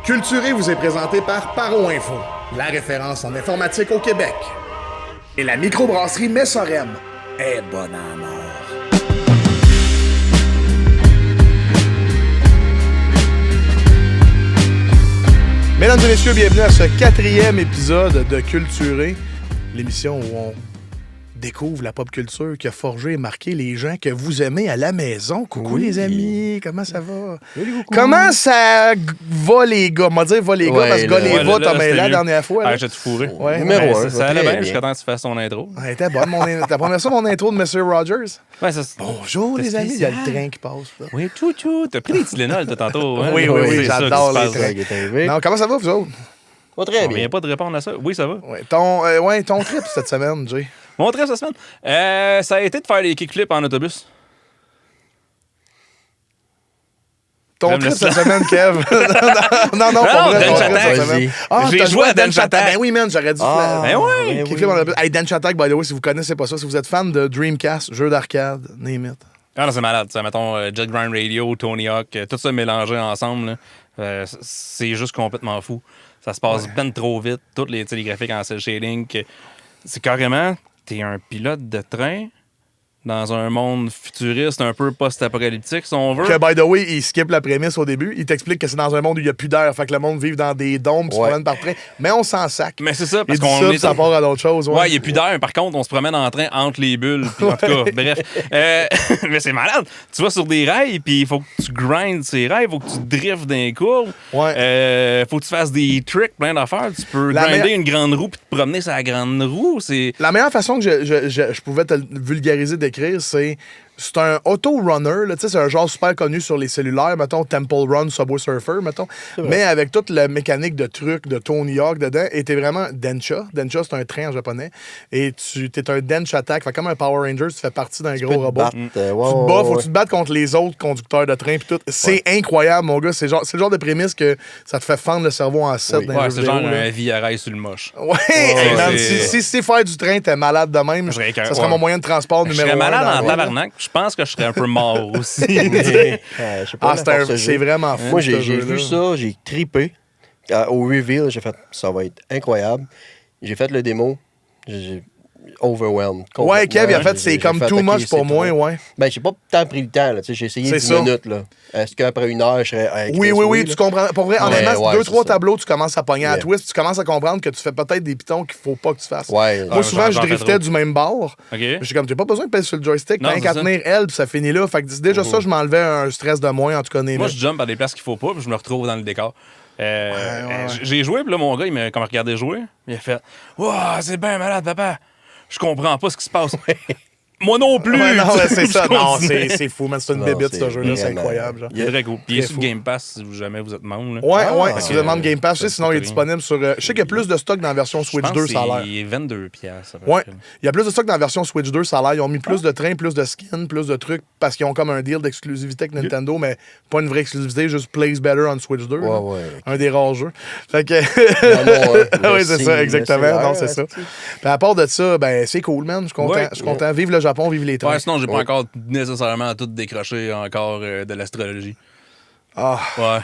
Culturé vous est présenté par Paro Info, la référence en informatique au Québec. Et la microbrasserie Messorem est bonne à mort. Mesdames et messieurs, bienvenue à ce 4e épisode de Culturé, l'émission où on découvre la pop culture qui a forgé et marqué les gens que vous aimez à la maison. Coucou Oui. les amis, comment ça va? Coucou. Comment ça va les gars? On va dire va les gars Ouais, parce que gars là, les ouais, va, là, t'as c'était mêlé la mieux. dernière fois. Là. Ah, j'ai tout fourré. Ouais, Numéro ouais, 1, ça allait très bien bien. jusqu'à temps que tu fasses ton intro. Elle était bonne, t'as pas ça mon intro de Monsieur Rogers? Ouais, ça, Bonjour les C'est amis, il y a le spécial. train qui passe. Là. Oui, tchou. T'as pris des Tylenol, toi, tantôt. Hein? Oui, oui, C'est ça j'adore qui se les passe. trains. qui est arrivé. Non, comment ça va vous autres? Pas très On bien. vient pas de répondre à ça. Oui, ça va. Ouais, ton trip cette semaine, Jay. Mon trip cette semaine, ça a été de faire des kickflips en autobus. Ton J'aime trip le cette slam. semain, Kev. non, Non, pas vrai, ton Dance trip Attack. cette semaine. Ah, J'ai t'as joué à Dance Dance Attack. Ben oui, man, j'aurais dû faire. Ben ouais. ben Kickflip en autobus. Hey, Dance Attack, by the way, si vous connaissez pas ça, si vous êtes fan de Dreamcast, jeu d'arcade, name it. Ah non, c'est malade. Ça, mettons, Jet Grind Radio, Tony Hawk, tout ça mélangé ensemble, là, c'est juste complètement fou. Ça se passe ben trop vite. Toutes les graphiques en cel shading. C'est carrément, t'es un pilote de train dans un monde futuriste un peu post-apocalyptique, si on veut. Que, by the way, il skip la prémisse au début. Il t'explique que c'est dans un monde où il n'y a plus d'air. Fait que le monde vit dans des dômes, puis se Ouais. promène par train. Mais on s'en sac. Mais c'est ça, Il parce dit qu'on ça, est puis ça part à d'autres choses. Ouais, il n'y a plus d'air. Par contre, on se promène en train entre les bulles. Puis en tout cas, bref. Mais c'est malade. Tu vas sur des rails, puis il faut que tu grindes ces rails, il faut que tu driftes dans les courbes. Ouais. Faut que tu fasses des tricks, plein d'affaires. Tu peux La grinder meilleure- une grande roue puis te promener sur la grande roue. La meilleure façon que je pouvais te le vulgariser, décrire, c'est un auto-runner, là, tu sais, c'est un genre super connu sur les cellulaires, mettons Temple Run, Subway Surfer, mettons, mais avec toute la mécanique de trucs de Tony Hawk dedans, et t'es vraiment Densha. Densha, c'est un train en japonais, et t'es un Dench Attack, fait comme un Power Ranger, tu fais partie d'un gros robot. Tu te bats, faut que tu te battes contre les autres conducteurs de train, pis tout. C'est incroyable, mon gars, c'est le genre de prémisse que ça te fait fendre le cerveau en 7 dans les Ouais, jeux c'est vidéo, genre là. un vie à rail sur le moche. Ouais, hey, man, c'est- si faire du train, t'es malade de même, Je serais ça écœuré, serait mon ouais. moyen de transport Je numéro serais 1. malade en tabarnak. Je pense que je serais un peu mort aussi. Je sais pas, Ah, c'est vraiment fou. Moi, ce j'ai jeu-là. vu ça, j'ai trippé. Au reveal, j'ai fait ça va être incroyable. J'ai fait le démo. J'ai overwhelmed. Ouais, Kev, il a complètement. fait, c'est J'ai comme fait, too OK, much pour c'est moi, trop. ouais. Ben, j'ai pas tant pris le temps, là. Tu sais, j'ai essayé C'est 10 ça. minutes, là. Est-ce qu'après une heure, je serais. Oui, là? tu comprends. Pour vrai, Ouais, honnêtement, ouais, 2-3 c'est ça. tableaux, tu commences à pogner à Yeah. twist, tu commences à comprendre que tu fais peut-être des pitons qu'il faut pas que tu fasses. Ouais. Moi, Ouais, souvent, je j'en fais driftais trop. du même bord. OK. J'ai comme, j'ai pas besoin de passer sur le joystick, Non, t'as c'est qu'à ça. tenir L, puis ça finit là. Fait que déjà, ça, je m'enlevais un stress de moins, en tout cas, name Moi, it. je jump à des places qu'il faut pas, puis je me retrouve dans le décor. ouais. J'ai joué, puis là, mon gars, il m'a comme regardé jouer. Il a fait Waouh, c'est bien malade, papa. Je comprends pas ce qui se passe. Moi non plus. Ouais, non, ouais, c'est Je ça. Non, continue. c'est fou, man. C'est une Non, bébite, c'est ce jeu-là. C'est vraiment- incroyable, genre. Il est très cool. Puis il est Très sur fou. Game Pass si jamais vous êtes membre. là. Ouais, Ah, ouais. ok. Si vous demandez Game Pass, Ça sinon, il est coûte rien. disponible sur. Je sais qu'il y a plus de stock dans la version Je Switch pense 2, que ça a l'air. c'est 22 piastres. à peu Ouais, près. il y a plus de stock dans la version Switch 2, ça a l'air. Ils ont mis plus de trains, plus de skins, plus de trucs parce qu'ils ont comme un deal d'exclusivité avec Nintendo, mais pas une vraie exclusivité, juste Plays Better on Switch 2. là. Ouais. Un des rares jeux. Fait que. Oui, c'est ça, exactement. Non, c'est ça. Puis à part de ça, ben, c'est cool, man. Je suis content. Ouais. Je suis content. Vive le Japon, vive les trains. Ouais, sinon, j'ai pas Ouais. encore nécessairement tout décroché encore de l'astrologie. Ah. Ouais.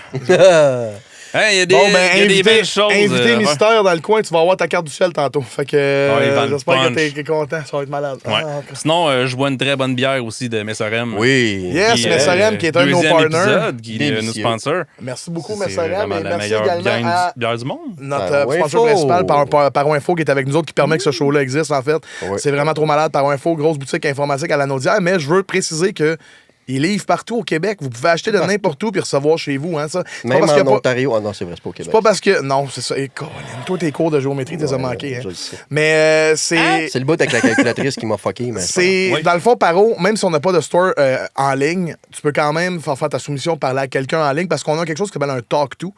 Hey, il y a des, Bon, ben, il y a des belles choses. invité ouais. mystère dans le coin, tu vas avoir ta carte du ciel tantôt. Fait que Ouais, ils vendent j'espère que punch. t'es content, ça va être malade. Ouais. Ah, ok. Sinon, je bois une très bonne bière aussi de Messorem. Oui. Yes, Qui, Messorem, qui est un de nos deuxième partners. épisode qui nous Délicieux. sponsor. Merci beaucoup, C'est Messorem. vraiment Et la merci meilleure également à bière du monde. notre Paro sponsor Info. principal, Paro Info, qui est avec nous autres, qui permet que ce show-là existe, en fait. Ouais. C'est vraiment trop malade. Paro Info, grosse boutique informatique à la Naudière. Mais je veux préciser que ils livrent partout au Québec. Vous pouvez acheter de n'importe où puis recevoir chez vous. Hein, ça. C'est pas Même parce en qu'il y a pas- Ontario. Ah non, c'est vrai, c'est pas au c'est Québec. pas parce que. Non, c'est ça. Et Colin, toi, tes cours de géométrie, t'es manqué. Hein. Je le sais. Mais c'est. C'est le bout avec la calculatrice qui m'a fucké, mais. C'est Oui. dans le fond, Paro, même si on n'a pas de store en ligne, tu peux quand même faire ta soumission, parler à quelqu'un en ligne parce qu'on a quelque chose qui s'appelle un talk-to.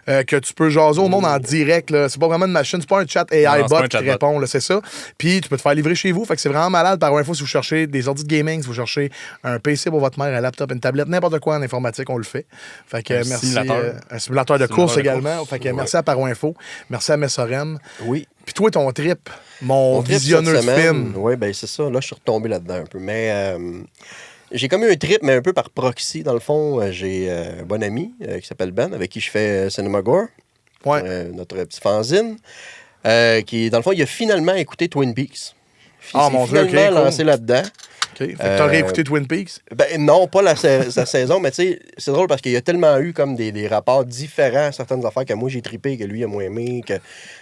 Que tu peux jaser au monde en direct. Là. C'est pas vraiment une machine, c'est pas un chat AI Non, c'est bot pas un qui te chatbot. répond, là, c'est ça. Puis tu peux te faire livrer chez vous. Fait que c'est vraiment malade. Par info, si vous cherchez des ordi de gaming, si vous cherchez un PC pour votre mère, un laptop, une tablette, n'importe quoi en informatique, on le fait. Fait que Un merci. simulateur. Un simulateur de Simulateur course de également. course. Fait que merci à Paro Info. Merci à Messorem. Oui. Puis toi, ton trip, mon Mon trip visionneur de cette semaine, film. Oui, ben c'est ça. Là, je suis retombé là-dedans un peu. Mais j'ai comme eu un trip, mais un peu par proxy. Dans le fond, j'ai un bon ami qui s'appelle Ben, avec qui je fais Cinema Gore, notre petit fanzine, qui, dans le fond, il a finalement écouté Twin Peaks. Mon Dieu, finalement lancé là-dedans. OK. Fait que t'as réécouté Twin Peaks? Ben non, pas la saison, mais tu sais, c'est drôle parce qu'il y a tellement eu comme des rapports différents à certaines affaires que moi j'ai trippé, que lui a moins aimé.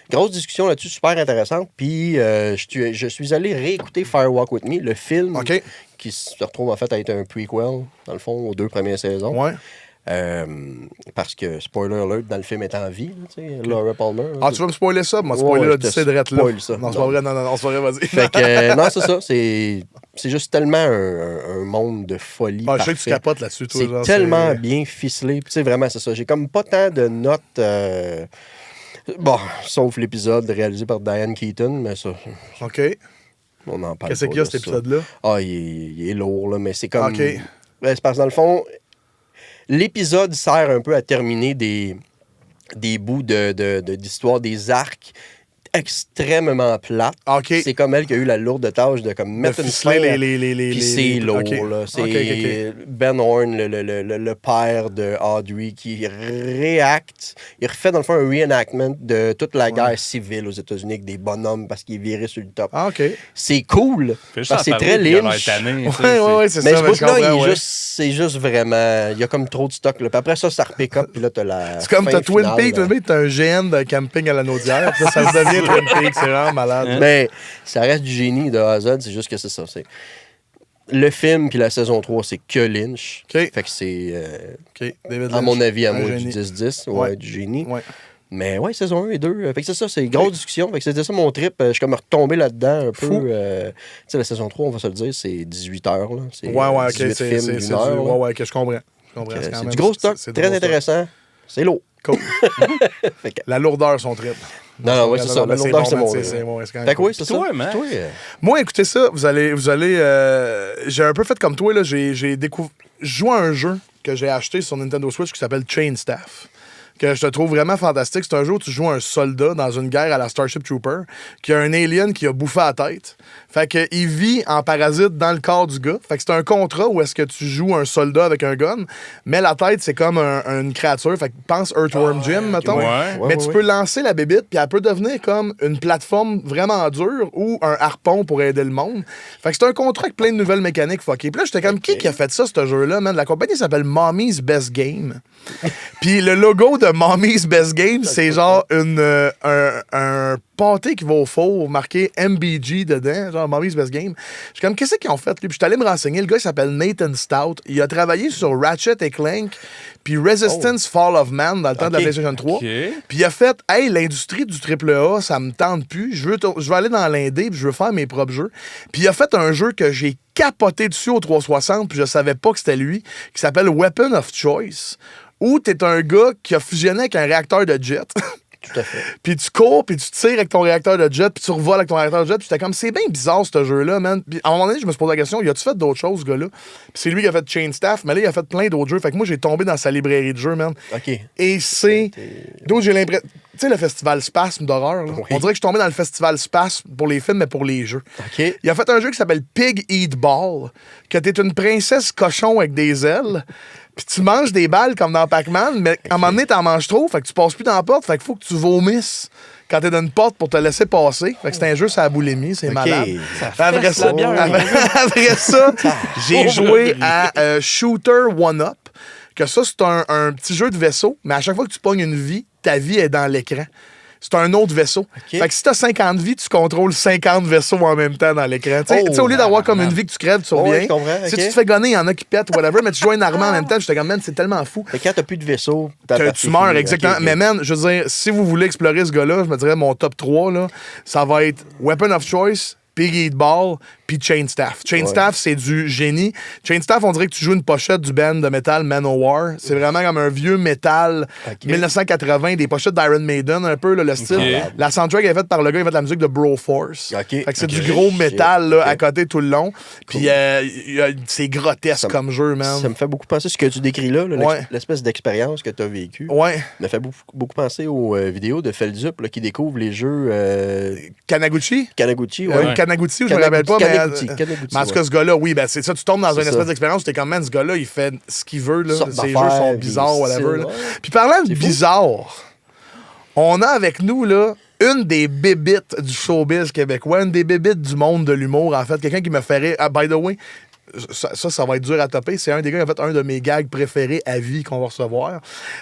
Grosse discussion là-dessus, super intéressante. Puis je suis allé réécouter Fire Walk With Me, le film qui se retrouve en fait à être un prequel, dans le fond, aux 2 premières saisons. Ouais. Parce que, spoiler alert, dans le film est en vie, tu sais, Laura Palmer. Tu vas me spoiler ça? Moi, spoiler l'Odyssée de Rhett là. Ça. Non, c'est pas vrai, non, c'est pas vrai, vas-y. Fait que, non, c'est ça, c'est juste tellement un monde de folie. Je sais que tu capotes là-dessus, toi. C'est tellement bien ficelé. Tu sais, vraiment, c'est ça. J'ai comme pas tant de notes. Bon, sauf l'épisode réalisé par Diane Keaton, mais ça. OK. On en parle. Qu'est-ce qu'il y a, cet épisode-là? Il est lourd, là, mais c'est comme. OK. C'est parce que dans le fond, l'épisode sert un peu à terminer des bouts d'histoire, des arcs extrêmement plates. OK. C'est comme elle qui a eu la lourde tâche de comme mettre une fin. Puis c'est lourd, là. C'est Ben Horn, le père de Audrey, qui réacte. Il refait, dans le fond, un reenactment de toute la guerre civile aux États-Unis avec des bonhommes parce qu'il est viré sur le top. OK. C'est cool. Parce que c'est très Lynch. Ouais, c'est ça. Mais ce bout-là, c'est juste vraiment... Il y a comme trop de stock. Là. Puis après ça repick up, puis là, t'as la c'est comme fin t'as Twin Peaks. finale, T'as un GN de camping à la Naudière. Puis là, ça se devient Twin Peaks. C'est vraiment malade. Mais ça reste du génie de A à Z. C'est juste que c'est ça. Le film puis la saison 3, c'est que Lynch. OK. Fait que c'est, David Lynch, à mon avis, à un moi, génie. du 10-10. Ouais, du génie. Ouais. Mais ouais, saison 1 et 2. Fait que c'est ça, c'est une grosse discussion. Fait que c'était ça mon trip. Je suis comme retombé là-dedans un peu. Tu sais, la saison 3, on va se le dire, c'est 18 heures. Là. C'est OK. 18 films d'une heure. Ouais, OK, je comprends. C'est du gros stock, très intéressant. C'est lourd. Cool. La lourdeur, son trip. Non, ouais, c'est ça. La lourdeur, c'est mon trip. Fait que oui, c'est ça. Moi, écoutez ça, vous allez j'ai un peu fait comme toi, là. J'ai joué à un jeu que j'ai acheté sur Nintendo Switch qui s'appelle Chain Staff, que je te trouve vraiment fantastique. C'est un jeu où tu joues un soldat dans une guerre à la Starship Trooper qui a un alien qui a bouffé la tête. Fait que il vit en parasite dans le corps du gars. Fait que c'est un contrat où est-ce que tu joues un soldat avec un gun, mais la tête, c'est comme une créature. Fait que pense Earthworm Jim, mettons. Mais tu peux lancer la bébite, puis elle peut devenir comme une plateforme vraiment dure ou un harpon pour aider le monde. Fait que c'est un contrat avec plein de nouvelles mécaniques fuckées. Puis là, j'étais comme, qui a fait ça, ce jeu-là, man? La compagnie s'appelle Mommy's Best Game. Puis le logo de Mommy's Best Game, c'est genre un pâté qui va au four, marqué MBG dedans, genre Mommy's Best Game. Je suis comme, qu'est-ce qu'ils ont fait? Puis je suis allé me renseigner. Le gars, il s'appelle Nathan Stout. Il a travaillé sur Ratchet et Clank, puis Resistance Fall of Man dans le temps de la PlayStation 3. Puis il a fait, hey, l'industrie du AAA, ça me tente plus. Je veux aller dans l'indé, puis je veux faire mes propres jeux. Puis il a fait un jeu que j'ai capoté dessus au 360, puis je savais pas que c'était lui, qui s'appelle Weapon of Choice, où t'es un gars qui a fusionné avec un réacteur de jet. Tout à fait. Puis tu cours, puis tu tires avec ton réacteur de jet, puis tu revoles avec ton réacteur de jet. Puis j'étais comme, c'est bien bizarre, ce jeu-là, man. Puis à un moment donné, je me suis posé la question, y a-tu fait d'autres choses, ce gars-là? Puis c'est lui qui a fait Chain Staff, mais là, il a fait plein d'autres jeux. Fait que moi, j'ai tombé dans sa librairie de jeux, man. OK. Et c'est... D'où j'ai l'impression... Tu sais, le festival Spasme d'horreur, là? Oui. On dirait que je suis tombé dans le festival Spasme pour les films, mais pour les jeux. OK. Il a fait un jeu qui s'appelle Pig Eat Ball, que t'es une princesse cochon avec des ailes, puis tu manges des balles comme dans Pac-Man, mais à un moment donné, t'en manges trop, fait que tu passes plus dans la porte, fait qu'il faut que tu vomisses quand t'es dans une porte pour te laisser passer. Fait que c'est un jeu sur la boulimie, c'est malade. Après ça, j'ai joué à Shooter One-Up, que ça, c'est un petit jeu de vaisseau, mais à chaque fois que tu pognes une vie, ta vie est dans l'écran. C'est un autre vaisseau. Fait que si t'as 50 vies, tu contrôles 50 vaisseaux en même temps dans l'écran. Au lieu d'avoir comme une vie que tu crèves, tu reviens. Si tu te fais gonner, il y en a qui pètent, whatever, mais tu joues une armée en même temps. J'étais comme, man, c'est tellement fou. Fait que quand t'as plus de vaisseau, tu meurs, exactement. Mais man, je veux dire, si vous voulez explorer ce gars-là, je me dirais, mon top 3, là, ça va être Weapon of Choice, Pig Eat Ball, puis Chain Staff. Chain Staff, c'est du génie. Chain Staff, on dirait que tu joues une pochette du band de métal Manowar. C'est vraiment comme un vieux métal 1980, des pochettes d'Iron Maiden, un peu, là, le style. La soundtrack est faite par le gars qui a fait la musique de Broforce. Fait que c'est du gros métal là, à côté tout le long. Puis c'est grotesque comme jeu, man. Ça me fait beaucoup penser à ce que tu décris là, l'espèce d'expérience que tu as vécue. Me fait beaucoup penser aux vidéos de Feldup là, qui découvrent les jeux... Kanaguchi? Kanaguchi, Kanaguchi, je me rappelle pas, mais Mais en tout cas, ce gars-là, oui, ben c'est ça, tu tombes dans une espèce d'expérience où t'es comme, man, ce gars-là, il fait ce qu'il veut, là. Ses jeux sont bizarres, whatever. Là. Puis parlant de bizarre, on a avec nous, là, une des bébites du showbiz québécois, une des bébites du monde de l'humour, en fait. Quelqu'un qui me ferait... Ah, by the way, ça va être dur à topper. C'est un des gars qui a fait un de mes gags préférés à vie qu'on va recevoir.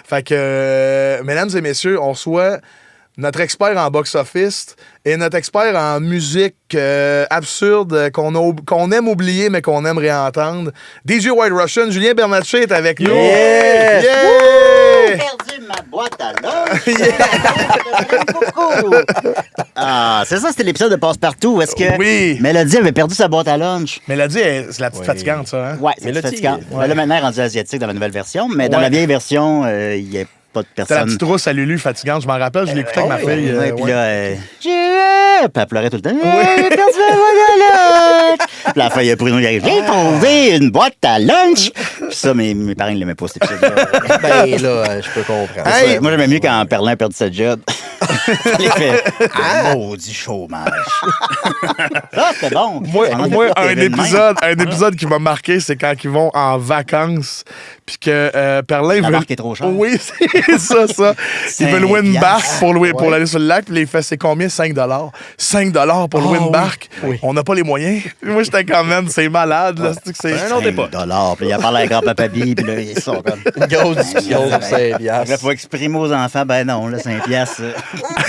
Fait que, mesdames et messieurs, on reçoit notre expert en box-office et notre expert en musique absurde qu'on aime oublier, mais qu'on aime réentendre. DJ White Russian, Julien Bernatchez est avec nous. Yeah! Yeah! J'ai perdu ma boîte à lunch. Ah, c'est ça, c'était l'épisode de Passe-Partout. Est-ce que Oui. Mélodie avait perdu sa boîte à lunch? Mélodie, c'est la petite fatigante, ça, hein? Ouais, c'est Mélodie, fatigant. ouais. Là, maintenant, elle est rendue asiatique dans la nouvelle version, mais dans la vieille version, il n'y a pas de C'était la personne. petite rousse à Lulu fatigante, je m'en rappelle, je l'écoutais avec ma fille. Ouais, puis ouais. là, puis elle pleurait tout le temps. J'ai perdu ma boîte à lunch. Puis la fille, Bruno, il arrive. J'ai trouvé une boîte à lunch. Puis ça, mes parents ne l'aimaient pas, cet épisode-là. Ben là, je peux comprendre. Hey! Moi, j'aimais mieux quand Perlin a perdu sa job. Il fait maudit chômage. Ça, c'était bon. Moi, On en moi, fait pas un TV épisode qui m'a marqué, c'est quand ils vont en vacances, puis que Perlin La veut... barque est trop chère. Oui, c'est ça. Il veut louer une barque pour aller sur le lac, puis il fait, c'est combien? 5 5 pour louer une barque? Oui. On n'a pas les moyens. Moi, j'étais quand même, c'est malade, là. C'est un autre époque. $. Puis il a parlé avec grand-papa Bi, puis là, ils sont comme... Une grosse discussion sur 5 Il faut exprimer aux enfants, ben non, là, 5 piastres.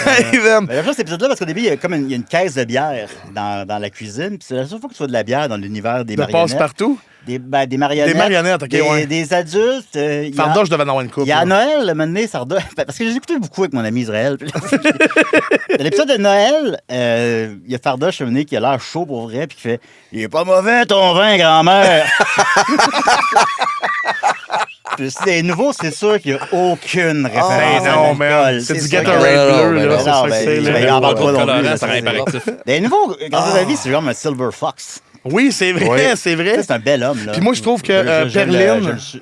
Hey, man. J'aime ça cet épisode-là parce qu'au début, il y a comme il y a une caisse de bière dans la cuisine. Puis c'est la seule fois que tu vois de la bière dans l'univers des De marionnettes. passe-partout. Des marionnettes. Des marionnettes, OK, ouais. Des adultes. Il y a- Fardoche devait en avoir une coupe. Il y a à Noël, le moment donné, Sarda. Parce que j'ai écouté beaucoup avec mon ami Israël. Puis là, dans l'épisode de Noël, il y a Fardoche un moment donné qui a l'air chaud pour vrai, puis qui fait il est pas mauvais ton vin, grand-mère. Puis si c'est nouveau, c'est sûr qu'il n'y a aucune référence. Ben à non, l'alcool. man. C'est du sûr Gatorade que- bleu, là. non, C'est ça que ben, c'est, ben, là. il en parle pas non plus. Colorant, là, c'est c'est- impératif. Les nouveaux, grâce à vie, c'est genre un Silver Fox. Oui, c'est vrai, Ouais. c'est vrai. Ça, c'est un bel homme, là. Puis moi, je trouve que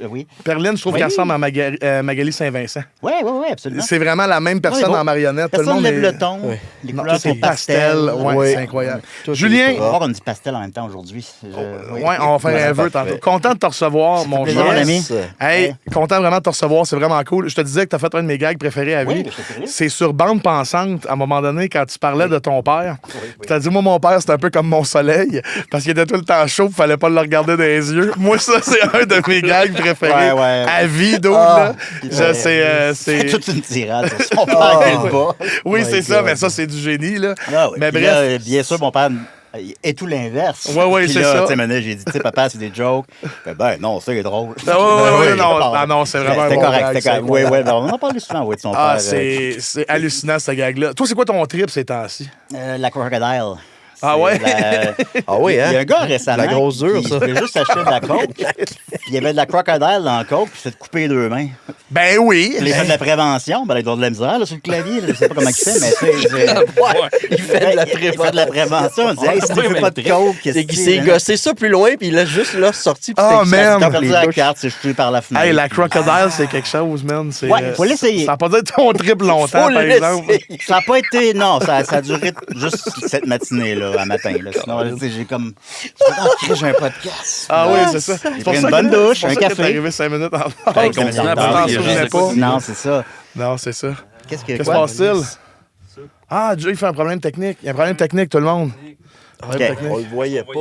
Oui, Perline, je trouve Oui. qu'elle ressemble à Magali Saint-Vincent. oui, absolument. C'est vraiment la même personne Ouais, en marionnette. Tout le Personne monde lève est... le ton. Oui. Les Non, couleurs c'est sont pastel. Ouais, Oui. c'est incroyable. Tout est Julien, On va voir, on dit pastel en même temps aujourd'hui. ouais, on va faire un vœu tantôt. Content de te recevoir, mon plaisir, cher. mon ami. Hey, content vraiment de te recevoir, c'est vraiment cool. Je te disais que tu as fait un de mes gags préférés à vie. Oui, j'étais curieux. C'est sur Bande Pensante, à un moment donné, quand tu parlais de ton père. Tu as dit, moi, mon père, c'est un peu comme mon soleil, parce qu'il était tout le temps chaud, il fallait pas le regarder dans les yeux. Moi, ça, c'est un de mes gags préférés Ouais. à vie, d'autres, là. C'est C'est toute une tirade sur son père. pas. Oui, My c'est ça, God. mais ça, c'est du génie, là. Ah oui. Mais Puis bref. là, bien sûr, mon père est tout l'inverse. Ouais, Puis c'est là, ça. tu sais, maintenant, j'ai dit, tu sais, papa, c'est des jokes. Ben non, ça, il est drôle. Ah, ouais, Oui. non, c'est vraiment C'était un bon correct, gag, c'était correct. c'est Oui, incroyable. ben, on en parle souvent, oui, de son Ah, père. c'est hallucinant, ce gag-là. Toi, c'est quoi ton trip ces temps-ci? La Crocodile. Ah C'est ouais? la- Ah oui, hein? Il y a un gars récemment. La grosse dure, qui ça. voulait juste acheter de la coke. Puis il y avait de la crocodile dans la coke, puis il s'est coupé les 2 mains. Ben oui! Il fait de la prévention, ben, il doit de la misère là, sur le clavier. Là, je sais pas comment il fait, mais Il fait de la il fait de la prévention. Il dit, hey, si tu Oui, fais mais pas le de trip, coke, qu'est-ce C'est que qu'il s'est gossé ça plus loin, puis il l'a juste là sorti. puis Oh, c'était man. T'as dans perdu les la douches. carte, c'est jeté par la fenêtre. Hey, la crocodile, c'est quelque chose, man. C'est, Ouais, faut l'essayer. Ça n'a pas dû être ton trip longtemps, Faut par exemple. l'essayer. Ça n'a pas été. Non, ça a duré juste cette matinée-là, à matin. Là. Sinon, tu sais, j'ai comme. J'ai un podcast. Ah oui, c'est ça. C'est pour pris ça une bonne que- douche, c'est pour un ça que café. t'es arrivé 5 minutes en Hey, retard. continue à On parler, t'en il y a souvenait juste pas. Non, c'est ça. Non, c'est ça. Qu'est-ce Qu'est-ce qui se quoi? passe-t-il? Ah, Joe, il fait un problème technique. Il y a un problème technique, tout le monde. Problème Ok. technique. On le voyait pas.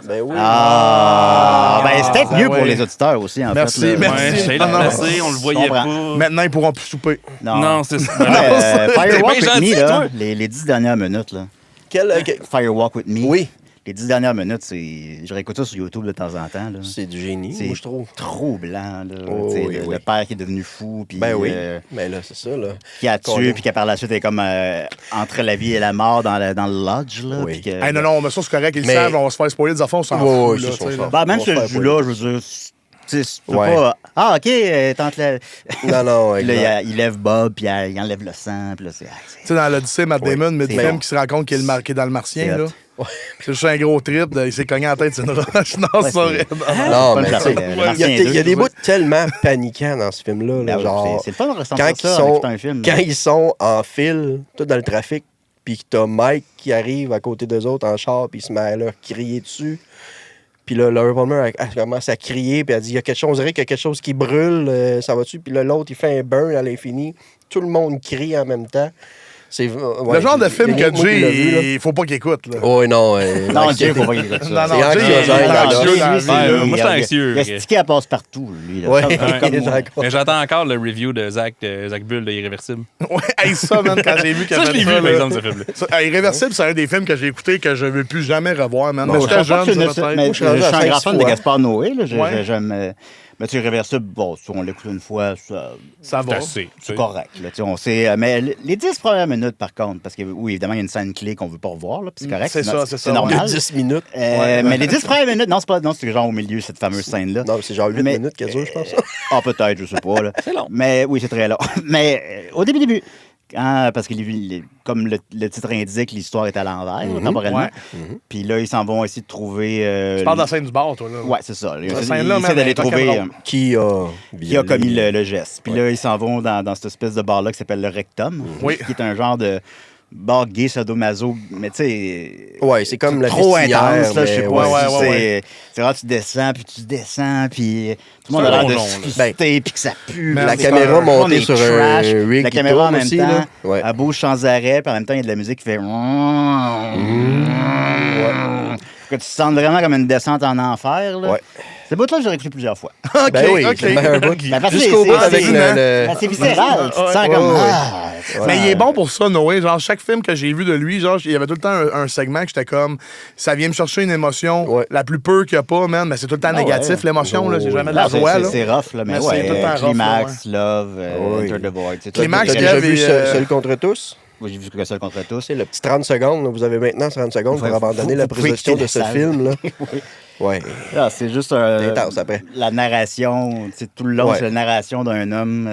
Ben oui. Ah, ben c'est peut-être Ben mieux ouais. pour les auditeurs aussi, en Merci, fait. là. merci. Ouais, Shane Non, non. l'a placé, on le voyait comprends. pas. Maintenant, ils pourront plus souper. Non, c'est ça. Firewalk T'es bien with me, gentil, là, toi. les 10 dernières minutes, là. Quel- Firewalk with me. Oui. Les 10 dernières minutes, c'est. Je réécoute ça sur YouTube de temps en temps. Là. C'est du génie, C'est moi, je trouve. trop blanc, là. Oh, Tu sais, oui, le oui. père qui est devenu fou, puis Ben oui. Ben là, c'est ça, là. qui a Qu'on tué, aime. puis qui par la suite est comme entre la vie et la mort dans le lodge, là. Oui. puis que- Hey, non, mais ça, c'est correct. Ils le Mais- savent, on va se faire spoiler des affaires, on s'en Ouais, fout. ouais, là, c'est tu sais, ça. là. Ben, même On ce va faire jeu-là, je veux dire, tu sais, tu peux Ouais. pas. Ah, OK, tente la. Non, non, Puis là, exact. il lève Bob, puis il enlève le sang, puis là, c'est. Tu sais, dans l'Odyssée, Matt Oui. Damon, mid-film, bon. qui se rend compte qu'il est, qui est dans le Martien, C'est là. hot. C'est juste un gros trip. Il s'est cogné en tête, c'est une roche. Non, Ouais, ça c'est- Non, Pas mais le tu sais, Martien, le il y a, Martien il y a 2, des ouais. bouts tellement paniquants dans ce film-là. là, Ben oui, genre, c'est le fun de ressentir quand ça ils en sont, écoutant un film. quand ils sont en file, tout dans le trafic, puis puis que t'as Mike qui arrive à côté d'eux autres en char, puis il se met à leur crier dessus. Puis là, Laura Palmer, elle commence à crier, puis elle dit, il y a quelque chose, on dirait qu'il y a quelque chose qui brûle, ça va dessus. Puis là, l'autre, il fait un burn à l'infini. Tout le monde crie en même temps. C'est le genre de film que Jay, il faut pas qu'il écoute. Oui, non. Non, Jay, faut pas qu'il écoute ça. Non, C'est anxiogène. Moi, j'étais anxieux. Il a stické à passe-partout, lui. Là. Ouais. Comme moi. Mais j'attends encore le review de Zach Bull de Irréversible. Ouais, hey, ça, man, quand j'ai vu qu'il Ça, je avait l'ai fait vu, par là. exemple, ce film-là. Ça, Irréversible, c'est un des films que j'ai écouté que je ne veux plus jamais revoir, man. Non, Mais je j'étais Je pense jeune, que ça, peut-être. mais Moi, je suis rendu je suis à un grand 5 fan de fois. Gaspard Noé. Là. Ouais. J'aime. Mais tu Irréversible, bon, si on l'écoute une fois, Ça C'est va. assez. c'est correct. Là, on sait, mais les 10 premières minutes, par contre, parce que oui, évidemment, il y a une scène clé qu'on ne veut pas revoir, là, puis c'est correct. C'est ça, c'est ça, normal. ouais. 10 minutes. Mais les 10 premières minutes, non, c'est genre au milieu, cette fameuse scène-là. Non, c'est genre 8 Mais- minutes qu'elle dure, je pense. Ah, peut-être, je sais pas. Là. C'est long. Mais oui, c'est très long. Mais au début, parce que comme le titre indique, l'histoire est à l'envers, temporellement. Ouais. Puis là, ils s'en vont essayer de trouver. Tu parles de la scène du bar, toi, là. Ouais, c'est ça. Ils Cette essaient scène-là, man, d'aller elle est trouver rock'n'roll. Qui a commis le geste. Puis là, ils s'en vont dans cette espèce de bar-là qui s'appelle le Rectum, Oui. qui est un genre de bar gay sadomaso, mais tu sais. Ouais, c'est comme la trop festière, intense, là, je sais mais pas. ouais, si ouais, ouais. C'est rare, tu descends, puis tu descends, puis tout le monde C'est a un l'air de donjon, se là. fister, puis que ça pue. Man, La c'est caméra un- montée on est sur trash. un rig. La qui caméra en tourne même aussi, temps, là. Ouais. elle bouge sans arrêt, puis en même temps, il y a de la musique qui fait. Que tu te sens vraiment comme une descente en enfer. Là. Ouais. Ce bout-là, j'ai écouté plusieurs fois. OK, Ben oui, OK. c'est le meilleur bout. Ben, parce que Jusqu'au bout c'est- avec c'est- le... C'est viscéral. Tu te sens Ouais, comme. ouais, ouais. Ah, Mais il est bon pour ça, Noé. Genre, chaque film que j'ai vu de lui, genre, il y avait tout le temps un segment que j'étais comme, ça vient me chercher une émotion Ouais. la plus pure qu'il n'y a pas, man. Mais c'est tout le temps Ah négatif, ouais. l'émotion, là. C'est Oh, jamais de là, la joie, là. c'est rough, là, mais Mais c'est ouais. tout le temps rough, Climax, là, Love, Oui. Enter the Void. C'est Climax, T'as Kev, déjà vu et, Seul contre tous? Moi, j'ai vu que seul contre tous. C'est le petit 30 secondes. Là. Vous avez maintenant 30 secondes pour Ouais, abandonner vous la pouvez présentation quitter de ce la salle. film. Là. Ouais. Ah, c'est juste C'est intense après. la narration. C'est tout le long, Ouais. c'est la narration d'un homme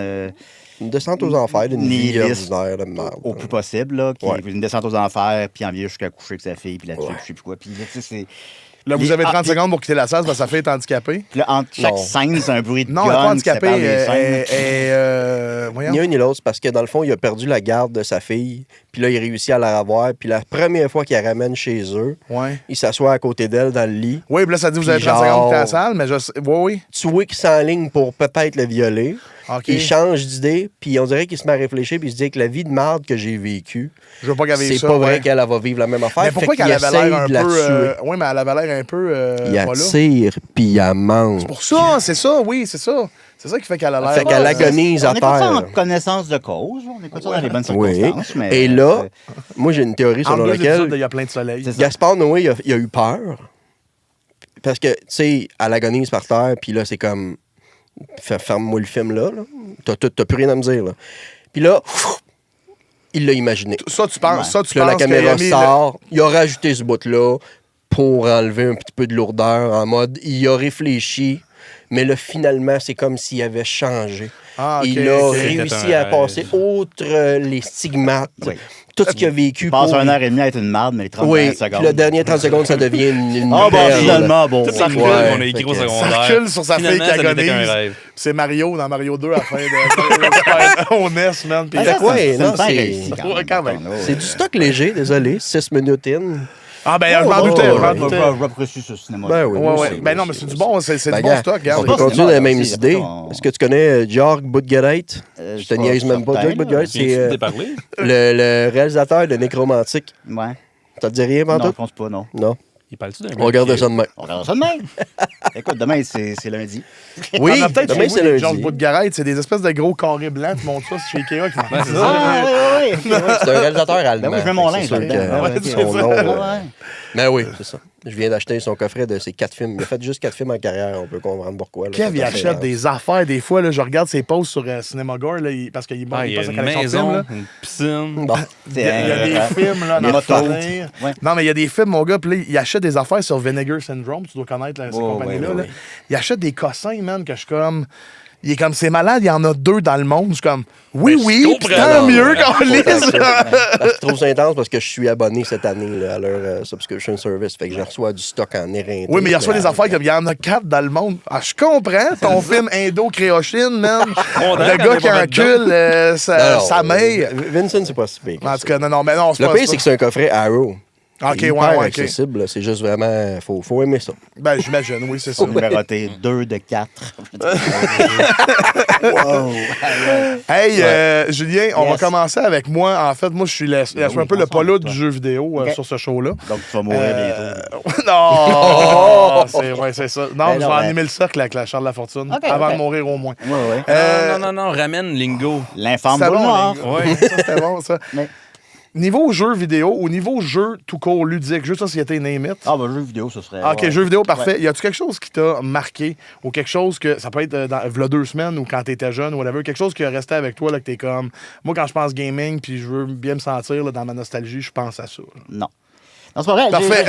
Une descente aux enfers d'une vie Nihiliste. ordinaire de merde. au plus possible, là, qui Ouais. est une descente aux enfers, puis en vient jusqu'à coucher avec sa fille, puis là-dessus, Ouais. puis je sais plus quoi. Puis là, tu sais, c'est. Là, vous Les- avez 30 ah, secondes pour quitter la salle parce que sa fille est handicapée. Puis là, entre chaque Non. scène, c'est un bruit de Non, elle n'est pas gun qui handicapée. sépare les scènes. Voyons. Ni un ni l'autre, c'est parce que dans le fond, il a perdu la garde de sa fille. Puis là, il réussit à la revoir. Puis la première fois qu'il la ramène chez eux, Ouais. il s'assoit à côté d'elle dans le lit. Oui, puis là, ça dit vous Puis avez 30 secondes pour quitter la genre- salle, mais je sais. Oui, oui. Tu vois qu'il s'enligne pour peut-être le violer. OK. Il change d'idée, puis on dirait qu'il se met à réfléchir, puis il se dit que la vie de marde que j'ai vécue, Je veux pas qu'elle vive c'est ça. pas vrai ouais. qu'elle va vivre la même affaire. Mais pourquoi Fait qu'elle qu'il avait l'air essaye un de la peu. tuer. Oui, mais elle avait l'air un peu. Il pas là. attire, puis il la mange. Pour ça, c'est ça, oui, c'est ça. C'est ça qui fait qu'elle a l'air. Fait qu'elle agonise On à écoute ça en terre. connaissance de cause, on écoute ça dans les bonnes Oui. circonstances. Mais Et là, moi, j'ai une théorie En selon deux épisodes, laquelle il y a plein de soleil. C'est ça. Gaspard Noé, il a eu peur. Parce que, tu sais, elle agonise par terre, puis là, c'est comme. Ferme-moi le film là. T'as plus rien à me dire. Là. Puis là, il l'a imaginé. Ça, tu penses, Ouais. ça, tu Puis là, la penses qu'il a caméra mis sort. Il a rajouté ce bout-là pour enlever un petit peu de lourdeur en mode. Il a réfléchi, mais là, finalement, c'est comme s'il avait changé. Ah, ok, Il a ok. réussi C'était un à passer rêve. outre les stigmates, Oui. tout ce qu'il a vécu. Il passe pour- 1h30 à être une marde, mais les 30 Oui, dernières puis secondes. le dernier 30 secondes, ça devient une Ah, bon, perle. finalement, bon. Tout ça recule, Ouais, on a écrit au fait que- secondaire. Ça recule sur sa fille Finalement, qui ça n'était qu'un agonise. rêve. C'est Mario dans Mario 2 à la fin de au NES, man. Puis Ah, Fait ça, quoi, c'est non, une fin c'est- réussie, Ouais, quand même. Ouais. C'est du stock léger, désolé, 6 minutes in. Ah, ben, je Oh, m'en doutais. oh, je m'en oh, doutais. J'apprécie ce cinéma. Ben oui. Ouais, moi ouais. aussi, Ben non, moi mais aussi, c'est du moi bon, aussi. c'est Ben, du bon gars, stock, On regarde. peut pas continuer dans les mêmes aussi, idées. on- Est-ce que tu connais Georg Budgereit? Je te sais niaise pas, même pas. certain, Georg Budgereit, Tu viens-tu c'est de t'en parler? le réalisateur de Nécromantique. Ouais. Ça te dit rien, Non, je Pantoute? pense pas, non. Non. Il parle-tu d'un On regarde ça demain. On regarde ça demain. Écoute, demain, c'est lundi. Oui, On a peut-être demain, chez c'est vous, les lundi. Georges Bout-de-Garrett, c'est des espèces de gros carrés blancs, tu montes ça chez Ikea. Qui Ouais, c'est ça. Ah, oui, oui. C'est un réalisateur allemand. Ben oui, je mets mon Fait que linge c'est sûr là-dedans. que Ouais, c'est son ça. nom, Ouais. Ben oui, c'est ça. Je viens d'acheter son coffret de ses 4 films. Il a fait juste 4 films en carrière. On peut comprendre pourquoi. là. Kev, il C'est assez achète rare. des affaires des fois. Là, je regarde ses posts sur Cinemagore là, parce qu'il Ah, il il y a passe sa une collection de films. maison, Là. une piscine. Bon. Il y a des films là, Les dans motos. l'avenir. Ouais. Non, mais il y a des films, mon gars, puis là, il achète des affaires sur Vinegar Syndrome. Tu dois connaître là, ces Oh, compagnies-là. ouais, là. ouais. Il achète des cossins, man, que je suis comme. il est comme, c'est malade, il y en a 2 dans le monde. Je suis comme, oui, Ben, je oui, comprends, pis tant non, mieux ouais. qu'on lise. Je trouve ça intense parce que je suis abonné cette année là, à leur subscription service. Fait que je reçois du stock en éreinté. Oui, mais il reçoit des affaires comme il y en a 4 dans le monde. Ah, je comprends ton film Indo-Créochine, man. Le gars qui encule sa mère. Vincent, c'est pas si pire. En tout cas, non, mais non, c'est Le pas pire, c'est que c'est un coffret Arrow. Ok, C'est ouais, hyper ouais, ok. accessible. là. C'est juste vraiment... Faut aimer ça. Ben, j'imagine, oui, c'est ça. Numéroté 2 de 4. Wow! Hey, Julien, on va Yes. commencer avec moi. En fait, moi, je suis un peu le polo du jeu vidéo Ok. sur ce show-là. Donc, tu vas mourir bientôt. Non! c'est ça. Non, Ben je vais non, animer le cercle avec la Charles Lafortune. Ok, avant ok. de mourir au moins. Ouais, ouais. Non, ramène Lingo. L'infâme C'était boule bon, noire. les gars. Ouais. Ça, c'était bon, ça. Mais- Niveau jeu vidéo ou niveau jeu tout court ludique, juste ça, s'il était name it. Ah, ben, jeu vidéo, ce serait. OK, ouais. jeu vidéo, parfait. Ouais. Y a-tu quelque chose qui t'a marqué ou quelque chose que ça peut être v'là 2 semaines ou quand t'étais jeune ou whatever, quelque chose qui a resté avec toi là, que t'es comme moi quand je pense gaming puis je veux bien me sentir là, dans ma nostalgie, je pense à ça. Là. Non. Non, c'est pas vrai. Parfait.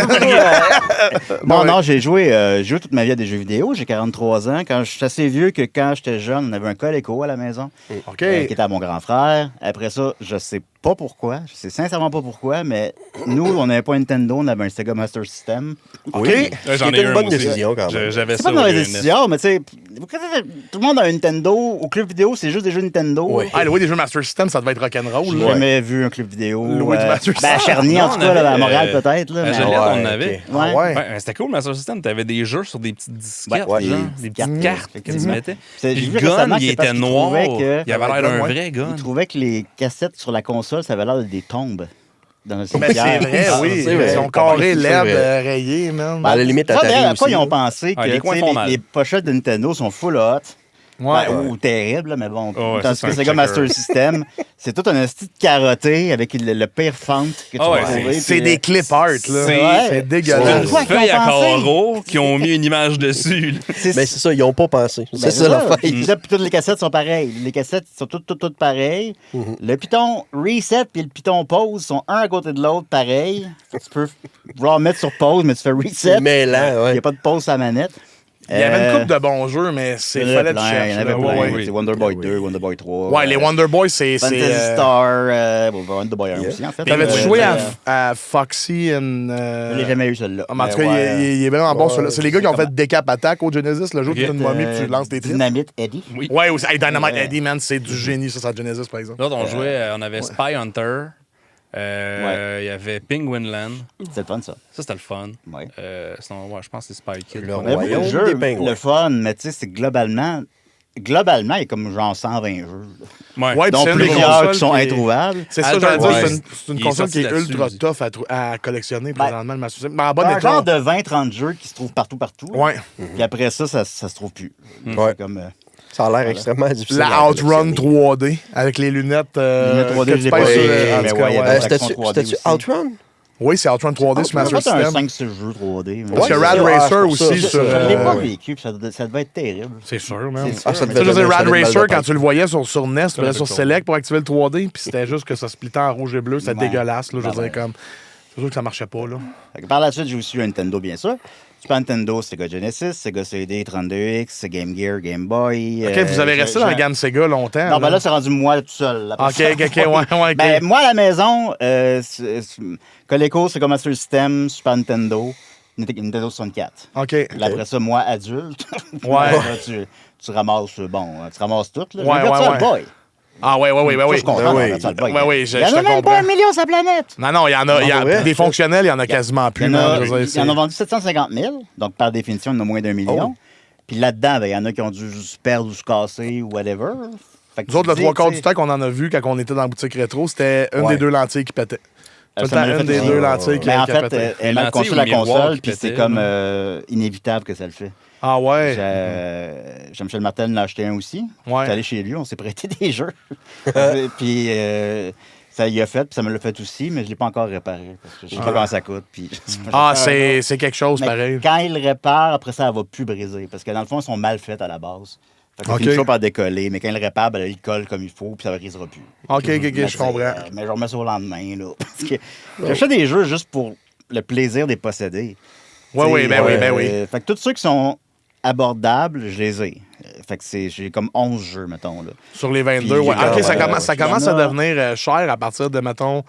J'ai joué toute ma vie à des jeux vidéo. J'ai 43 ans. Je suis assez vieux que quand j'étais jeune, on avait un Coleco à la maison OK. qui était à mon grand frère. Après ça, je sais pas pourquoi. Je sais sincèrement pas pourquoi, mais nous, on n'avait pas un Nintendo, on avait un Sega Master System. OK. Ouais, j'en C'était ai une un, bonne moi aussi. décision, quand même. J'avais C'est ça. pas une mauvaise au décision, mais tu sais, tout le monde a un Nintendo. Au club vidéo, c'est juste des jeux Nintendo. Oui. Ah, louer des jeux Master System, ça devait être rock'n'roll. J'ai là. jamais vu un club vidéo. Louer du Master Ben, à System. Charny, en Non, tout on cas, là, à avait, Montréal, peut-être. Là, à mais- Joliette, Ouais, on en ok. avait. Ah ouais. Ouais, c'était cool, Master System. T'avais des jeux sur des petites disquettes, Ouais, genre, des des petites disquettes, cartes que tu effectivement. mettais. C'est- Puis j'ai le vu récemment gun, que il c'est parce était qu'ils noir. trouvaient que- Il avait l'air d'un Ouais. vrai gun. Ils trouvaient que les cassettes sur la console, ça avait l'air des tombes dans le Mais cimetière. c'est vrai, Ah, oui. c'est vrai. Ils sont carrés, C'est LED, vrai. rayés, man. Ben, à la limite, Ça, Atari d'ailleurs, à quoi aussi, ils ont là. pensé que Ah, les coins tu sais, font mal. les pochettes de Nintendo sont full hot. Ouais. Ou terribles, là, mais bon. Oh, ouais, tandis ça, que c'est un Sega checker. Master System, c'est tout un style carotté avec le pire font que tu Ah ouais, vas trouver. C'est puis, des clip art, là. C'est- C'est C'est dégueulasse. une quoi qu'ils feuille ont à pensé? carreaux qui ont mis une image dessus. là. c'est Ben, c'est ça, ils n'ont pas pensé. ben, C'est ça, l'affaire. Puis là, puis toutes les cassettes sont pareilles. Les cassettes sont toutes pareilles. Le piton reset puis le piton pause sont un à côté de l'autre pareil. Tu peux vouloir mettre sur pause, mais tu fais reset. Mais là, Il ouais. n'y a pas de pause à la manette. Il y avait une couple de bons jeux, mais Il y en fallait avait que tu plein. cherches. Il y en avait là. plein. Ouais, ouais. C'est Wonder Boy 2, Wonder Boy 3. Ouais, les Wonder Boys, c'est. Fantasy Star, Wonder Boy 1 aussi, en fait. T'avais-tu Euh, joué euh, à Foxy and. Je l'ai jamais eu, celui-là. En tout cas, Mais ouais, il est vraiment bon. Ouais, celui-là. C'est les gars qui ont fait Decap Attack au Genesis, le jeu où tu es une momie et tu lances des trips. Dynamite Eddie. Oui. Ouais, aussi. Hey, Dynamite Ouais. Eddie, man, c'est du génie, ça, Genesis, par exemple. L'autre, on jouait, on avait Spy Hunter. Il y avait Penguin Land. C'est le fun, ça. Ça, c'était le fun. Ouais. Sinon, ouais, je pense que c'est Spy Kid. Le qu'on Mais avait. Royaume beaucoup de des jeux, pingouins. le fun, mais tu sais, c'est globalement, il y a comme genre 120 jeux. Ouais. Ouais, Dont c'est une des plusieurs consoles qui sont qui est- introuvables. C'est ça, Alter j'allais dire, Wise. c'est une Il est console qui est sorti ultra là-dessus. tough à collectionner présentement, le Master System. Mais en bas Un des genre de 20-30 jeux qui se trouvent partout. Ouais. Puis après ça se trouve plus. Ouais. C'est comme, Ça a l'air extrêmement difficile. à La Outrun collectionner. 3D avec les lunettes. lunettes 3D, que je tu l'ai pèses pas sur, essayé, en mais tout cas, ouais, il y avait ouais. la C'était-tu version 3D aussi. Outrun? Oui, c'est Outrun 3D sur On a Master fait un System. 5-6 jeux 3D. mais- Parce que Ouais, Rad c'est ça. Racer Ah, c'est aussi pour ça, sur. c'est ça. Je l'ai pas euh, vécu, puis ça devait être terrible. C'est sûr, man. C'est Ah, ça sûr, devait Tu sais, je veux dire, donner Rad une solide Racer, balle de quand pain. tu le voyais sur NES, tu allais Ouais, sur c'est Select pour activer le 3D, puis c'était juste que ça splitait en rouge et bleu, c'était Ouais. dégueulasse. Là, je veux Ouais. dire, comme. C'est sûr que ça marchait pas, là. Fait que par la suite, j'ai aussi eu un Nintendo, bien sûr. Super Nintendo, Sega Genesis, Sega CD 32X, Game Gear, Game Boy. Ok, vous avez resté dans la gamme Sega longtemps. Non, ben là, c'est rendu moi tout seul. Ok, ouais, ok. Ben, moi, à la maison, Coleco, Sega Master System, Super Nintendo, Nintendo 64. Ok. Puis après ça, moi, adulte, Ouais. là, tu ramasses, tu ramasses tout. Là. Ouais, Le Virtual ouais. Boy. Ah, ouais, Ça, je suis content oui. du Virtual Boy. Ouais, oui, Il je y en te a même comprends. pas 1 million sur la planète. Non, il y en a. Non, ouais. Des fonctionnels, il y en a quasiment plus. Il y en a, man, je veux dire, ils en ont c'est- vendu 750 000, donc par définition, il y en a moins d'1 million. Oh. Puis là-dedans, ben, il y en a qui ont dû se perdre ou se casser ou whatever. Fait que Nous autres, tu le dis, trois quarts tu du sais, temps qu'on en a vu quand on était dans la boutique rétro, c'était une Ouais. des deux lentilles qui pétait. Tout le ça me temps, l'a une fait des aussi. deux lentilles qui Mais en qui fait, pétait. elle m'a lentilles conçu ou la le miroir console, qui puis c'est pétait, comme là. inévitable que ça le fait. Ah ouais. Jean-Michel Martel en a acheté un aussi. Ouais. J'étais allé chez lui, on s'est prêté des jeux. Puis ça y a fait, puis ça me l'a fait aussi, mais je ne l'ai pas encore réparé. Parce que je sais pas comment ça coûte. Puis Ah, c'est quelque chose Mais pareil. quand il le répare, après ça, elle va plus briser. Parce que dans le fond, ils sont mal faites à la base. Fait que ça Ok. finit toujours par décoller, mais quand il le répare, ben, là, il colle comme il faut, puis ça ne brisera plus. Ok, Mais je c'est, comprends. mais je remets ça au lendemain, là. Parce que j'achète des jeux juste pour le plaisir de les posséder. Ouais, oui, ben oui, ben oui. Fait que tous ceux qui sont abordables, je les ai. Fait que j'ai comme 11 jeux, mettons. Là. Sur les 22, Puis, ouais. j'ai OK, ça quand- commence, ça il y en commence à a- devenir cher à partir de, mettons,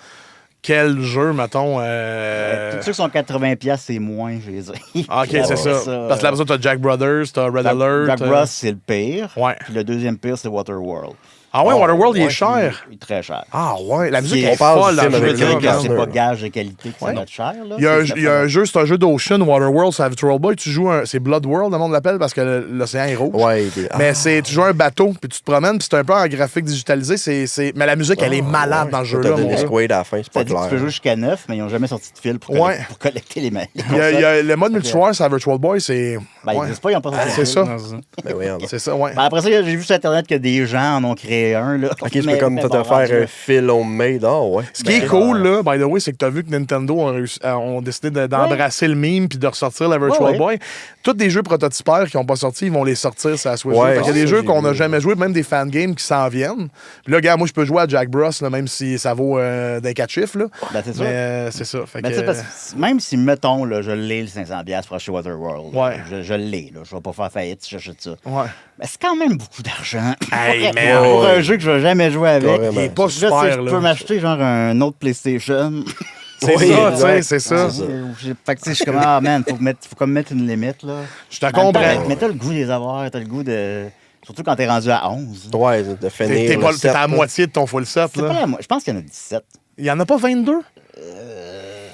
quel jeu, mettons. Tous ceux qui sont 80$, c'est moins, je les ai. Ah, OK, Puis c'est après ça. Parce que là, t'as Jack Brothers, t'as Red Alert. Jack Bros, c'est le pire. Ouais. Puis le deuxième pire, c'est Waterworld. Ah ouais, Waterworld, il est ouais, cher. Il est très cher. Ah ouais, la musique Qui est est- on parle folle du dans film le avec jeu. Eric là. Garner. C'est pas gage de qualité que ça Ouais. va être cher. Là. Il y a un jeu, c'est un jeu d'Ocean, Waterworld, sur Virtual Boy. Tu joues c'est Blood World, le monde l'appelle, parce que l'océan est rouge. Ouais, Mais tu joues un bateau, puis tu te promènes, puis c'est un peu en graphique digitalisé. Mais la musique, elle est malade dans le jeu-là. T'as mon Dennis gars. Quaid à la fin, c'est pas Ça dit que tu peux clair. jouer jusqu'à 9, mais ils n'ont jamais sorti de fil pour, Ouais. pour collecter les mails. Il y a le mode multijoueur sur Virtual Boy, c'est. Ben, ils ouais. disent pas, ils n'ont pas sorti de C'est fil. ça. Ben oui, C'est ça, ouais. Ben, après ça, j'ai vu sur Internet que des gens en ont créé un. Là. Ok, tu peux Mais comme bon, te faire rendu là. un fil homemade. Ah ouais. Ce qui est cool, là, by the way, c'est que tu as vu que Nintendo ont décidé d'embrasser le meme puis de ressortir la Virtual Ouais. Boy. Tous des jeux prototypaires qui n'ont pas sorti, ils vont les sortir sur la Switch. Ouais, Fait qu'il y a des ça, jeux j'ai qu'on n'a vu. jamais joués, même des fangames qui s'en viennent. Puis là, gars, moi, je peux jouer à Jack Bros, là, même si ça vaut d'un 4 chiffres. Là. Ben, c'est ça. Mais c'est ça. Fait Ben, que, tu sais, parce que même si, mettons, là, je l'ai le 500$ pour acheter Waterworld, Ouais. je l'ai, là, je vais pas faire faillite si j'achète ça. ouais. Ben, c'est quand même beaucoup d'argent. Hey, pour, man. pour un jeu que je vais jamais jouer avec. Carrément. Il est pas Je sais, super, je là. peux m'acheter genre un autre PlayStation. C'est Oui, ça, tu sais, exact. c'est ça. C'est ça. Fait que tu sais, je suis comme, ah man, faut comme mettre une limite, là. Je te En même temps, comprends. Mais t'as le goût de les avoir, t'as le goût de... Surtout quand t'es rendu à 11. Ouais, de finir. T'es le set, à là. moitié de ton full set. C'est pas Là. la je pense qu'il y en a 17. Il y en a pas 22?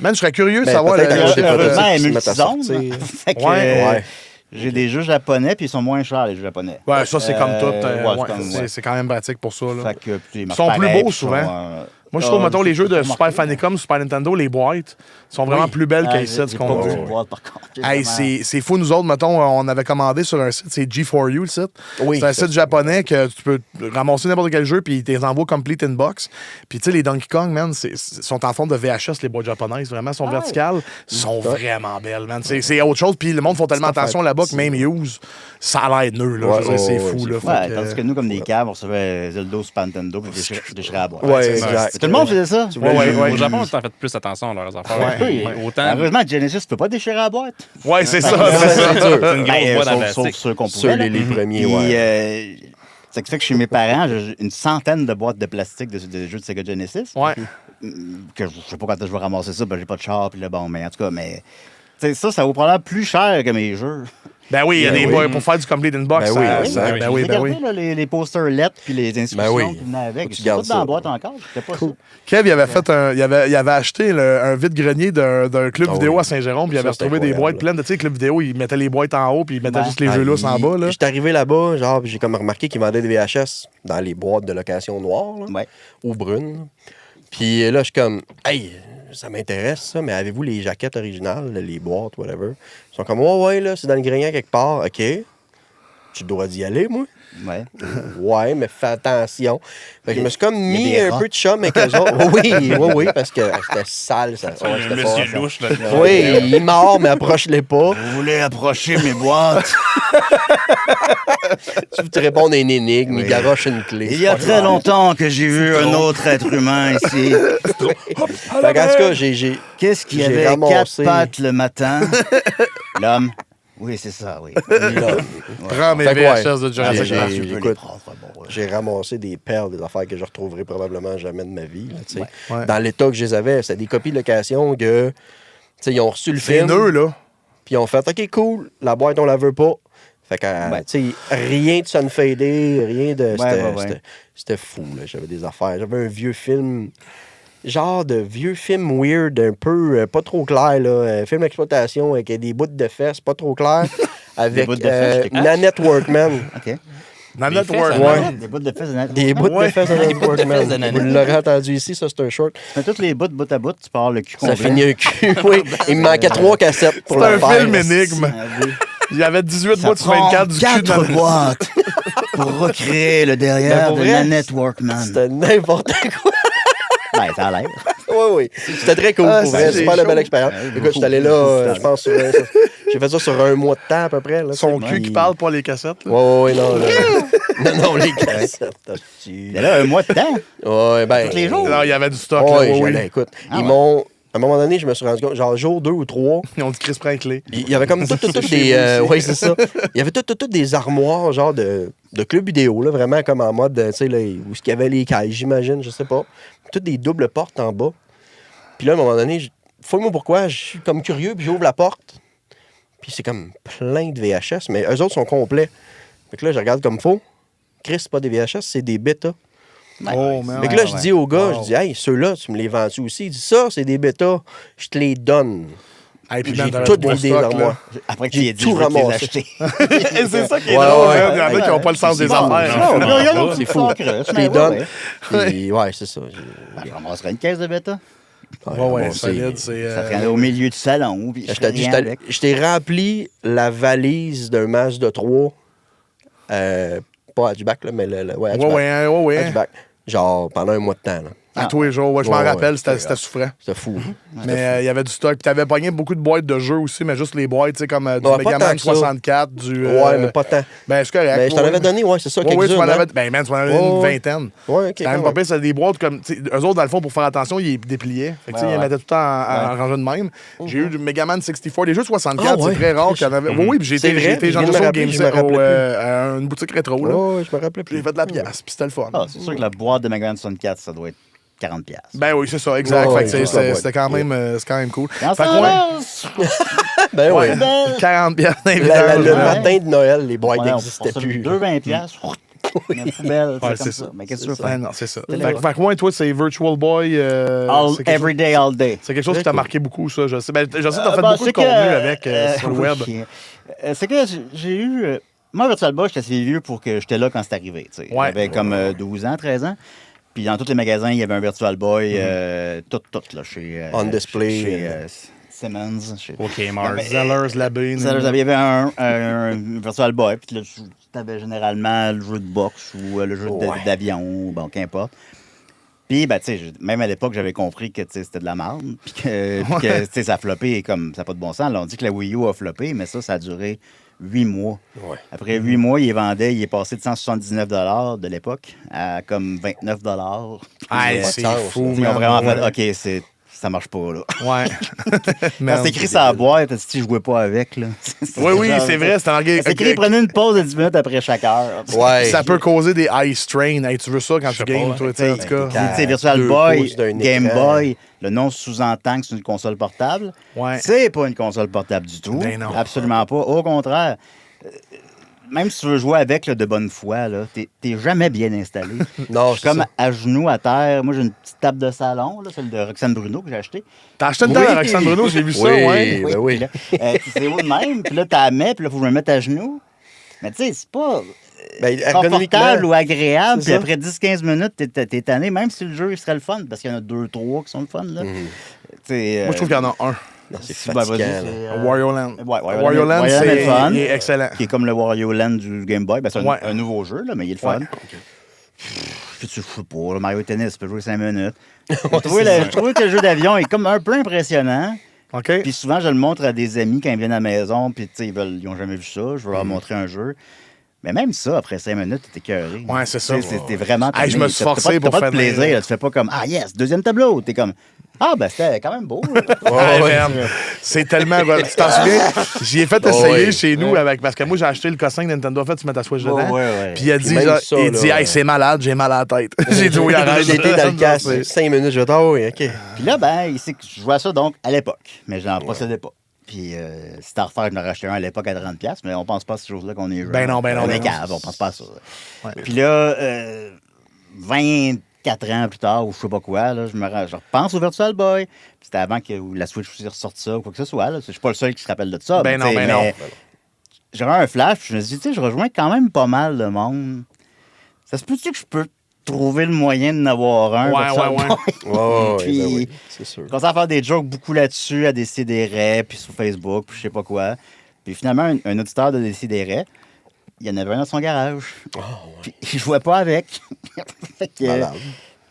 Man, je serais curieux de Ben, savoir. peut-être le- à cause des Heureusement, elle est prototypes qui se mettent à multizone. sortir. Fait que, Ouais. j'ai des jeux japonais, puis ils sont moins chers, les jeux japonais. Ouais, ça, c'est comme tout. ouais, Ouais, comme- ouais. c'est quand même pratique pour ça. Là. Fait que, puis ils marchent sont plus pareil, beaux puis souvent. sont, Moi, je trouve, mettons, les jeux de pas Super remarqué. Famicom, Super Nintendo, les boîtes sont vraiment plus belles Ah, qu'ici, j'ai ce pas qu'on vu a. de boîte, par contre. J'ai Hey, vraiment- c'est fou, nous autres, mettons, on avait commandé sur un site, c'est G4U, le site. Oui, C'est un ça, site japonais que tu peux ramasser n'importe quel jeu, puis ils te les envoient complete in box. Puis, tu sais, les Donkey Kong, man, sont en forme de VHS, les boîtes japonaises, vraiment, sont verticales, sont vraiment belles, man. C'est autre chose, puis le monde font tellement Ça fait attention là-bas que petit. même use, ça a l'air nœud, là. Ouais, Je veux dire, c'est ouais, fou, ouais, là. c'est Fait Ouais, que, tandis que nous, comme des caves, on recevait Zelda Super Nintendo, puis déchirait la boîte. Ouais, c'est ça. exact. Tout le monde faisait ça. Au Japon, ils ont fait plus attention à leurs affaires. Oui. Autant. Heureusement, Genesis ne peut pas déchirer la boîte. Ouais, c'est ça, Fait que- c'est ça. C'est une grosse Ben, boîte en sauf plastique. ceux qu'on Ceux pouvait. là. les premiers, Puis, ouais. ça fait que chez mes parents, j'ai une centaine de boîtes de plastique de jeux de Sega Genesis. Ouais. Que je sais pas quand je vais ramasser ça, ben j'ai pas de char, puis là, bon, mais en tout cas, mais. Tu sais, ça vaut probablement plus cher que mes jeux. Ben oui, il y a Ben des oui. boîtes pour faire du complete inbox. Ben oui, ben oui, ben oui. Regardez, là, les posters lettres puis les instructions Ben oui. qui venaient avec. Faut que tu Ils sont gardes tous dans la ça. boîte encore. C'était pas ça. Kev, il avait fait il avait acheté un vide-grenier d'un club Ah vidéo oui. à Saint-Jérôme, puis il Ça, avait c'est retrouvé des incroyable. boîtes pleines de, tu sais, le club vidéo, il mettait les boîtes en haut, puis il mettait Ouais. juste les jeux lousses en bas, là. J'étais arrivé là-bas, genre, puis j'ai comme remarqué qu'ils vendaient des VHS dans les boîtes de location noires, là, Ouais. ou brunes. Puis là, je suis comme, hey, ça m'intéresse, ça, mais avez-vous les jaquettes originales, là, les boîtes, whatever? Ils sont comme, ouais, là, c'est dans le grenier quelque part. OK. Tu dois d'y aller, moi? Ouais. Ouais, mais fais attention. Fait que je me suis comme il y a mis des un rats. peu de chum avec eux autres. Oui, parce que c'était sale, ça. Ouais, c'était pas- Monsieur louche, là. Oui, il est mort, mais approche-les pas. Vous voulez approcher mes boîtes? Tu te réponds à une énigme, il garoche une clé. Il y a très longtemps que j'ai vu un autre être humain ici. Fait qu'en tout cas, j'ai. Qu'est-ce qu'il y J'ai avait ramassé. 4 pattes le matin? L'homme. Oui, c'est ça, oui. Prends mes Fait que ouais. VHS de Ah, Jurassic j'ai- Park. Tu peux les écoute, prendre, bon, ouais. J'ai ramassé des perles, des affaires que je retrouverai probablement jamais de ma vie. Là, tu sais. Ouais. Dans l'état que je les avais, c'était des copies de location que. Tu sais, ils ont reçu le C'est film. nœud, là. Puis ils ont fait OK, cool, la boîte, on la veut pas. Fait que, Ouais. tu sais, rien de sunfadé, rien de. C'était ouais. c'était- c'était fou, là. J'avais des affaires. J'avais un vieux film. Genre de vieux film weird, un peu pas trop clair, là. Un film d'exploitation avec des bouts de fesses, pas trop clair. Avec bouts de fesses, j'écoute. Nanette Workman. OK. Nanette fesses, Work. Ouais. Des bouts de fesses de Des bouts de fesses de Nanette bouts de fesses de Workman. Nanette. Vous l'aurez entendu ici, ça c'est un short. Mais toutes les bouts de bout à bout, tu pars le cul Ça complet. finit un cul, oui. Il me manquait 3 cassettes pour C'est la un faire. film énigme. Ah oui. Il y avait 18 Ça mois sur prend 24 du cul 4 de boîtes pour recréer le Mais derrière pour de vrai, Nanette Workman. C'était n'importe quoi. Ben, ça a l'air. Oui. C'était très cool, Ah, pour vrai. c'est Super de chaud. belle expérience. Ouais, Écoute, je suis allé là, je pense, j'ai fait ça sur un mois de temps à peu près. Là, Son tu sais, cul puis- qui parle, pas les cassettes. là. Ouais, non. non, les cassettes. Mais là, un mois de temps. Ouais, ben. Tous les jours? Non, il y avait du stock. Ouais, là, oui, j'allais, oui. écoute, Ah ils ouais. m'ont un moment donné, je me suis rendu compte, genre jour 2 ou 3, Ils ont dit Chris prend une clé. il y avait comme toutes des... ouais, c'est ça. Il y avait toutes des armoires, genre de club vidéo, là, vraiment comme en mode, tu sais, là, où il y avait les cailles, j'imagine, je sais pas. Toutes des doubles portes en bas. Puis là, à un moment donné, fouille-moi pourquoi, je suis comme curieux, puis j'ouvre la porte. Puis c'est comme plein de VHS, mais eux autres sont complets. Fait que là, je regarde comme faux. Chris, c'est pas des VHS, c'est des bêtas. Oh, man. Fait que là, je dis au gars, Wow. je dis, hey, ceux-là, tu me les vends-tu aussi? Il dit, ça, c'est des bêtas, je te les donne. Hey, puis J'ai man, t'avais tout le beau vidé stock, dans là. moi. Après J'ai qu'il ait dit, tout je vais te les ramassé. acheter. Et c'est ça qui est Ouais, drôle, ouais, man. Il y en a ouais, qui n'ont pas le sens des Bon, affaires. non, il y a d'autres C'est qui fou. font Chris, Je mais les donne. ouais. Puis, ouais, c'est ça. Je ramasserais une caisse de bêta. Ouais, bon, solide. C'est. Ça traînait au milieu du salon. Puis Je t'ai dit, je t'ai rempli la valise d'un match de 3. Pas à Dubac, là, mais ouais, à Dubac. Ouais. À Dubac. Genre, pendant un mois de temps. Là. À tous les jours. Ouais, je m'en Ouais, rappelle, ouais, c'était c'était souffrant. C'était fou. Mais il y avait du stock. Puis t'avais pogné beaucoup de boîtes de jeux aussi, mais juste les boîtes, tu sais, comme du Ouais, pas Mega tant Man que ça. 64, du. Ouais, mais pas tant. Ben, c'est correct. Mais je t'en ouais. avais donné, ouais, c'est ça, Ouais, oui, tu quelques-unes. m'en hein. avais. Ben, man, tu m'en avais donné une Ouais. vingtaine. Ouais, ok. C'est quand même pas pire, c'était des boîtes comme. Eux autres, dans le fond, pour faire attention, ils les dépliaient. Fait que, tu sais, Ouais, ils les ouais. mettaient tout le temps en rangée de même. J'ai eu du Mega Man 64. Les jeux 64, Ah, ouais. c'est très rare qu'il y en avait. Oui, oui, puis j'ai C'est été vrai, j'ai été je viens de genre me au rappeler, Game je me rappelais à une boutique rétro. Là. Ouais, je me rappelais Puis plus. j'ai fait de la pièce, puis c'était le fun. Ah, c'est sûr que la boîte de Mega Man 64, ça doit être 40$. Ben oui, c'est ça, exact. Ouais, Fait que ouais, ouais. c'était quand même, c'est quand même cool. Dans Fait ce que, ouais, temps-là, Ben ouais, ouais. 40 bières Le d'invitation. matin de Noël, les boîtes ouais, on n'existaient passe plus. 2,20$. Une poubelle, Ouais, c'est c'est comme ça. ça. Mais qu'est-ce que tu veux Ouais, faire? non, c'est ça. C'est Fait là. que moi, toi, c'est Virtual Boy. C'est quelque Every day, all day. C'est quelque chose qui t'a marqué beaucoup, ça. Je sais, ben, je sais que t'as fait Bah, beaucoup de c'est contenu que, avec sur le web. oui. C'est que j'ai eu. Moi, Virtual Boy, j'étais assez vieux pour que j'étais là quand c'est arrivé. Tu sais. Ouais. J'avais comme 12 ans, 13 ans. Puis dans tous les magasins, il y avait un Virtual Boy, tout, là, chez. On display. Chez Simmons. Chez... OK, Mars. Zellers, Labine. Il y avait un Virtual Boy, puis là, tu avais généralement le jeu de boxe ou le jeu Ouais. d'avion, bon, qu'importe. Puis, ben, tu sais, même à l'époque, j'avais compris que c'était de la merde, puis que tu sais, ça a floppé comme ça n'a pas de bon sens. Là, on dit que la Wii U a floppé, mais ça a duré 8 mois. Ouais. Après 8 mois, il est passé de 179 $ de l'époque à comme 29 $. Hey, pas de c'est sens, fou, Ils ont man. vraiment Ouais. fait, OK, ça marche pas, là. Ouais. Quand Man, c'est écrit sur la boîte, si je jouais pas avec, là. Oui, oui, c'est vrai. C'est C'est écrit, prenez une pause de 10 minutes après chaque heure. Ouais. Ça peut causer des eye strain. Hey, tu veux ça quand tu sais games, pas. toi, tu sais, en tout cas. Puis, tu sais, Virtual 2 Boy, pouces d'un Game écran. Boy, le nom sous-entend que c'est une console portable. Ouais. C'est pas une console portable du tout. Ben non. Absolument pas. Au contraire, même si tu veux jouer avec là, de bonne foi, là, t'es jamais bien installé. Non, Je suis comme à genoux à terre. Moi, j'ai une petite table de salon, là, celle de Roxane Bruno que j'ai achetée. T'as acheté une Oui. table à Roxane Bruno, j'ai vu ça, Oui. ouais. Ben oui. Puis là, c'est haut de même. Puis là, tu la mets, puis là, il faut que je me mette à genoux. Mais tu sais, c'est pas Ben, confortable ergonomiquement, ou agréable. c'est Puis ça. après 10-15 minutes, t'es tanné, même si le jeu il serait le fun, parce qu'il y en a 2-3 qui sont le fun. Là. Mhm. Tu sais, Moi, je trouve qu'il y en a un. non, c'est ben, vas-y, fatigant. c'est, là. Wario Land. Ouais, Wario Land, Wario Land est le fun. il est excellent. qui est comme le Wario Land du Game Boy. Ben, c'est Ouais. un nouveau jeu, là, mais il est le fun. Ouais. Puis tu sais pas, le Mario Tennis, tu peux jouer 5 minutes. Je trouvais que le jeu d'avion est comme un peu impressionnant. OK? Puis souvent, je le montre à des amis quand ils viennent à la maison, puis tu sais, ils n'ont jamais vu ça. Je veux leur montrer un jeu. Mais même ça, après 5 minutes, t'es écœuré. Ouais, c'est ça. T'es vraiment Hey, je me suis forcé t'as pour pas faire de plaisir. Là. Tu fais pas comme, ah yes, deuxième tableau. T'es comme, ah ben c'était quand même beau. là. Ouais, ouais. man. C'est tellement. Tu t'en souviens? J'y ai fait Oh, essayer ouais. chez nous avec. Parce que moi, j'ai acheté le cossin que Nintendo a fait, tu mets ta Switch dedans. ouais. Puis il a Puis dit, même genre, ça, il là, dit, hey, c'est malade, j'ai mal à la tête. J'ai dit, oui, arrête. J'ai été dans le casque, C'est- 5 minutes, je vais dire, ah oui, OK. Puis là, ben, il sait que je jouais à ça donc à l'époque, mais je n'en possédais pas. Puis si t'as à refaire, je m'en rachetais un à l'époque à 30$, mais on pense pas à ces choses-là qu'on est jeune. Ben non, ben non, On ben est non. cave, on pense pas à ça. Ouais. Puis là, 24 ans plus tard, ou je sais pas quoi, là, je repense au Virtual Boy. Puis c'était avant que la Switch aussi ressorte ça ou quoi que ce soit. Là. Je suis pas le seul qui se rappelle de ça. Ben mais, non, tu sais, ben non. mais j'aurais un flash, puis je me suis dit, tu sais, je rejoins quand même pas mal de monde. Ça se peut-tu que je peux trouver le moyen d'en avoir un? Ouais, Virtual ouais, ouais. Boy? Ouais, Puis- ben oui, c'est sûr. J'ai commencé à faire des jokes beaucoup là-dessus, à Décideret, puis sur Facebook, puis je sais pas quoi. Puis finalement, un auditeur de Décideret, il y en avait un dans son garage. Puis il jouait pas avec. Fait que, Malade.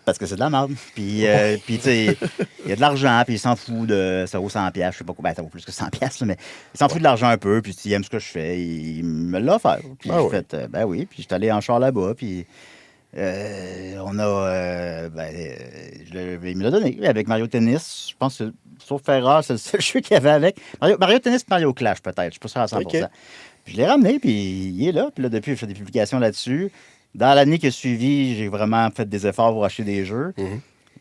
parce que c'est de la merde. Puis, puis tu sais, il y a de l'argent, puis il s'en fout de... Ça vaut 100$, je sais pas quoi. Ben, ça vaut plus que 100$, là, mais il s'en fout de l'argent un peu, puis il aime ce que je fais. Il me l'a offert. Puis Ah j'ai oui. fait, ben oui, puis j'étais allé en char là-bas, puis... on a. Il me l'a donné avec Mario Tennis. Je pense que sauf erreur, c'est le seul jeu qu'il y avait avec. Mario Tennis et Mario Clash, peut-être. Je suis pas sûr à 100%. OK. Puis je l'ai ramené, puis il est là. Puis là, depuis, je fais des publications là-dessus. Dans l'année qui a suivi, j'ai vraiment fait des efforts pour acheter des jeux.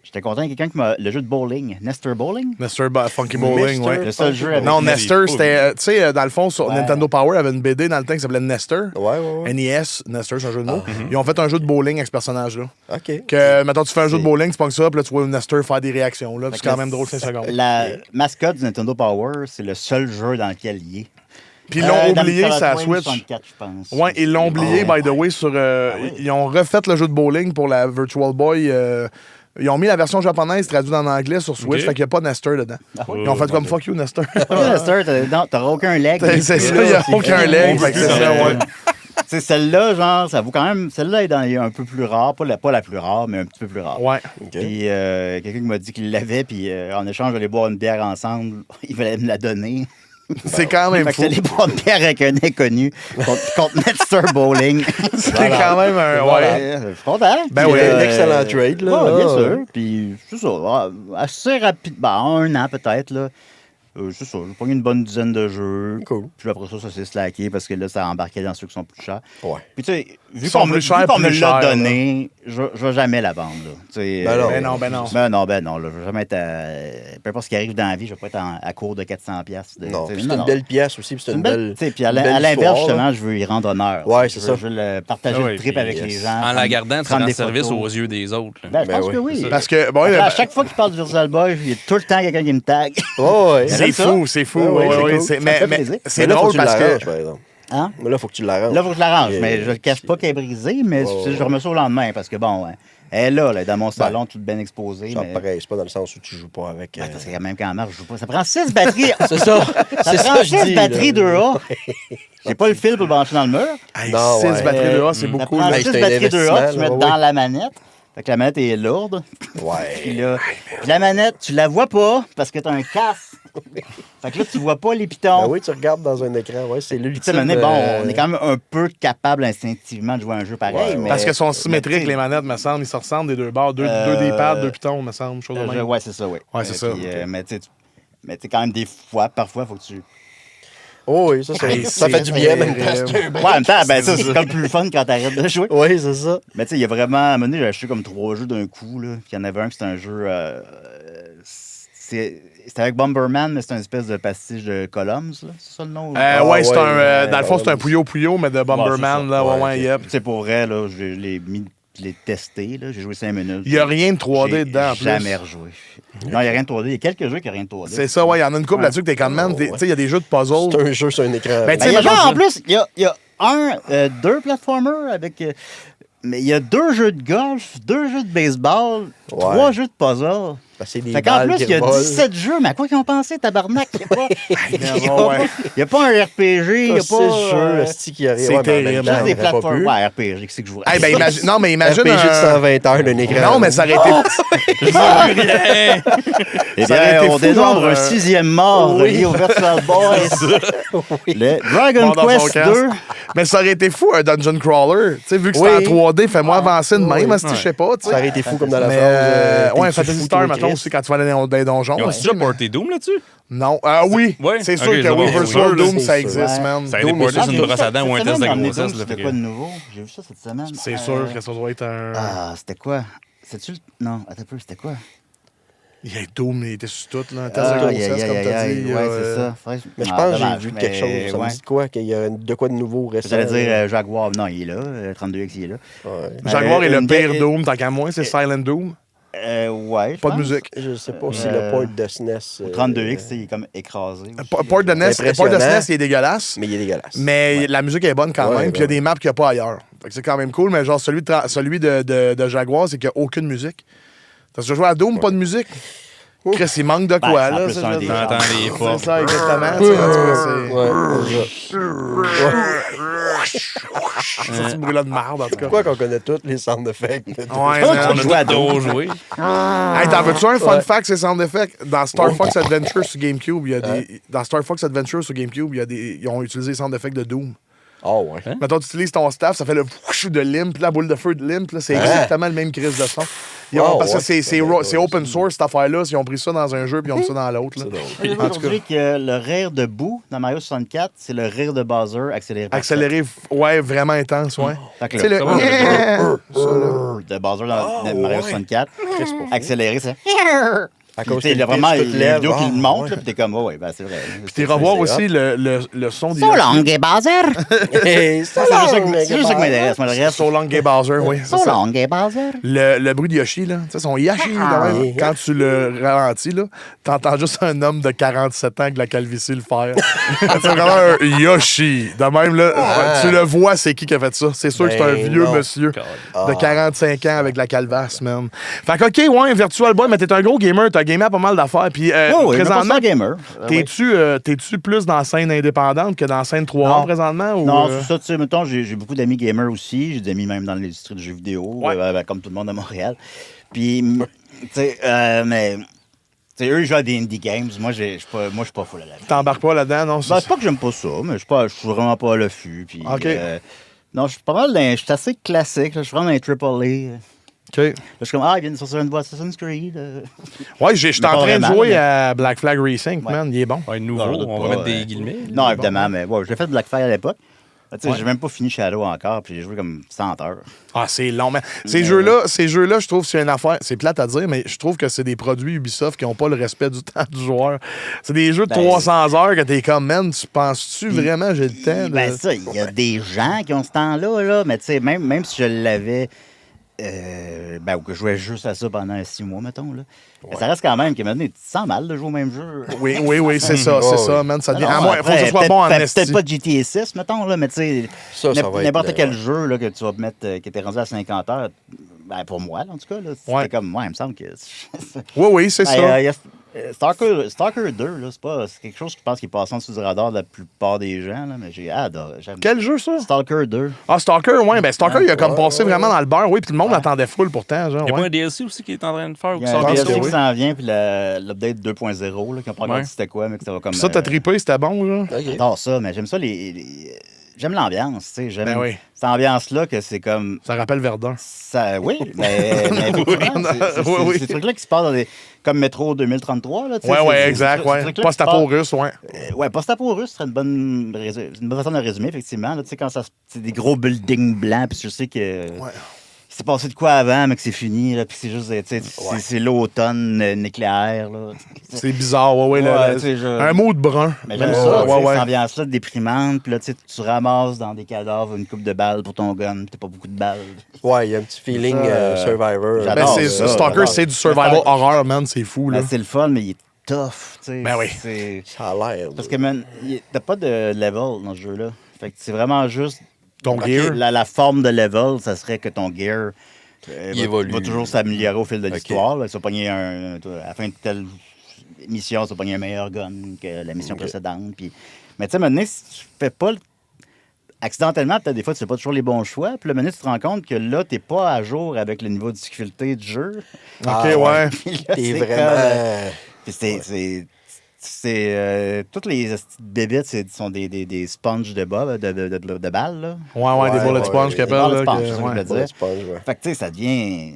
J'étais content, il y a quelqu'un qui m'a... Le jeu de bowling, Nestor Bowling. Nestor Funky Bowling, Nestor. ouais. Le seul jeu avec... Non, Nestor, c'était. Tu sais, dans le fond, sur Ouais. Nintendo Power, il y avait une BD dans le temps qui s'appelait Nestor. Ouais. NES, Nestor, c'est un jeu de mots. Ils ont fait un jeu de bowling avec ce personnage-là. OK. Que, mettons, tu fais un jeu de bowling, tu pognes ça, puis là, tu vois Nestor faire des réactions. Là, puis c'est quand même drôle 5 secondes. La mascotte du Nintendo Power, c'est le seul jeu dans lequel il est. Puis ils l'ont oublié, dans ça Metroid Switch. 64, je pense. Ouais, ils l'ont oublié, by the way, sur. Ils ont refait le jeu de bowling pour la Virtual Boy. Ils ont mis la version japonaise traduite en anglais sur Switch, Ok. fait qu'il n'y a pas Nestor dedans. Ils ont fait comme fuck you, Nestor. Nestor, t'auras aucun leg. C'est ça, il n'y a aucun leg. Fait que c'est ça, ouais. C'est celle-là, genre, ça vaut quand même. Celle-là est un peu plus rare, pas la plus rare, mais un petit peu plus rare. Ouais. Puis quelqu'un qui m'a dit qu'il l'avait, puis en échange, on allait boire une bière ensemble. Il voulait me la donner. C'est quand même Fait que fou. j'allais boire une bière avec un inconnu contre Nestor Bowling. C'est quand même un. Ouais. Je suis content. Ben Puis, oui, un excellent trade, là. Ouais, bien Ah, sûr. Puis c'est ça, assez rapide. Ben, en un an peut-être, là. C'est ça, j'ai pogné une bonne dizaine de jeux. Cool. Puis après ça s'est slacké parce que là, ça embarquait dans ceux qui sont plus chers. Ouais. Puis tu sais, vu Ils sont qu'on me, plus chers, vu qu'on me plus l'a chers, donné, je vais jamais la vendre, là. Tu sais, Ben non. Ben non. là, je vais jamais être peu importe ce qui arrive dans la vie, je vais pas être à court de 400$. Non, puis c'est une belle pièce aussi, puis c'est une belle. Tu sais, puis à une belle l'inverse, histoire, justement, là. je veux y rendre honneur. Ouais, Je c'est veux- ça. Je veux le partager Ah oui, le trip puis, avec les gens. En la gardant, tu prendre rends des service photos. aux yeux des autres. là. Ben, je Ben pense oui, que oui. c'est ça. Parce que, bon, À chaque fois qu'il parle du Virtual Boy, il y a tout le temps quelqu'un qui me tag. Ouais. c'est ça. fou, c'est fou. Ouais, Ouais, c'est ouais, cool. c'est- Ça me fait mais plaisir. c'est Mais là, faut drôle que tu parce l'arranges, que. par exemple. Hein? Mais là, faut que tu l'arranges. Là, il faut que je l'arrange, Et- mais je le cache pas qu'elle est brisée, mais je remets ça au lendemain parce que, bon, elle est là, dans mon salon, toute bien exposée. Ça Mais... pareil, c'est pas dans le sens où tu joues pas avec. Parce que quand même, quand elle marche, je joue pas. Ça prend 6 batteries. C'est ça. Ça C'est prend ça, je 6 dis. batteries là. 2A. J'ai pas le fil pour le brancher dans le mur. Hey, Non, 6 ouais. batteries de A, c'est Ça beaucoup. prend là. Hey, 6 c'est un batteries 2A, tu investissement, mets là, dans oui. la manette. Fait que la manette est lourde. Puis Ouais. là, puis la manette, tu la vois pas parce que t'as un casque. Fait que là, tu vois pas les pitons. Ben oui, tu regardes dans un écran. Ouais, c'est Puis tu sais, l'ultime. maintenant, bon, on est quand même un peu capable instinctivement de jouer à un jeu pareil. Ouais, mais, Parce qu'elles sont symétriques, mais, les manettes, me semble. Ils se ressemblent des deux barres, deux D-pads, deux pitons, me semble. Chose de même. Ouais, c'est ça, oui. Ouais, c'est ça. Mais tu sais, quand même, des fois, parfois, il faut que tu. Oh oui, ça Hey, ça fait c'est du bien, même terrible. temps. Ouais, en même temps, ben, ça, c'est comme plus fun quand t'arrêtes de jouer. Oui, c'est ça. Mais tu sais, il y a vraiment. À un moment donné, j'ai acheté comme 3 jeux d'un coup, là. Puis il y en avait un qui c'était un jeu. C'était avec Bomberman, mais c'est une espèce de pastiche de Columns, là. C'est ça le nom? Ouais, c'est ouais, un. Dans le fond, ouais, c'est un Puyo, mais de Bomberman, c'est là. Ouais, Ouais, ouais, yep. Tu sais, pour vrai, là, je l'ai mis. Je l'ai testé, là. J'ai joué 5 minutes. Il n'y a rien de 3D J'ai dedans, en plus. jamais rejoué. Non, il n'y a rien de 3D. Il y a quelques jeux qui n'ont rien de 3D. C'est ça, ouais. Il y en a une couple là-dessus que t'es quand même. Tu sais, il y a des jeux de puzzle. C'est un jeu sur un écran. Ben, tu sais, Ben, il y a mettons, genre, je- en plus, il y a 2 platformers avec. Mais il y a 2 jeux de golf, 2 jeux de baseball, 3 jeux de puzzle. C'est des Fait qu'en balles plus, qui il y a revolent. 17 jeux. Mais à quoi qu'ils ont pensé, tabarnak? Il n'y a, Ouais. pas un RPG, il n'y a pas. jeu, qui arrive. c'est terrible. Juste des plateformes. Ouais, RPG, qu'est-ce que je vois? Hey, ben, non, mais imagine. RPG de 120 heures d'un écran. Non, mais ça aurait été. Eh ça aurait bien, été on fou, dénombre genre, un 6e mort oui. relié au Virtual Boy. Le Dragon Bon, dans son Quest casque. 2. Mais ça aurait été fou, un dungeon crawler. Tu sais, vu que Oui. c'était en 3D, fais-moi avancer de même, si je sais pas. tu Ça sais. aurait été fou comme dans la Mais, phrase. ouais, t'es-tu Fantasy fou, Star, toi, mettons, Chris? aussi, quand tu vas dans les donjons. Ils ont aussi, déjà mais- porté Doom là-dessus? Non. Oui. Ouais. C'est sûr Ok, que c'est bon, oui, c'est Virtual sûr, Doom, c'est ça sûr. existe, Ouais. man. Ça a été porté sur une brosse à dents ou un test de grossesse. là, C'était fait quoi que- de nouveau? J'ai vu ça cette semaine. C'est sûr que ça doit être un. Ah, c'était quoi? C'est-tu le... Non, attends un peu, c'était quoi? Il y a Doom, il était sur tout, là. Un test de Aïe, grossesse, aïe, comme aïe, t'as aïe, dit. ouais, c'est ça. Faudrait- Mais je Ah, pense que j'ai dommage, vu mais quelque chose. Ça ouais. me dit quoi? Qu'il y a de quoi de nouveau récent. J'allais dire Jaguar. Non, il est là. 32X, il est là. Ouais. Jaguar est le Une pire ga- Doom, tant qu'à moi, c'est Silent Doom. Ouais, je Pas de pense. musique. Je sais pas si le port de SNES. 32X, tu sais, il est comme écrasé. aussi. Port de NES, Impressionnant. il est dégueulasse. Mais il est dégueulasse. Mais la musique est bonne quand Ouais, même, puis il y a ouais. des maps qu'il n'y a pas ailleurs. Fait que c'est quand même cool, mais genre celui de Jaguar, c'est qu'il n'y a aucune musique. T'as déjà joué à Doom, pas de musique? Chris, il manque de quoi, Ben, là? c'est en plus ça, un je veux des dire. T'entends les C'est portes. ça, exactement. tu sais, en tout cas, c'est- Ouais, c'est ça. C'est ce bruit-là de merde, en tout cas. Pourquoi qu'on connaît tous les sound effects? Ouais, On man. a joué à trop joué. Hey, t'en veux-tu un fun fact, ces sound effects? Dans Star Fox Adventure sur GameCube, il y a des... Dans Star Fox Adventure sur GameCube, ils ont utilisé les sound effects de Doom. Oh, ouais. Mettons, tu utilises ton staff, ça fait le whoosh de limp, la boule de feu de limp, là, c'est exactement le même crise de son. Parce que c'est open source, cette affaire-là. Ils ont pris ça dans un jeu puis ils ont mis ça dans l'autre. là. J'ai vu aujourd'hui que le rire de Boo dans Mario 64, c'est le rire de Bowser accéléré par Accéléré, ouais, vraiment intense, ouais. Fait que Tu sais, le... de Bowser dans Mario 64, accéléré, c'est... À cause Il y a vraiment une une vidéo qui le montre, là, puis t'es comme, ouais, ben c'est vrai. Puis t'es revoir aussi le son des... So long, gay Bowser! C'est C'est juste ça qui m'intéresse, moi, le reste. So long, gay Bowser, oui. c'est So ça. long, gay Bowser! Le bruit de Yoshi, là. Tu sais, son Yoshi, là, même, quand tu le ralentis, là, t'entends juste un homme de 47 ans avec la calvitie le faire. C'est vraiment un Yoshi. De même, là, tu le vois, c'est qui a fait ça. C'est sûr que c'est un vieux monsieur de 45 ans avec la calvasse, man. Fait que, OK, ouais, Virtual Boy, mais t'es un gros gamer, t'as gamé à pas mal d'affaires. Puis, Oui, présentement, gamer. t'es-tu plus dans la scène indépendante que dans la scène 3A Non. présentement? Ou, Non, c'est ça, tu sais, mettons, j'ai beaucoup d'amis gamers aussi. J'ai des amis même dans l'industrie du jeu vidéo, Ouais. comme tout le monde à Montréal. Puis, tu sais, mais... Tu sais, eux, ils jouent à des indie games. Moi, je suis pas full là-dedans. T'embarques pas là-dedans, non? Ben, c'est pas que j'aime pas ça, mais je suis vraiment pas à l'affût. Puis, OK. non, je suis pas mal je suis assez classique. Là, je suis vraiment dans les AAA. OK. Là, je suis comme, il vient de sortir une voix Assassin's Creed. Ouais, j'étais Mais en pas train de vraiment, jouer mais- à Black Flag Racing, man. Il est bon. Ouais, nouveau, Non, on pas, va mettre des guillemets. Non, évidemment, mais ouais, j'ai fait Blackfire à l'époque. Tu sais, j'ai même pas fini Shadow encore, puis j'ai joué comme 100 heures. Ah, c'est long, man. Ces jeux-là, je trouve que c'est une affaire. C'est plate à dire, mais je trouve que c'est des produits Ubisoft qui n'ont pas le respect du temps du joueur. C'est des jeux de 300 heures que t'es comme, man, tu penses-tu vraiment j'ai le temps? Ben ça, il y a des gens qui ont ce temps-là, là, mais tu sais, même si je l'avais, ou que je jouais juste à ça pendant 6 mois, mettons, là. Mais ça reste quand même que maintenant, tu te sens mal de jouer au même jeu. Oui, c'est ça, man. Ça devient, Non, à moins, faut que ce soit bon en esti. Peut-être pas GTA 6, mettons, là, mais tu sais, Ça va être n'importe le- quel jeu là, que tu vas mettre, qui était rendu à 50 heures, ben, pour moi, là, en tout cas, là, c'était Ouais. comme, il me semble que... Oui, c'est ça. Il y a Stalker 2, là, c'est quelque chose que je pense qui est passé en dessous du radar de la plupart des gens, là, mais j'ai adoré. J'aime Quel jeu, ça? Stalker 2. Ah, Stalker, ouais. Ben, Stalker, il a comme passé vraiment dans le beurre, oui, puis tout le monde l'attendait full pourtant, genre. Il y a pas Ouais. un DLC aussi qui est en train de faire ou Il y qui a un sort pense DLC que bientôt? qui s'en vient, puis l'update 2.0, là, qui n'a pas encore Ouais. dit c'était quoi, mais que ça va comme... Puis ça, t'as trippé, c'était bon, genre? J'adore ça, mais j'aime ça, j'aime l'ambiance, tu sais, j'aime Ben oui. cette ambiance-là que c'est comme... Ça rappelle Verdun. Ça, oui, mais effectivement, Oui. ces trucs-là qui se passent dans des... Comme Metro 2033, là, tu sais. Ouais, exact, ouais. Post-apo russe, ouais. Ouais, post-apo russe serait une bonne façon de le résumer, effectivement. Là, tu sais, quand c'est des gros buildings blancs, puis je sais que il s'est passé de quoi avant, mais que c'est fini, là, puis c'est juste, tu sais, c'est l'automne nucléaire, là. C'est bizarre, ouais. Tu sais, Un mot de brun. Mais j'aime ça, tu sais, ouais. cette ambiance-là déprimante, puis là, tu sais, tu ramasses dans des cadavres une coupe de balles pour ton gun, puis t'as pas beaucoup de balles. Ouais, il y a un petit feeling Ça, Survivor. Ben, j'adore c'est ça, Stalker, j'adore. c'est du survival horror, man. C'est fou, là. Ben, c'est le fun, mais il est tough, tu sais. Ben oui. Ça a l'air. Parce que, man, t'as pas de level dans ce jeu-là. Fait que c'est vraiment juste... Ton Ok, gear. la forme de level, ça serait que ton gear Il évolue. va toujours s'améliorer au fil de l'histoire. là. Tu vas pogner à la fin de telle mission, tu vas pogner un meilleur gun que la mission précédente. Puis... Mais tu sais, maintenant, si tu fais pas... Accidentellement, peut-être des fois, tu fais pas toujours les bons choix. Puis là, maintenant, tu te rends compte que là, t'es pas à jour avec le niveau de difficulté du jeu. OK, ouais. Puis là, T'es c'est vraiment. puis toutes les bébites sont des sponges de balles, là. Ouais, des Ouais, bullet ouais, sponge des qu'elle bullet appelle, là. sponge, que- c'est ça que je ouais. voulais dire. Ouais, c'est pas un jeu. Fait que, tu sais, ça devient...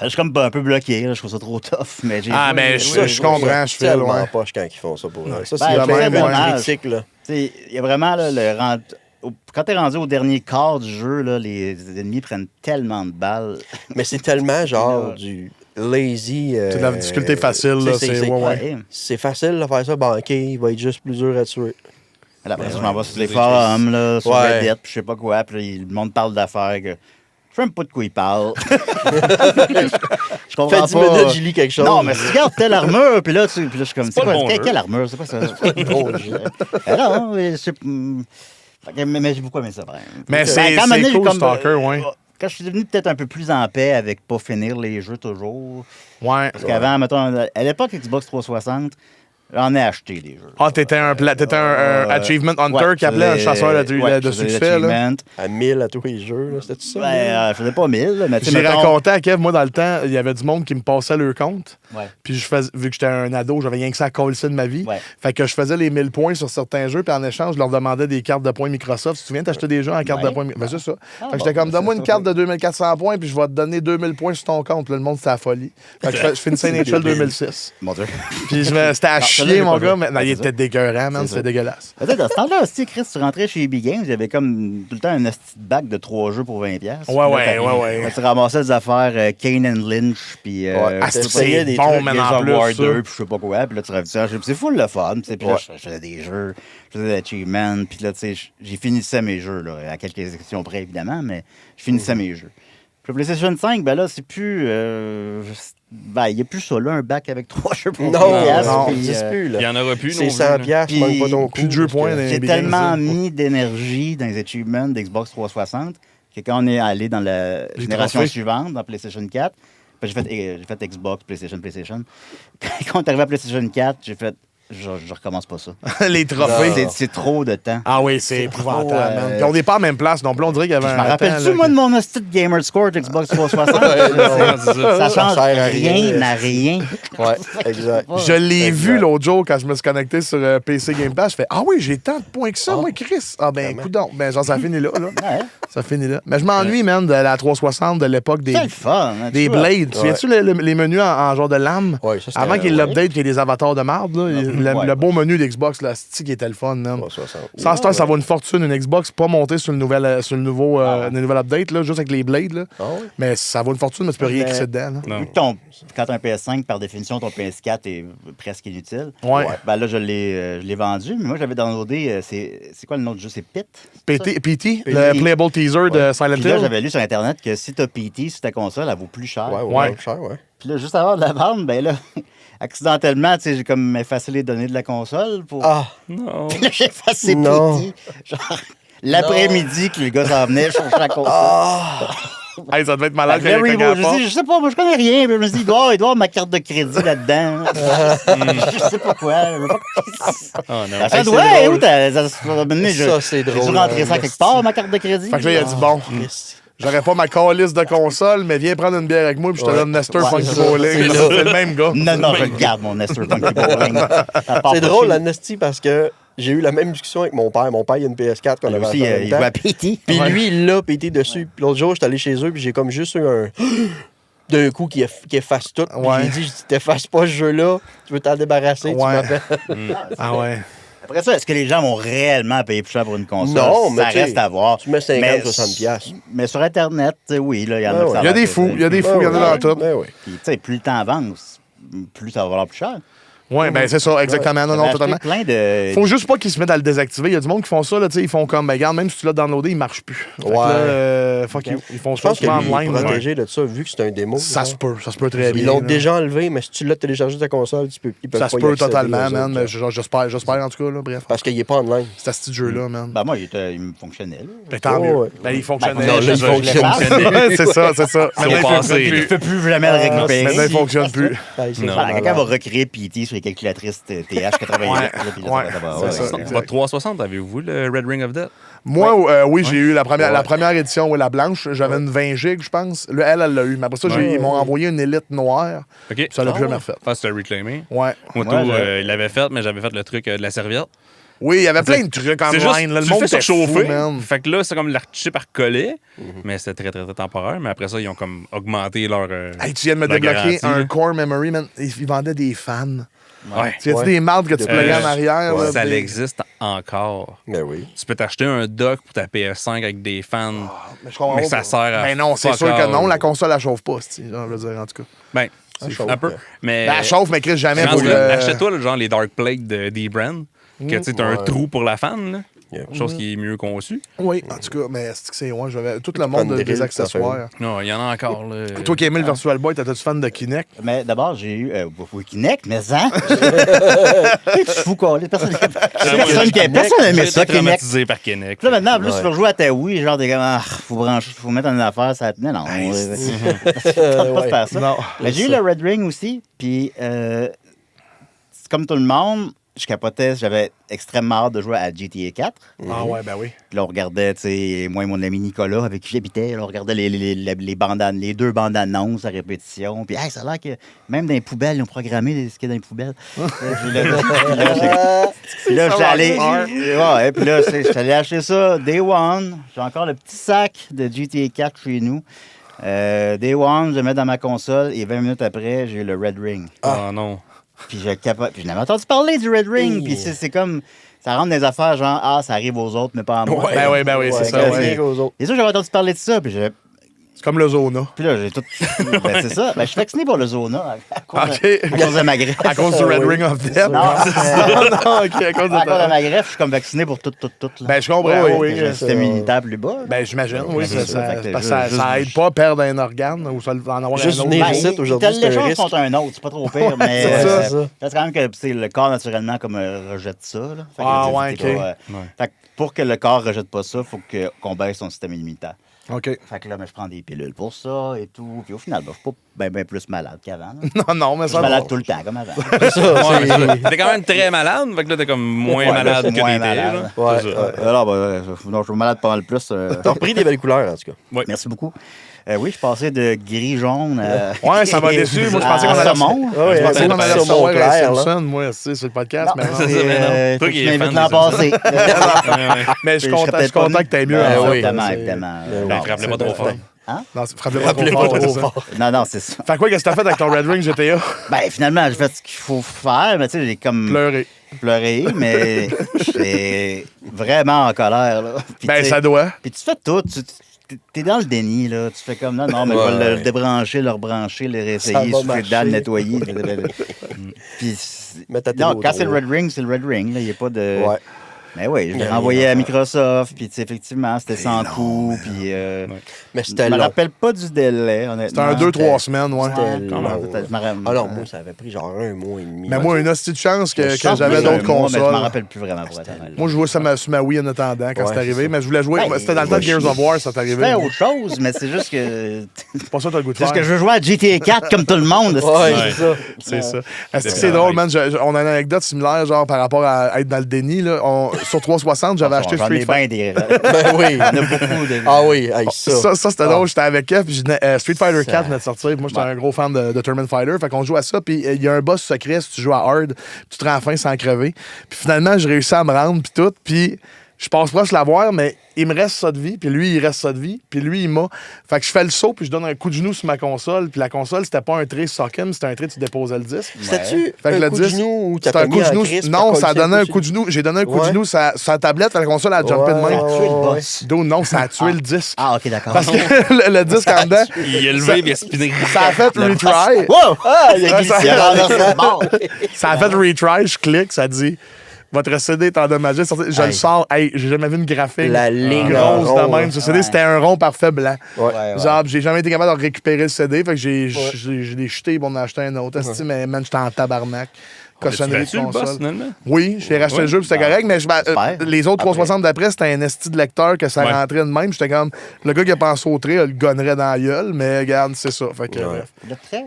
Je suis comme un peu bloqué, là. Je trouve ça trop tough, mais j'ai... Ah, joué- mais j'ai- je comprends, je fais, Tellement ouais. poche quand ils font ça pour eux. Ça, Ben, c'est de vraiment même, une ouais. critique, là. Tu sais, il y a vraiment, là, quand t'es rendu au dernier quart du jeu, là, les ennemis prennent tellement de balles. Mais c'est tellement genre Là. du lazy. C'est de la difficulté facile, là. tu sais, C'est, ouais. Ouais. C'est facile de faire ça banqué, il va être juste plus dur à tuer. Là, après ça, je m'en vais sur les c'est forums, là, sur Ouais. Reddit, puis je sais pas quoi, puis le monde parle d'affaires que... Je sais même pas de quoi il parle. Je comprends Fait 10 pas. minutes, j'y lis quelque chose. Non, mais si tu regardes telle armure, puis là, je suis comme... pas le bon quelle jeu. armure? C'est pas ça. Bon jeu. Non, mais je sais... Fait que, mais j'ai beaucoup aimé ça, vraiment. Mais Ben, c'est quand un moment donné, cool, j'ai comme, Stalker, ouais. Quand je suis devenu peut-être un peu plus en paix avec pas finir les jeux toujours. Ouais. Parce qu'avant, mettons, à l'époque Xbox 360, J'en ai acheté des jeux. Ah, t'étais un Achievement Hunter qui appelait un chasseur de succès, là. À 1000 à tous les jeux, là, c'était ça? Ben, je faisais pas 1000, mais tu sais, J'ai mettons- raconté à Kev, moi, dans le temps, il y avait du monde qui me passait leur compte. Ouais. Puis vu que j'étais un ado, j'avais rien que ça à coller de ma vie. Ouais. Fait que je faisais les 1000 points sur certains jeux, puis en échange, je leur demandais des cartes de points Microsoft. Tu te souviens, t'achetais des jeux en cartes Ouais. de points Ben, c'est ça. Ah, Fait que j'étais bon, comme, donne-moi c'est une ça, carte de 2400 points, puis je vais te donner 2000 points sur ton compte. Puis là, le monde, c'était la folie. Fait que je finissais NHL 2006. Mon Dieu. Puis c'était à Non, celle-là, chier, j'ai mon pas gars. vu. Mais non, Ouais, il c'est était ça. dégueulasse, man. C'est C'était ça. dégueulasse. Peut-être dans ce temps-là aussi, Chris, tu rentrais chez EB Games, il y avait comme tout le temps un petit bac de 3 jeux pour 20$. Ouais. Tu ramassais des affaires Kane and Lynch, puis Ah, c'est c'est des bon, trucs, man, Gears en of plus. War ça. 2, puis je sais pas quoi. Puis là, tu reviens, c'est full le fun. Tu sais, puis là, je faisais des jeux, je faisais des achievements, puis là, tu sais, j'ai finissé mes jeux, là, à quelques exceptions près, évidemment, mais je finissais mes jeux. Puis le PlayStation 5, ben là, c'est plus... ben, il n'y a plus ça, là, un bac avec 3 jeux pour Non, 20$, non, puis, il n'existe plus, Il là. y en aura plus, C'est non 100 plus, là. piastres, je manque pas ton coup. Plus de jeux parce que- points dans les J'ai Big Games, tellement ça. mis d'énergie dans les achievements d'Xbox 360 que quand on est allé dans la Les génération trophées. suivante, dans PlayStation 4, ben, j'ai fait Xbox, PlayStation. Quand on est arrivé à PlayStation 4, j'ai fait... Je recommence pas ça. Les trophées. C'est trop de temps. Ah oui, c'est épouvantable, trop, man. Puis on n'est pas en même place, donc là, on dirait qu'il y avait Je un me temps, rappelle-tu, là, moi, que- de mon hostie de Gamer Score de Xbox 360? c'est ça. Ça change sert à rien rien. à rien. Ouais, exact. Je l'ai Exact. vu l'autre jour quand je me suis connecté sur PC Game Pass. Je fais ah oui, j'ai tant de points que ça, moi, Chris. Ah ben, écoute donc. Ben, genre, ça finit là. Ouais. Ça finit là. Mais je m'ennuie, man, de la 360 de l'époque des, C'est le fun. hein, des tu vois. Blades. Tu souviens-tu les menus en genre de lame? Ouais, ça, c'était- Avant qu'il ouais. l'update, qu'il y ait des avatars de marde, là, le beau menu d'Xbox, là, c'est qui était le fun, man. 360. Sans ce temps, ça vaut une fortune, une Xbox, pas monter sur le nouveau update, là, juste avec les Blades. Là. Ah ouais? Mais ça vaut une fortune, mais tu peux rien Mais- crisser dedans. Là. Non. Vu que quand tu as un PS5, par définition, ton PS4 est presque inutile. Ouais. Ben là, je l'ai vendu, mais moi, j'avais downloadé. C'est quoi le nom du jeu? C'est Pit? PT, le Playable Teaser de Silent Puis là, Hill. j'avais lu sur Internet que si tu as PT sur ta console, elle vaut plus cher. Ouais, Ouais. ouais, cher, ouais. Puis là, juste avant de la vendre, ben là, accidentellement, tu sais, j'ai comme effacé les données de la console pour. Ah, Non. Puis là, j'ai effacé Non. PT. Genre, l'après-midi que le gars s'en venait chercher la console. Hey, ça devait être malade Fait que quand il là, cognait à la je porte. dis, je sais pas, moi je connais rien. Puis je me suis dit, il doit y avoir ma carte de crédit là-dedans. Je sais pas quoi. Je veux pas... Oh non. Ça c'est doit, ouais, drôle. où t'as. Ça c'est J'ai drôle, dû rentrer ça hein, quelque part, ma carte de crédit. Fait que là, il a dit bon, j'aurais pas ma calice de console, mais viens prendre une bière avec moi, puis je te donne Nestor Ouais, Funky c'est ça. Bowling. C'est C'est le même gars. Non, je le garde, mon Nestor Funky Bowling. Ça part C'est pas drôle, chez- l'amnesty, parce que j'ai eu la même discussion avec mon père. Mon père, il a une PS4 qu'on Lui avait aussi, acheté en même il temps. joue à PT. Puis lui, il l'a pété dessus. Puis l'autre jour, j'étais allé chez eux, puis j'ai comme juste eu un... D'un coup, qui efface tout. Puis Ouais. j'ai dit, t'effaces pas ce jeu-là, tu veux t'en débarrasser, tu Ouais. m'appelles. Ah ouais. Après ça, est-ce que les gens vont réellement payer plus cher pour une console? Non, mais ça tu sais, reste à voir. Tu mets 50, Mais- 60 piastres. Mais sur Internet, tu sais, oui, là, il y en a Ouais, qui ça Il y a va des être- fous, il y a des fous, il y en a dans tout. Ben oui. Puis, tu sais, plus le temps avance, plus ça va valoir plus cher. Ouais, ben c'est ça, exactement. Non, non, J'avais totalement. acheté plein de... Faut juste pas qu'ils se mettent à le désactiver. Il y a du monde qui font ça, là, tu sais, ils font comme, ben, regarde, même si tu l'as downloadé, il marche plus. Fait que Ouais. là, fuck you. Ils font Je ça pense souvent qu'il est online. là. protégé de ça, vu que c'est un démo. Ça genre. se peut très bien. Ils l'ont là. déjà enlevé, mais si tu l'as téléchargé de ta console, ils peuvent Ça pas se y peut accéder totalement, aux man. autres, Mais genre. j'espère en tout cas, là, bref. Parce qu'il est pas online. C'est à ce petit jeu-là, man. Ben moi, il me fonctionnait. Là. Ben, tant Oh, mieux. ouais. Ben, il fonctionnait. Ben, Non, là, il je fonctionne. l'efface. Ouais, c'est ça, c'est ça. C'est Maintenant, au il passé, fonctionne Je plus. ne peux plus jamais le récupérer. Maintenant, il fonctionne plus. Ah, ils sont Non. Voilà, malades. quelqu'un va recréer PT sur les calculatrices TH88. Ouais, là, puis là, ouais, ça va c'est être- ça. ouais. Exact. Votre 360, avez-vous le Red Ring of Death? Moi, oui, j'ai eu la première Ouais. édition, la blanche. J'avais une 20 gigs, je pense. Elle l'a eu. Mais après ça, ils m'ont envoyé une élite noire. OK. Ça l'a plus jamais refait. Ah, c'était reclaimé. Ouais. Moi, Ouais, tout, j'ai- il l'avait fait, mais j'avais fait le truc de la serviette. Oui, il y avait plein de trucs C'est juste, online. Là, le tu monde le fais était fou, surchauffer. man. Fait que là, c'est comme l'archi par coller, mais c'était très, très, très temporaire. Mais après ça, ils ont comme augmenté leur. Hey, tu viens de me la débloquer garantie, un là. core memory, man. Ils vendaient des fans. Ouais. Tu as Ouais. des mardes que tu pluguais en arrière? ouais. là, Ça des- existe encore. Ben oui. Tu peux t'acheter un dock pour ta PS5 avec des fans. Mais, je comprends Mais pas. ça sert à Ben non, c'est fuck sûr que all. non. La console, elle chauffe pas, je veux dire, en tout cas. Ben, chauffe, un peu. ouais. Mais. Ben, elle chauffe, mais Chris, jamais pour le... Achète-toi le genre les Dark Plate de D-Brand, que tu sais, t'as un Ouais. trou pour la fan, là. Yeah. Chose qui est mieux conçue. Oui, en tout cas, mais c'est ouais, j'avais tout le Prendre monde des des risques, accessoires. Non, il y en a encore, là. Toi qui aimais le Virtual Boy, t'étais-tu fan de Kinect? Mais d'abord, j'ai eu. Oui, Kinect, mais ça. Tu te fous, quoi. Personne n'aimait ça, J'étais Kinect. traumatisé par Kinect. Puis là, maintenant, en plus, Ouais. tu peux rejouer à ta Wii, genre, des gars, faut brancher, faut mettre une affaire, ça. Non, Hey, tente pas de faire ça. Non. Mais j'ai eu le Red Ring aussi, puis comme tout le monde, je capotais, j'avais extrêmement hâte de jouer à GTA 4. Ah ouais, ben oui. Puis là, on regardait, tu sais, moi et mon ami Nicolas, avec qui j'habitais, là, on regardait les deux bandes annonces à répétition. Puis, hey, ça a l'air que même dans les poubelles, ils ont programmé ce qu'il y a dans les poubelles. Puis là, j'étais allé. Ouais, puis là, j'étais allé acheter ça Day One. J'ai encore le petit sac de GTA 4 chez nous. Day One, je le mets dans ma console et 20 minutes après, j'ai le Red Ring. Ah non. Puis je n'avais entendu parler du Red Ring. Puis c'est comme. Ça rentre dans les affaires, genre, ça arrive aux autres, mais pas à moi. Ouais. Ben oui, c'est ça. Ouais. Et ça, j'avais entendu parler de ça. Puis c'est comme le Zona. Puis là, j'ai tout. Ben, c'est ça. Ben, je suis vacciné pour le Zona à cause de ma greffe. À cause du Red Ring of Death. Non, OK, à cause de ma greffe, je suis comme vacciné pour tout. Là. Ben, je comprends. Oui. J'ai un système immunitaire plus bas. Ben, j'imagine. Oui, c'est ça. Ça aide pas à perdre un organe ou en avoir Juste un autre. venir ici aujourd'hui, c'est c'est un l'échange risque. contre un autre, c'est pas trop pire, mais c'est ça. c'est quand même que le corps, naturellement, comme rejette ça. Là. Fait que, Ah, tu sais, ouais, t'es OK. pas, fait que pour que le corps rejette pas ça, il faut qu'on baisse son système immunitaire. OK. Fait que là, je prends des pilules pour ça et tout. Puis au final, je suis pas bien plus malade qu'avant. Là. Non, mais Je ça suis malade va. tout le temps, comme avant. Ouais, t'es quand même très malade, fait que là, t'es comme moins Ouais, malade là, que moins t'étais. malade. là. Ouais, C'est ça. ouais. Alors, non, je suis malade pas mal plus. T'as repris des belles couleurs, en tout cas. Merci beaucoup. Oui, je passais de gris-jaune à... Ouais, ça m'a déçu. Moi, je pensais qu'on allait saumon. Je pensais qu'on allait Saumon recevoir clair, là. Simpson, moi, aussi, sur le podcast. Mais non. C'est ça, mais non. Toi Tu qui es fan m'invites l'an des passé. Mais je suis Je serais content peut-être pas que t'aies mieux. Ben en fait. oui, évidemment, C'est- évidemment. Ben, frappez pas trop fort. Non, frappez pas trop fort, c'est ça. Non, c'est ça. Fait quoi, qu'est-ce que t'as fait avec ton Red Ring GTA? Ben, finalement, j'ai fait ce qu'il faut faire, mais tu sais, j'ai comme Pleurer. mais j'étais vraiment en colère, là. Puis, Ben, tu sais, ça doit. Puis tu fais tout, t'es dans le déni, là. Tu fais comme, non, mais je vais le débrancher, le rebrancher, le réessayer, va souffler dedans, le marcher. nettoyer. Puis, Mets ta non, télé quand c'est le autour. Red Ring, c'est le Red Ring, là. Il n'y a pas de... Ouais. Mais oui, je l'ai envoyé à Microsoft, puis tu sais, effectivement, c'était sans coût, puis... Mais Je c'était me long. rappelle pas du délai, honnêtement. C'était un 2-3 semaines, ouais. C'était Quand même, long. peut-être, je me rappelle. Ah non, moi, ça avait pris genre 1 mois et demi. Mais moi, une hostie de chance que Je pense j'avais que d'autres c'est un mois, mais je m'en consoles. rappelle plus vraiment pour être honnête. Moi, je jouais sur ma Wii en attendant quand Ouais, c'est c'est arrivé, ça. mais je voulais jouer. Ben, C'était dans le temps de Gears of War, ça t'est arrivé. C'était autre chose, mais c'est juste que... C'est pas ça que t'as le goût de C'est juste faire. que je veux jouer à GTA 4 comme tout le monde. Ouais, Ouais. c'est ça. C'est ça. Est-ce que c'est drôle, man? On a une anecdote similaire, genre, par rapport à être dans le déni. Là. Sur 360, j'avais acheté J'en ai Street Fighter. bien des... Ben oui. Il y en a beaucoup de... Ah oui, hey, ça. Ça, c'était drôle. J'étais avec elle, puis Street Fighter 4 Ça- venait de sortir. Moi, j'étais un gros fan de Tournament Fighter. Fait qu'on joue à ça, puis il y a un boss secret si tu joues à hard, tu te rends à la fin sans crever. Puis finalement, j'ai réussi à me rendre, puis tout. Puis je passe proche l'avoir, mais il me reste ça de vie, puis lui, il reste ça de vie, puis lui, il m'a. Fait que je fais le saut, puis je donne un coup de genou sur ma console, puis la console, c'était pas un trait Sock'em, c'était un trait, tu déposais le disque. C'était-tu Fait que un le coup de disque, genou ou t'as c'était un coup de genou. crise? Non, ça a donné un coup de genou. J'ai donné un coup de Ouais. genou sur la tablette, fait que la console a jumpé de Ouais, même. ouais, Tuer le ouais. boss. D'où non, ça a tué le disque. Ah, OK, d'accord. Parce que le disque en dedans, Il est levé et il a spiné. ça a fait retry. Wow! Ah, il y a Ouais, glissé. Il a renversé le bord. Ça a fait retry, je clique, ça dit votre CD est endommagé. Je le Hey. sors, hey, j'ai jamais vu une graphique La ligne grosse en de rond. même. Ce CD, Ouais. c'était un rond parfait blanc. Ouais. Genre, j'ai jamais été capable de récupérer le CD, fait que j'ai l'ai jeté pour en acheter un autre. Esti, mais man, j'étais en tabarnak. Cochonnerie de Tu le boss, console. finalement? Oui, j'ai racheté le jeu, puis c'était correct, mais Super. les autres Après. 360 d'après, c'était un esti de lecteur que ça Ouais. rentrait de même. J'étais comme, le gars qui a pensé au trait, il le gonnerait dans la gueule, mais regarde, c'est ça. Fait que, Ouais. bref. Le trait...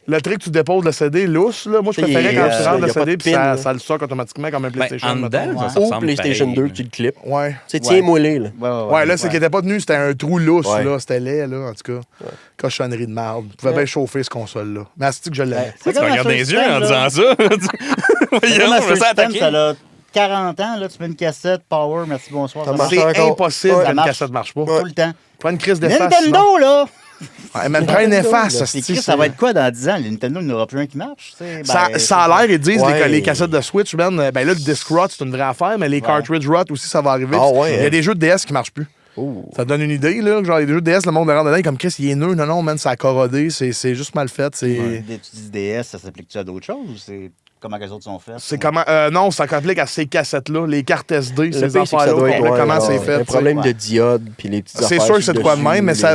Le truc que tu déposes le CD lousse, là, moi je Il préférais est, quand tu rentres y le a pas CD de puis pin, ça, là. ça le soque automatiquement comme un Ben, PlayStation. en dedans, mettons. ça Ou ressemble PlayStation pareil. 2, tu le clips. Ouais. C'est tiens moellé, là. Ouais, là, c'est qu'il était pas tenu, c'était un trou lousse, Ouais. là. C'était laid, là, en tout cas. Cochonnerie de merde. Pouvait bien chauffer, ce console-là. Mais c'est que je l'avais. C'est Tu me regardes dans les yeux en disant ça. C'est Voyons, comme un je me sens système, attaqué. ça a 40 ans, là, tu mets une cassette, power, merci, bonsoir. Ça Ça marche. marche C'est encore. impossible Ouais. que Ça une marche. cassette marche pas. tout le temps. Prends une crise d'efface. sinon. Nintendo, là! Ouais, mais prends une efface, C'est hostie, écrit, ça va être quoi dans 10 ans? Le Nintendo, il n'y en aura plus un qui marche. tu sais. Ça, Ben, ça a l'air, ils disent, Ouais. les cassettes de Switch, man, ben là, le disc rot, c'est une vraie affaire, mais les cartridge rot aussi, ça va arriver. Ah Puis ouais, il y a hein. des jeux de DS qui marchent plus. Ouh. Ça te donne une idée, là. Genre, il y a des jeux de DS, le monde rentre dedans, il est comme Chris, il est nœud. Non, man, ça a corrodé. C'est juste mal fait. C'est. Tu dis DS, ça s'applique-tu à d'autres choses ou c'est comment que les autres sont faites? C'est comment. Non, ça s'applique à ces cassettes-là, les cartes SD, Le ces pire, c'est que ça affaires-là. doit être Comment ouais, c'est ouais, fait. un tu sais. problème de diode, puis les petites C'est affaires sûr que sur c'est de quoi de dessus, même, mais ça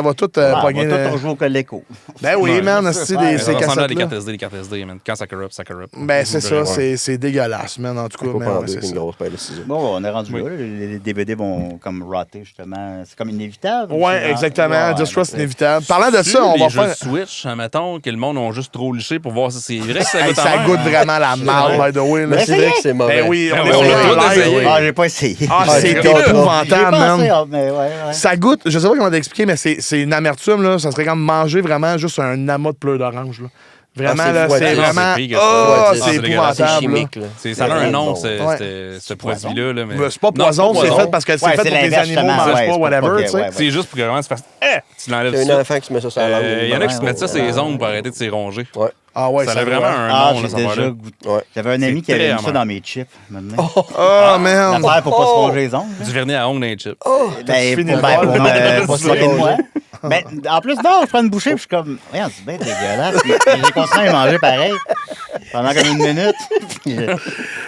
va tout Ah, on pogner. va tout rejouer au Coleco. Ben oui, Ouais. man, c'est Ouais, des Ça ces ressemble à des cassettes-là. cartes SD, les cartes SD, man. Quand ça corrupt, ça corrupt. Ben c'est ça, Ouais. c'est dégueulasse, man, en tout cas. Faut Mais pas en ouais, deux, c'est une ça. grosse paire de ciseaux. Bon, on est rendu Oui. là. Les DVD vont comme roter, justement. C'est comme inévitable. Ouais, exactement. Ouais, Just Trust, c'est- c'est inévitable. Parlant de ça, on va les jeux faire. Switch, admettons, que le monde a juste trop liché pour voir si c'est vrai que ça Hey, goûte ça amer. goûte vraiment la merde, by the way. Mais Là. c'est vrai que c'est mauvais. Ben oui, on Ben est oui, on l'a sur tous live. essayé. Ah, j'ai pas essayé. Ah, c'est J'ai épouvantable, pensé, man. mais ouais. Ça goûte, je sais pas comment t'expliquer, mais c'est une amertume, là. Ça serait comme manger vraiment juste un amas de pleurs d'orange, là. Vraiment, Ah, c'est là, froid, c'est c'est vraiment. pire que Ah, ça. c'est C'est dégueulasse, C'est épouvantable. là. chimique, là. Ça a un nom, bon. ce produit-là. Là, mais... Mais c'est pas Non, poison, c'est poison. fait parce que c'est Ouais, fait c'est pour que les l'inverse, animaux justement. mangent Ouais, pas, c'est whatever, pas- tu sais. ouais. C'est juste pour que vraiment tu fasses tu l'enlèves C'est tout un ça. enfant qui se met ça sur la langue. Il y en a qui se Ouais, mettent ça sur les ouais. ongles pour arrêter de s'y ronger. Ouais. Ah ouais, Ça ça a vraiment un Ah, nom, j'ai là, cette déjà affaire-là. goûté. Ouais. J'avais un ami C'est qui avait très mis ça amer. dans mes chips. Maintenant. Oh, man. L'affaire pour pas se ronger les ongles. Du vernis à ongles dans les chips. Ben, fini pour le bol? pas se moquer de moi. Mais en plus, non, je prends une bouchée puis je suis comme, voyons, c'est bien dégueulasse. Mais j'ai continué à manger pareil pendant comme une minute.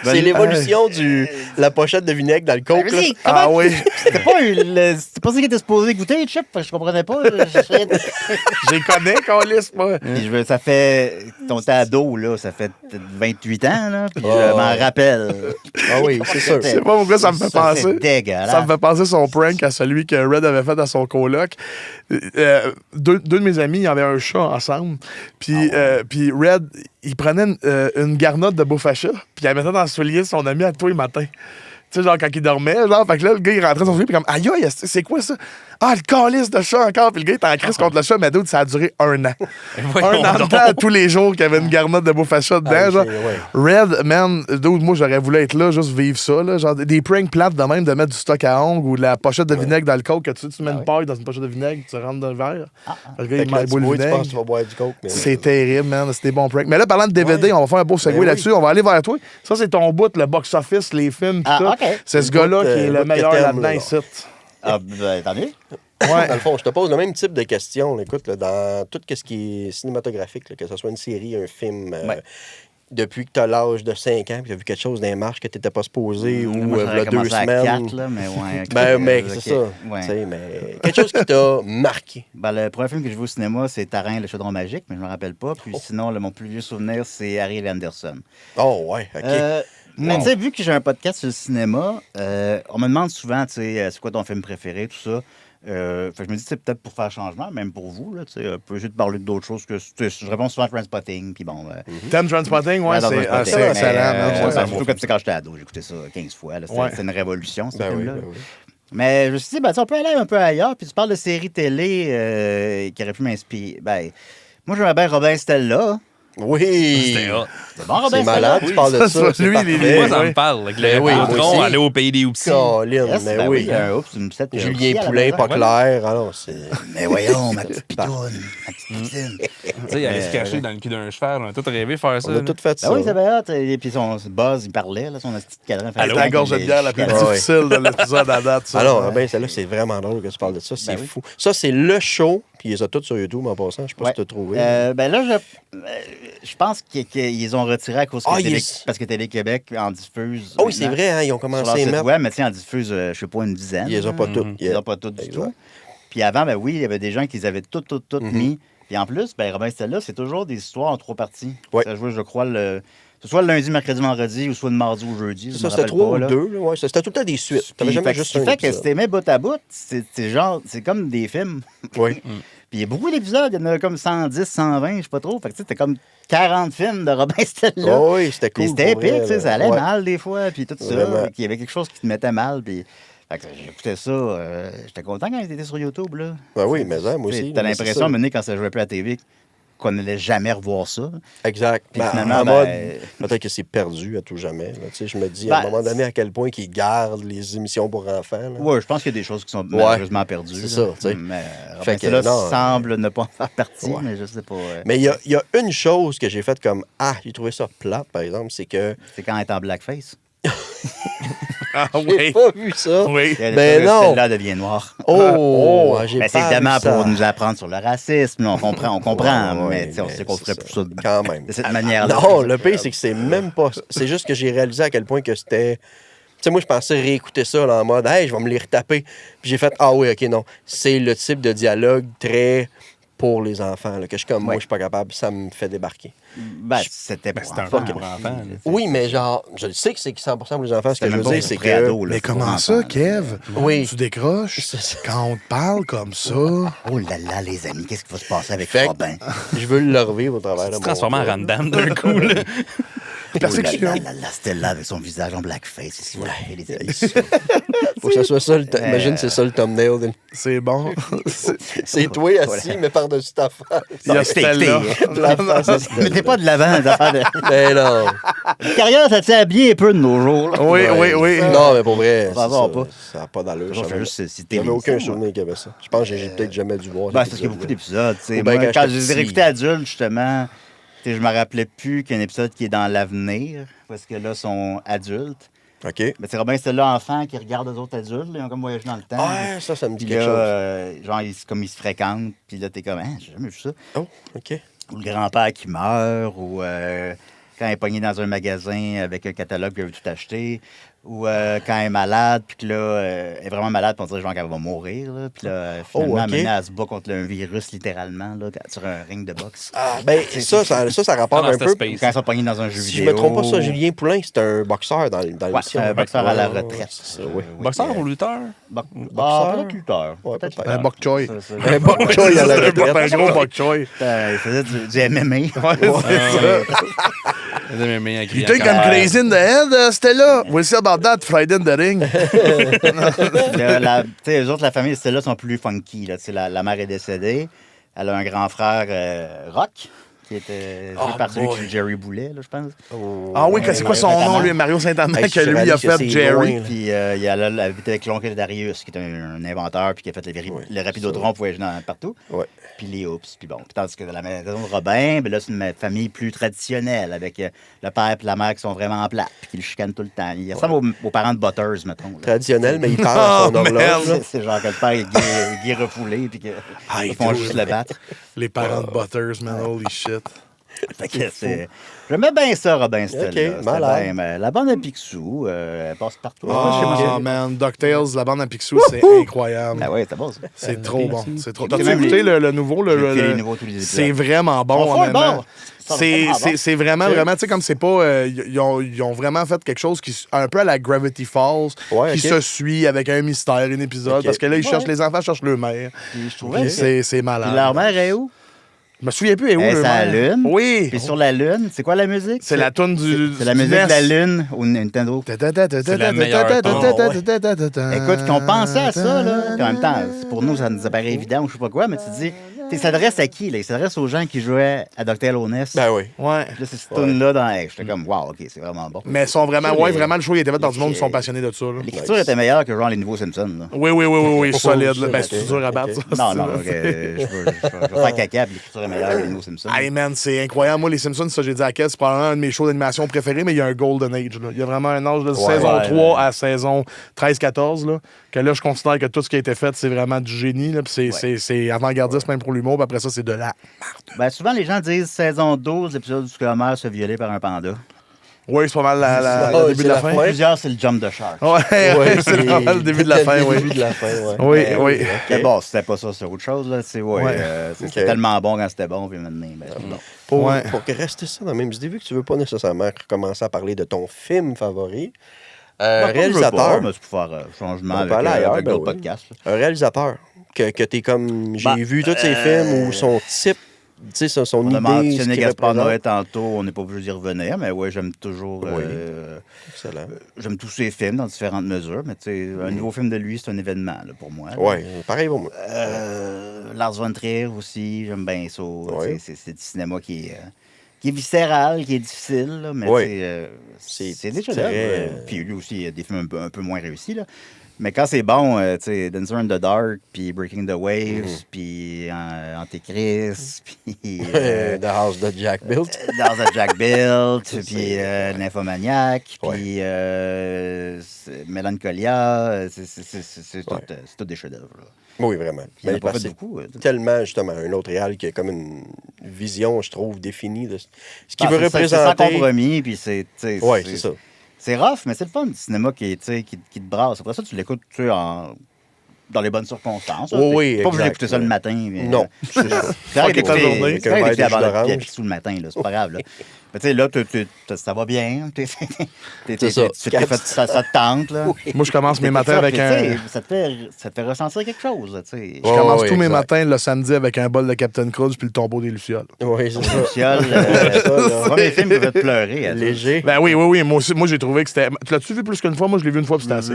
C'est l'évolution de la pochette de vinaigre dans le coke. là. Vas-y, Ah comment? oui. C'était pas ça qui était supposé goûter les chips, je comprenais pas. Je les connais, Calis, moi. Puis ça fait, ton ado, là, ça fait peut-être 28 ans, là, puis je Oh. m'en rappelle. Ah oui, c'est sûr. Je sais pas pourquoi ça me fait Ça, penser. c'est dégueulasse. Ça me fait penser son prank à celui que Red avait fait à son coloc. Deux de mes amis, ils avaient un chat ensemble. Puis, puis Red, il prenait une garnotte de Beaufachat, puis il la mettait dans le soulier de son ami à tous les matins. Tu sais, genre, quand il dormait, genre, fait que là, le gars, il rentrait dans son soulier, puis comme, aïe, aïe, c'est quoi ça? Ah, le calice de chat encore. Puis le gars, il était en crise contre le chat, mais d'autres, ça a duré 1 an. Voyons 1 an de donc. temps, tous les jours qu'il y avait une garnotte de Beaufachat dedans, Ah, genre. ouais. Red, man, dude, moi, j'aurais voulu être là, juste vivre ça, là. Genre, des pranks plates de même, de mettre du stock à ongles ou de la pochette de vinaigre dans le coke, que tu mets une paille dans une pochette de vinaigre, tu rentres dans le verre. Le gars, Fait il que met là, le tu boule bois, tu vinaigre. penses que tu vas boire du coke. mais- C'est terrible, man. C'est des bons pranks. Mais là, parlant de DVD, on va faire un beau segway Ben oui. là-dessus. On va aller vers toi. Ça, c'est ton bout, le box-office, les films, pis Ah, tout. ok. C'est ce Le gars-là bout, qui est le le bout meilleur que t'aimes, là-dedans là. ici. Ah, ben, tant mieux. Ouais. Dans le fond, je te pose le même type de questions. Là. Écoute, là, dans tout ce qui est cinématographique, là, que ce soit une série, un film, Ouais. depuis que tu as l'âge de 5 ans, puis tu as vu quelque chose dans les marches que tu n'étais pas supposé, ou Moi, il y j'aurais a 2 commencé à semaines. 4, là, mais ouais. ok, Ben, mec, ok, c'est ça. ouais. Tu sais, mais quelque chose qui t'a marqué. Ben, le premier film que je vois au cinéma, c'est Tarin, le chaudron magique, mais je ne me rappelle pas. Puis sinon, mon plus vieux souvenir, c'est Harry Anderson. Oh, ouais, OK. Mais tu sais, vu que j'ai un podcast sur le cinéma, on me demande souvent, tu sais, c'est quoi ton film préféré, tout ça. Fait que je me dis, c'est peut-être pour faire changement, même pour vous, là, tu sais, peut juste parler d'autres choses que, tu sais, je réponds souvent à Trainspotting, puis bon. Thème Transpotting, ouais, j'adore c'est Trainspotting, assez excellent. man. ouais, Ouais, ça surtout quand j'étais ado, j'ai écouté ça 15 fois. Là, Ouais. c'est une révolution, ce Ben oui, film-là. ben oui. Mais je me suis dit, ben, tu sais, on peut aller un peu ailleurs. Puis tu parles de séries télé qui auraient pu m'inspirer. Ben, moi, j'aimais bien Robin Stella. Oui! C'était hot. C'est bon, Robin C'est malade, Stella. tu parles de Ça, ça. c'est lui, parfait. les- Moi, ça oui. me parle. Avec Ben le oui, moi patron, aussi. aller au pays des Oupsis. Colin, Yes, mais ben oui. oups, c'est une petite Julien Poulain, pas clair. Alors, c'est... Mais voyons, ma petite pitoune, ma petite piscine. Tu sais, il allait se cacher dans le cul d'un cheval. On a tout rêvé de faire ça. On a là. tout fait ça. Ben oui, ça va hot. Et puis son buzz, il parlait, là, son petit cadran. C'est la gorge de bière la plus Ah ouais. difficile de l'épisode à date. ça. Alors, ben, celle-là, c'est vraiment drôle que tu parles de ça. C'est Ben oui. fou. Ça, c'est le show, puis ils ont tous sur YouTube en passant. Je sais pas si tu as trouvé. Ben là, je pense qu'ils ont retiré à cause que Ah, parce que Télé-Québec en diffuse. Oh oui, c'est maintenant. vrai, hein, ils ont Sur commencé leur à site mettre. web, mais tu sais, en diffuse, je sais pas, une dizaine. Ils les ont pas toutes. Ils n'ont pas toutes du Exact. tout. Puis avant, ben oui, il y avait des gens qui les avaient toutes Mhm. mis. Puis en plus, ben Robin Stella, c'est toujours des histoires en 3 parties. Ouais. Ça jouait, je crois, soit le lundi, mercredi, vendredi, ou soit le mardi ou jeudi. je Ça, me c'était rappelle 3 pas, ou là. 2. Ouais, c'était tout le temps des suites. T'avais Puis, jamais fait que juste ce qui un fait que épisode. c'était mis bout à bout, c'est genre, c'est comme des films. Oui. Puis il y a beaucoup d'épisodes, il y en a comme 110, 120, je sais pas trop. Fait que tu sais, c'était comme 40 films de Robin Stella. Oh oui, c'était Puis cool. c'était pour épique, vrai, tu sais, ça allait ouais. mal des fois, puis tout ça. Vraiment. Puis il y avait quelque chose qui te mettait mal, puis... Fait que j'écoutais ça, j'étais content quand il était sur YouTube, là. Ben oui, mais ça, moi Tu sais, aussi. T'as mais c'est l'impression, ça. à un moment donné, quand ça jouait plus à la TV, qu'on n'allait jamais revoir ça. Exact. Puis Ben, finalement, en ben, mode, peut-être que c'est perdu à tout jamais. là. Tu sais, je me dis à un Ben, moment donné à quel point qu'ils gardent les émissions pour enfants. là. Ouais, je pense qu'il y a des choses qui sont malheureusement perdues. c'est là. ça, tu sais. Mais Fait Robin que, Stella non, semble ne pas en faire partie, Ouais. mais je sais pas. Mais il y a une chose que j'ai faite comme Ah, j'ai trouvé ça plate, par exemple, c'est que C'est quand elle est en blackface. Ah j'ai oui. pas vu ça. Oui. Ben non. Stella devient noire. Oh, j'ai Mais pas c'est évidemment vu ça. pour nous apprendre sur le racisme. On comprend, Ouais, mais tu sais, on mais sait qu'on c'est ferait ça. plus ça Quand même. de cette manière-là. Non, le pire, c'est que c'est même pas. C'est juste que j'ai réalisé à quel point que c'était. Tu sais, moi, je pensais réécouter ça là, en mode, hey, je vais me les retaper. Puis j'ai fait, ah oui, OK, non. C'est le type de dialogue très pour les enfants, là, que je suis comme, moi, Ouais. je suis pas capable, ça me fait débarquer. Ben, c'était pour c'est un enfants. peu pour enfants, là. Oui, mais genre, je le sais que c'est 100% pour les enfants. Ce que je veux dire, c'est que. Préado, là, Mais c'est pour comment ça, enfants, là. Kev? Oui. Tu décroches C'est ça. quand on te parle comme ça. Oh là là, les amis, qu'est-ce qui va se passer avec Fait que- Robin? Je veux le revivre au travers de Tu mon. te transformes en Randam d'un coup. Là. Persécution. La Stella avec son visage en blackface. Ici, voilà, les Faut que ce soit ça. Imagine, c'est ça le thumbnail. C'est bon. C'est toi assis, mais par-dessus ta face. Il y a Stella. La face. Mettez pas de l'avant, des affaires de... Mais non. La carrière, ça tient bien un peu de nos jours. Là. Oui, oui, oui. Non, mais pour vrai, Ça va pas. ça n'a pas d'allure. Je vais juste citer J'avais les aucun sons, souvenir qu'il y avait ça. Je pense que j'ai peut-être jamais dû voir. Ben, cet c'est parce qu'il y a beaucoup épisode-là. d'épisodes. tu sais. Ou bien Moi, quand quand j'étais je les ai petit. réécoutés adultes, justement, tu sais, je me rappelais plus qu'il y a un épisode qui est dans l'avenir, parce que là, ils sont adultes. OK. Mais c'est Robin, c'est là, enfant, qui regarde les autres adultes. Là, ils ont comme voyagé dans le temps. Ouais, ça me dit Puis quelque là, chose. genre, comme ils se fréquentent, puis là, t'es comme, hein, j'ai jamais vu ça. Oh, OK. Ou le grand-père qui meurt, ou quand il est pogné dans un magasin avec un catalogue qu'il veut tout acheter, ou quand elle est malade, puis que là, elle est vraiment malade, puis on dirait genre qu'elle va mourir, là, puis là, finalement, OK. maintenant, elle se bat contre un virus, littéralement, là, sur un ring de boxe. Ah, ben, ça rapporte Dans un cette peu. space. Quand ils sont pognés dans un jeu Si vidéo. je me trompe pas, ça, Julien Poulain, c'est un boxeur dans Ouais, l'émission. c'est un boxeur à la Ouais, retraite. c'est ça, oui. Boxeur ou lutteur? Peut-être lutteur. Ouais, Peut-être peut-être. Un bok choy. Ça, ça. Un bok choy à la retraite. Un gros bok choy. Il faisait du MMA. Ouais, c'est ça. You think I'm I'm crazy in the head, Stella? We'll see about that Friday in the ring. Tu sais, eux autres, la famille, celle-là, sont plus funky. Là. Tu sais, la mère est décédée. Elle a un grand frère, Rock, qui était joué par celui qui joue Jerry Boulet, là, je pense. Ah oui, c'est quoi son nom, lui? Mario Saint-Amand, Hey, que lui, il a je suis fait allé Jerry. loin. Puis elle a habité avec l'oncle Darius, qui est un inventeur, puis qui a fait le Rapidodrome pour voyager partout. Ouais. Puis les Oops, puis bon. Puis tandis que dans la maison de Robin, ben là, c'est une famille plus traditionnelle, avec le père et la mère qui sont vraiment plates, puis qui le chicanent tout le temps. Il ressemble aux parents de Butters, mettons. là. Traditionnel, mais il parle à son Oh, horloge. là. C'est genre que le père est gay refoulé, puis Ah, qu'ils font dude. juste le battre. Les parents de Butters, man, holy shit. Fait que c'est... J'aimais bien ça, Robin Stella. Ok, C'était malade. bien, mais la bande à Picsou, elle passe partout. Oh, man, DuckTales, la bande à Picsou, c'est incroyable. Ah ouais, c'était bon, ça. C'est trop bon. C'est trop. J'ai T'as-tu même écouté les- le nouveau? J'ai écouté les nouveaux, tous les épisodes. C'est vraiment bon, Ils sont full honnêtement. bons. Ils sont C'est vraiment, tu sais, comme c'est pas. Ils ont vraiment fait quelque chose qui, un peu à la Gravity Falls, Ouais, qui ok. se suit avec un mystère, un épisode, Ok. parce que là, Ouais. les enfants cherchent leur mère. Puis je trouvais que... C'est Puis malade. leur mère est où? Je me souviens plus, elle est où, Elle est leur sur la mère? Lune. Oui. Puis sur la Lune, c'est quoi la musique? C'est la toune du. C'est la du musique de NES. la Lune au Nintendo. C'est la meilleure Écoute, qu'on pensait à ça, là. Puis en même temps, pour nous, ça nous apparaît évident ou je sais pas quoi, mais tu te dis, il s'adresse à qui, là? Il s'adresse aux gens qui jouaient à Dr. Oness. Ben oui. Ouais. Puis là, c'est cette tune-là dans. Hey, j'étais comme, wow, OK, c'est vraiment bon. Mais ils sont vraiment. Ça, Ouais, les- vraiment, le show, il était fait dans du monde qui les- sont passionnés de ça, là. L'écriture était meilleure que genre les nouveaux Simpsons, là. Oui, oui, oui, oui, oui, solide. là. Ben, ok, c'est dur à battre, ok. ça. Non, non, je veux faire caca, puis l'écriture est meilleure que les nouveaux Simpsons. Hey man, c'est incroyable. Moi, les Simpsons, ça, j'ai dit à Kev, c'est probablement un de mes shows d'animation préférés, mais il y a un golden age. Là. Il y a vraiment un âge de saison 3 à saison 13-14. Là, que là, je considère que tout ce qui a été fait, c'est vraiment du génie. Là, puis c'est avant-gardiste même pour l'humour. Puis après ça, c'est de la. Ben, souvent, les gens disent saison 12, l'épisode où Homer se fait violer par un panda. Oui, c'est pas mal le Oh, début c'est de la la fin. fin. Plusieurs, c'est le jump de shark. Ouais, c'est vraiment le début de la fin, Le oui. début de la fin, ouais. Oui, oui. Mais bon, c'était pas ça, c'est autre chose. Là. C'était Ok. tellement bon quand c'était bon, puis maintenant, ben, non. Pour, Ouais. pour rester ça dans la même idée, vu que tu veux pas nécessairement recommencer à parler de ton film favori, réalisateur. Mais c'est pour faire changement On avec, peut aller ailleurs, avec ben d'autres oui. podcasts. là. Un réalisateur que t'es comme. J'ai Bah, vu tous ses films ou son type, tu sais, son On idée. a ce mentionné qu'il Gaspard représente. Noé tantôt, on n'est pas obligé d'y revenir, mais ouais, j'aime toujours. Oui. Excellent. J'aime tous ses films dans différentes mesures, mais tu sais, un nouveau film de lui, c'est un événement là, pour moi. là. Ouais, pareil pour moi. Lars von Trier aussi, j'aime bien ça. Ouais. C'est du cinéma qui est viscéral, qui est difficile, là, mais Ouais. tu sais, C'est c'est des très- chefs-d'œuvre. Puis lui aussi, il y a des films un peu moins réussis. Là. Mais quand c'est bon, tu sais, Dancer in the Dark, puis Breaking the Waves, puis Antéchrist, puis The House de Jack Built. Dans the Jack Built, puis c'est- Nymphomaniac, Ouais. puis Mélancolia, c'est Ouais. tout des chefs-d'œuvre. là. Oui, vraiment. Il n'y en a Mais pas parce fait que beaucoup. c'est tellement, justement, un autre réal qui a comme une vision, je trouve, définie de ce qu'il Ah, veut c'est ça, C'est représenter. sans compromis, puis c'est... tu sais, Oui, c'est ça. C'est rough, mais c'est le fun du cinéma qui te brasse. Après ça, tu l'écoutes tu sais, dans les bonnes circonstances. Oh, oui, pas obligé exact, d'écouter ça le matin. Mais, Non. C'est vrai toute la journée. d'écouter Avec un verre de avant jus le d'orange. pied le matin, là, c'est pas grave. Là. Mais tu sais, là, ça va bien. C'est ça. Ça te tente. Là. Moi, je commence mes matins avec un... Ça te fait ressentir quelque chose. Tu sais. Je commence oui, tous mes exact. matins le samedi avec un bol de Captain Crunch puis le tombeau des Lucioles. Oui, c'est ça. Luciole, le premier film qui va te pleurer. hein, Léger. Ben oui. Moi aussi, moi j'ai trouvé que c'était... Tu l'as-tu vu plus qu'une fois? Moi, je l'ai vu une fois puis c'était assez.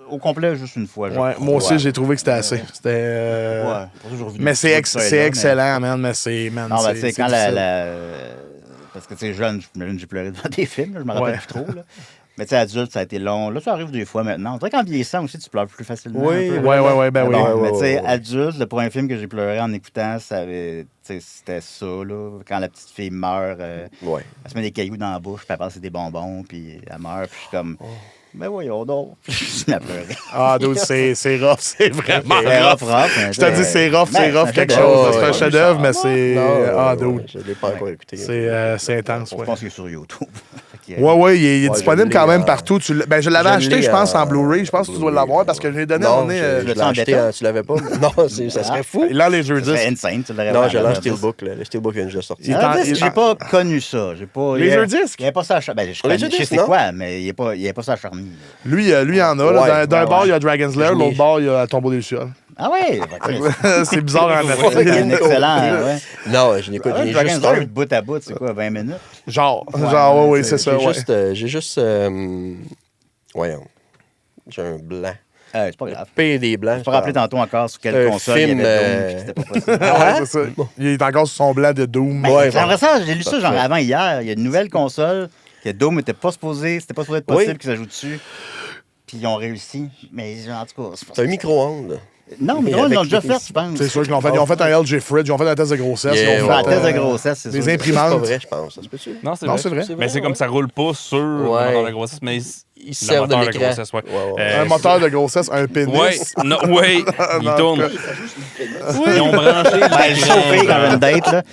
Au complet, juste une fois. Ouais, moi aussi, j'ai trouvé que c'était assez. C'était... Ouais. Pour ça, j'ai revu Mais des c'est petits bouts de ça, là, excellent, man. Mais c'est... Man, Non, ben, tu sais, quand difficile. parce que, tu sais, jeune, j'imagine j'ai pleuré devant des films, là, je me rappelle Ouais. plus trop, là. Mais, tu sais, adulte, ça a été long. Là, ça arrive des fois maintenant. On dirait qu'en vieillissant aussi, tu pleures plus facilement. Oui, un peu. Ouais, ben oui. Bon, mais, tu sais, ouais. adulte, le premier film que j'ai pleuré en écoutant, c'était ça, là. Quand la petite fille meurt, Ouais. elle se met des cailloux dans la bouche, puis elle pense que c'est des bonbons, puis elle meurt, puis je suis comme... Ben voyons donc. Je m'ai pleuré. Ah, dude, c'est rough. C'est vraiment C'est rough. rough, mais Je te dis, c'est rough quelque chef-d'œuvre. chose. C'est ouais, un ouais. chef-d'œuvre, mais c'est... Ah, Non, dude. je l'ai pas encore écouté. C'est intense, Je ouais. pense qu'il est sur YouTube. Ouais, il est Ouais, disponible je quand l'ai, même partout. Ben, je l'avais je acheté, l'ai, je pense, en en Blu-ray. Je pense que tu dois l'avoir parce que je l'ai donné à Non, mon je nez. l'ai en acheté, béton? tu l'avais pas? Non, ça serait fou. Là, les jeux C'est disques. insane, tu l'aurais Non, pas j'ai à l'air la Steelbook, là. Le Steelbook vient juste de sortir. Il est en- Ah, il- j'ai pas connu ça. J'ai pas, Les jeux disques? Il n'y a pas ça à Charny. Ben, je Les connais, jeux je sais disques, c'est non? quoi, mais il n'y a pas ça à Charny. Lui, il en a. là. Ouais, D'un ouais, bord, ouais. il y a Dragon's Lair, Je l'ai. l'autre bord, il y a Tombeau des Lucioles. Ah ouais? C'est bizarre en C'est effet. un excellent, ouais. Non, je n'écoute Ah, j'ai Dragon's juste Lair, un. de bout à bout, c'est quoi, 20 minutes? Genre, Ouais, oui, c'est- c'est ça, ouais. J'ai juste voyons. J'ai un blanc. C'est pas grave. Pire des blancs. Je peux rappeler tantôt encore sur quelle console il y film, avait Doom, puis c'était pas possible. Ouais, c'est ça. Il est encore sur son blanc de Doom. Ben, Ouais, j'aimerais ça, j'ai lu ça genre Parfait. avant hier. Il y a une nouvelle console que Doom c'était pas supposé être possible Oui. qu'ils s'ajoutent dessus. Puis ils ont réussi. Mais en tout cas, C'est un micro-ondes. Non, mais Mais ils avec l'ont déjà les- fait, je pense. C'est sûr qu'ils l'ont fait. Ils ont fait un LG Fridge, ils ont fait un test de grossesse. Yeah, ils ont ouais, La fait, thèse de grossesse, c'est des sûr. C'est imprimantes. pas vrai, je pense. Ça se peut-tu? Non, c'est Non, vrai. c'est vrai. Mais c'est comme ça roule pas sur le Ouais. moteur de grossesse, mais Ils servent de moteur de l'écran. grossesse, ouais. Ouais. Euh, Un moteur de grossesse, un pénis. Ouais, non, ouais, il Non, tourne. en Ils ont branché Ouais, le chauffer quand même une date, là.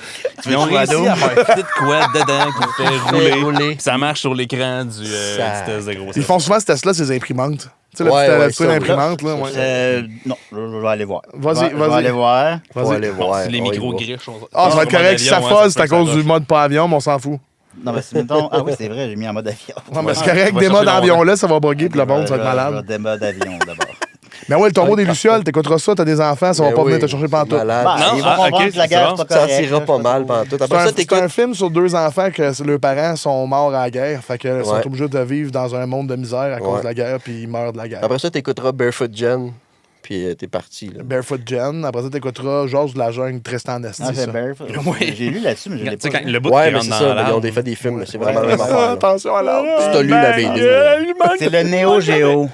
Ils ont réussi à faire fit de quoi dedans qui fait rouler. Puis ça marche sur l'écran du test de grossesse. Ils font souvent ce test-là, ces imprimantes. Tu sais, Ouais, la ouais, petite ça, imprimante, là. Ouais. Non, je vais aller voir. Vas-y, Je vais vas-y. aller voir. Faut Vas-y. aller voir. C'est les on y micros va. griches. Ah, ça va être correct. Si ça fuzz, c'est à cause du mode pas avion, mais on s'en fout. Non, mais c'est mettons. Ah oui, c'est vrai, j'ai mis en mode avion. Non, mais c'est correct. Des modes avion-là, ça va bugger, puis le monde, ça va être Je malade. vais des modes avion d'abord. Mais ouais, le tombeau des Lucioles, t'écoutteras ça, t'as des enfants, ça va Ben pas oui, venir te chercher pantoute. malade. Bah, Non, ils vont ah, comprendre ok, que la c'est guerre, bon. c'est pas Ça correct. ira là, pas c'est mal trop- pantoute. C'est Après ça, un t'écoutes. film sur deux enfants que leurs parents sont morts à la guerre. Fait que ils sont Ouais. obligés de vivre dans un monde de misère à cause Ouais. de la guerre, puis ils meurent de la guerre. Après ça, t'écouteras Barefoot Jen, puis t'es parti. Là. Barefoot Jen. Après ça, t'écouteras Georges de la jungle, Tristan Nesty. Ah, c'est ça. Barefoot. Oui. J'ai lu là-dessus, mais je l'ai Tu sais, pas quand vu. le bout Ouais, qui mais rentre c'est dans ça. Ils ont l'arbre. fait des films. Là. C'est vraiment la même Ah, affaire. là. attention à l'arbre. Si t'as lu la BD. C'est le Neo Geo.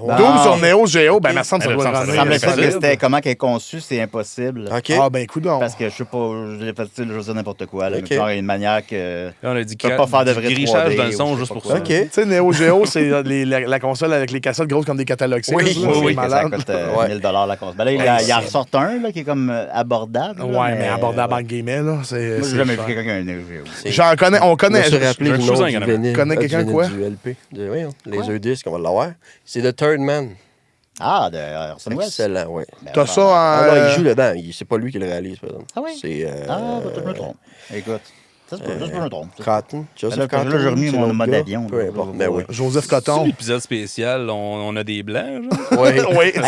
Doom sur Neo Geo, ben, ma semble, ça Elle doit me semble, rentrer. Il semblait-il facile. que c'était comment qu'elle est conçue, c'est impossible. OK. Ah, ben, écoute donc. Parce que je sais pas, je l'ai fait, je veux dire n'importe quoi. Là, Ok. mais genre, il y a une manière que. Là, on a dit Tu peux pas faire de vrai grichage 3D dans le son ou je juste sais pour pas ça. quoi. OK. Tu sais, Neo Geo, c'est la console avec les cassettes grosses comme des catalogues. Oui, c'est oui, Que ça malade. coûte Ouais. 1000 la console. Ben là, il en ressort un là, qui est comme abordable. là, Ouais, mais abordable en guillemets, là. Moi, j'ai jamais vu quelqu'un qui a un Neo Geo. J'en connais, on On connaît. se rappeler j'ai un du cousin nom qui du en avait. vinyle. Connais quelqu'un, du vinyle quoi? Du LP. Voyons, les œufs disques, on va l'avoir. C'est The Third Man. Ah, de Orson Welles. Excellent, oui. Ben, T'as ben, ça Ah en. non, il joue dedans. C'est pas lui qui le réalise, par exemple. Ah oui? C'est Ah, peut-être je me trompe. Écoute, ça se peut, je me trompe. Cotton. Joseph là, Cotton. là, j'ai remis c'est mon l'autre mode gars. avion, Peu là. importe. Mais oui. Joseph C'est Coton. l'épisode spécial, on a des blancs, genre. Oui. Oui, Hey,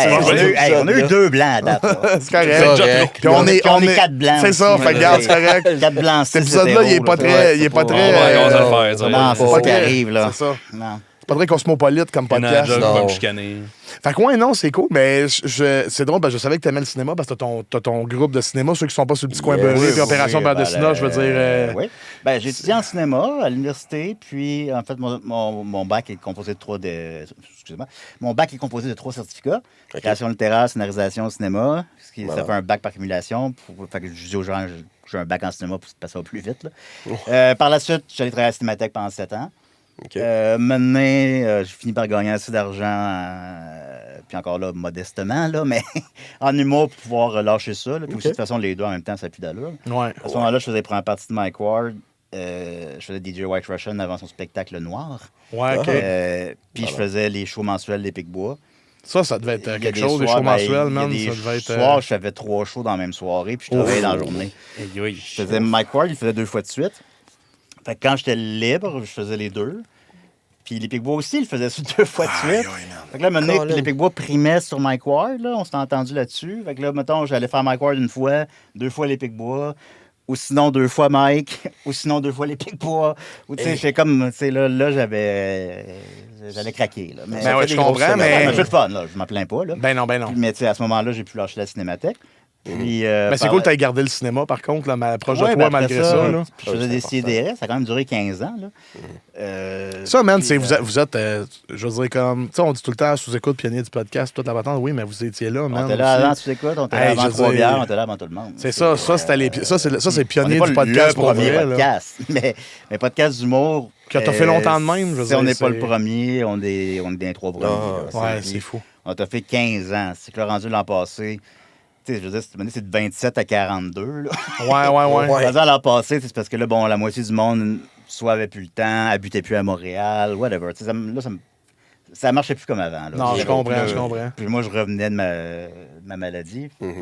c'est on a eu 2 blancs à date. là. c'est correct. Correct. Puis on est, Puis on est 4 blancs. C'est ça, aussi, fait que là. regarde, c'est correct. 4 blancs, 6 Cet épisode-là, il est pas très. Il est pas très. On va commencer à le euh, faire, ça. Non, c'est pas ça qui très- arrive, là. C'est ça. Non. C'est pas très cosmopolite comme Une podcast. job Non. va me chicaner. Fait que ouais, non, c'est cool, mais c'est drôle parce que je savais que t'aimais le cinéma parce que t'as ton groupe de cinéma, ceux qui sont pas sur le petit coin Yes. beurré, Oui, puis Opération Oui, Beurre de ben, Cinéma, je veux dire. Oui. Ben, j'ai étudié en cinéma à l'université, puis en fait, mon bac est composé de 3 excusez-moi. Mon bac est composé de 3 certificats. OK. Création littéraire, scénarisation, cinéma. Voilà. Ça fait un bac par cumulation. Fait que je dis aux gens, j'ai un bac en cinéma pour que ça va plus vite. Là. Par la suite, je suis allé travailler à la Cinémathèque pendant 7 ans. OK. Maintenant, j'ai fini par gagner assez d'argent, puis encore là, modestement, là, mais en humour pour pouvoir lâcher ça. Là. Puis aussi, de toute façon, les deux en même temps, ça n'a plus d'allure. Ouais. À ce moment-là, je faisais la première partie de Mike Ward. Je faisais DJ White Russian avant son spectacle Noir. Ouais, ok. Puis je faisais les shows mensuels des Pic-Bois. Ça devait être Il y a quelque des chose, des soirs, shows ben, mensuels, il y a man. des Ça devait être. soirs, je faisais 3 shows dans la même soirée, puis je travaillais dans la journée. Aïe, aïe. Je faisais Mike Ward, il faisait 2 fois de suite. Fait que quand j'étais libre, je faisais les 2. Puis les Picbois aussi, il le faisait 2 fois de suite. Fait que là, maintenant, Colin. les Picbois primaient sur Mike Ward, là, on s'était entendu là-dessus. Fait que là, mettons, j'allais faire Mike Ward 1 fois, 2 fois les Picbois, ou sinon 2 fois Mike, ou sinon 2 fois les Picbois. Ou tu sais, j'étais comme, tu sais, là, j'allais craquer. Là. Mais Ben ouais, je comprends, mais. c'est le fun, là, je m'en plains pas, là. Ben non, ben non. Mais tu sais, à ce moment-là, j'ai pu lâcher la cinémathèque. Puis, Mais c'est cool que tu aies gardé le cinéma, par contre, là, proche de Ouais, toi, ben après malgré ça. Là. Puis je faisais des CDR, ça a quand même duré 15 ans. Là. Ça, man, puis, c'est, vous êtes je veux dire, comme. Tu sais, on dit tout le temps sous-écoute, pionnier du podcast, toute la patente. Oui, mais vous étiez là, man. On était là aussi. avant, tu sais quoi, on était là Hey, avant je veux 3 dire, bières, on était là avant tout le monde. C'est ça, c'était les. Ça, c'est pionnier on du n'est pas podcast le pour premier vrai, là. podcast, mais podcast d'humour. Que t'as fait longtemps de même, je veux si on dire, n'est pas c'est- le premier, on est des 3 premiers. là. Ouais, Puis, c'est fou. On t'a fait 15 ans. C'est que là, rendu l'an passé, tu sais, je veux dire, c'est de 27 à 42. Là. Ouais. Rendu à l'an passé, c'est parce que là, bon, la moitié du monde soit avait plus le temps, habitait plus à Montréal, whatever. Tu sais, ça marchait plus comme avant. Là. Non, Puis, je comprends, là, je comprends. Puis moi, je revenais de ma maladie. Fait que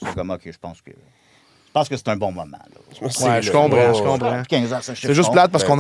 c'est comme, OK, je pense que c'est un bon moment. Là. Ouais, je comprends. 15 ans, ça, je sais C'est juste pas. plate parce qu'on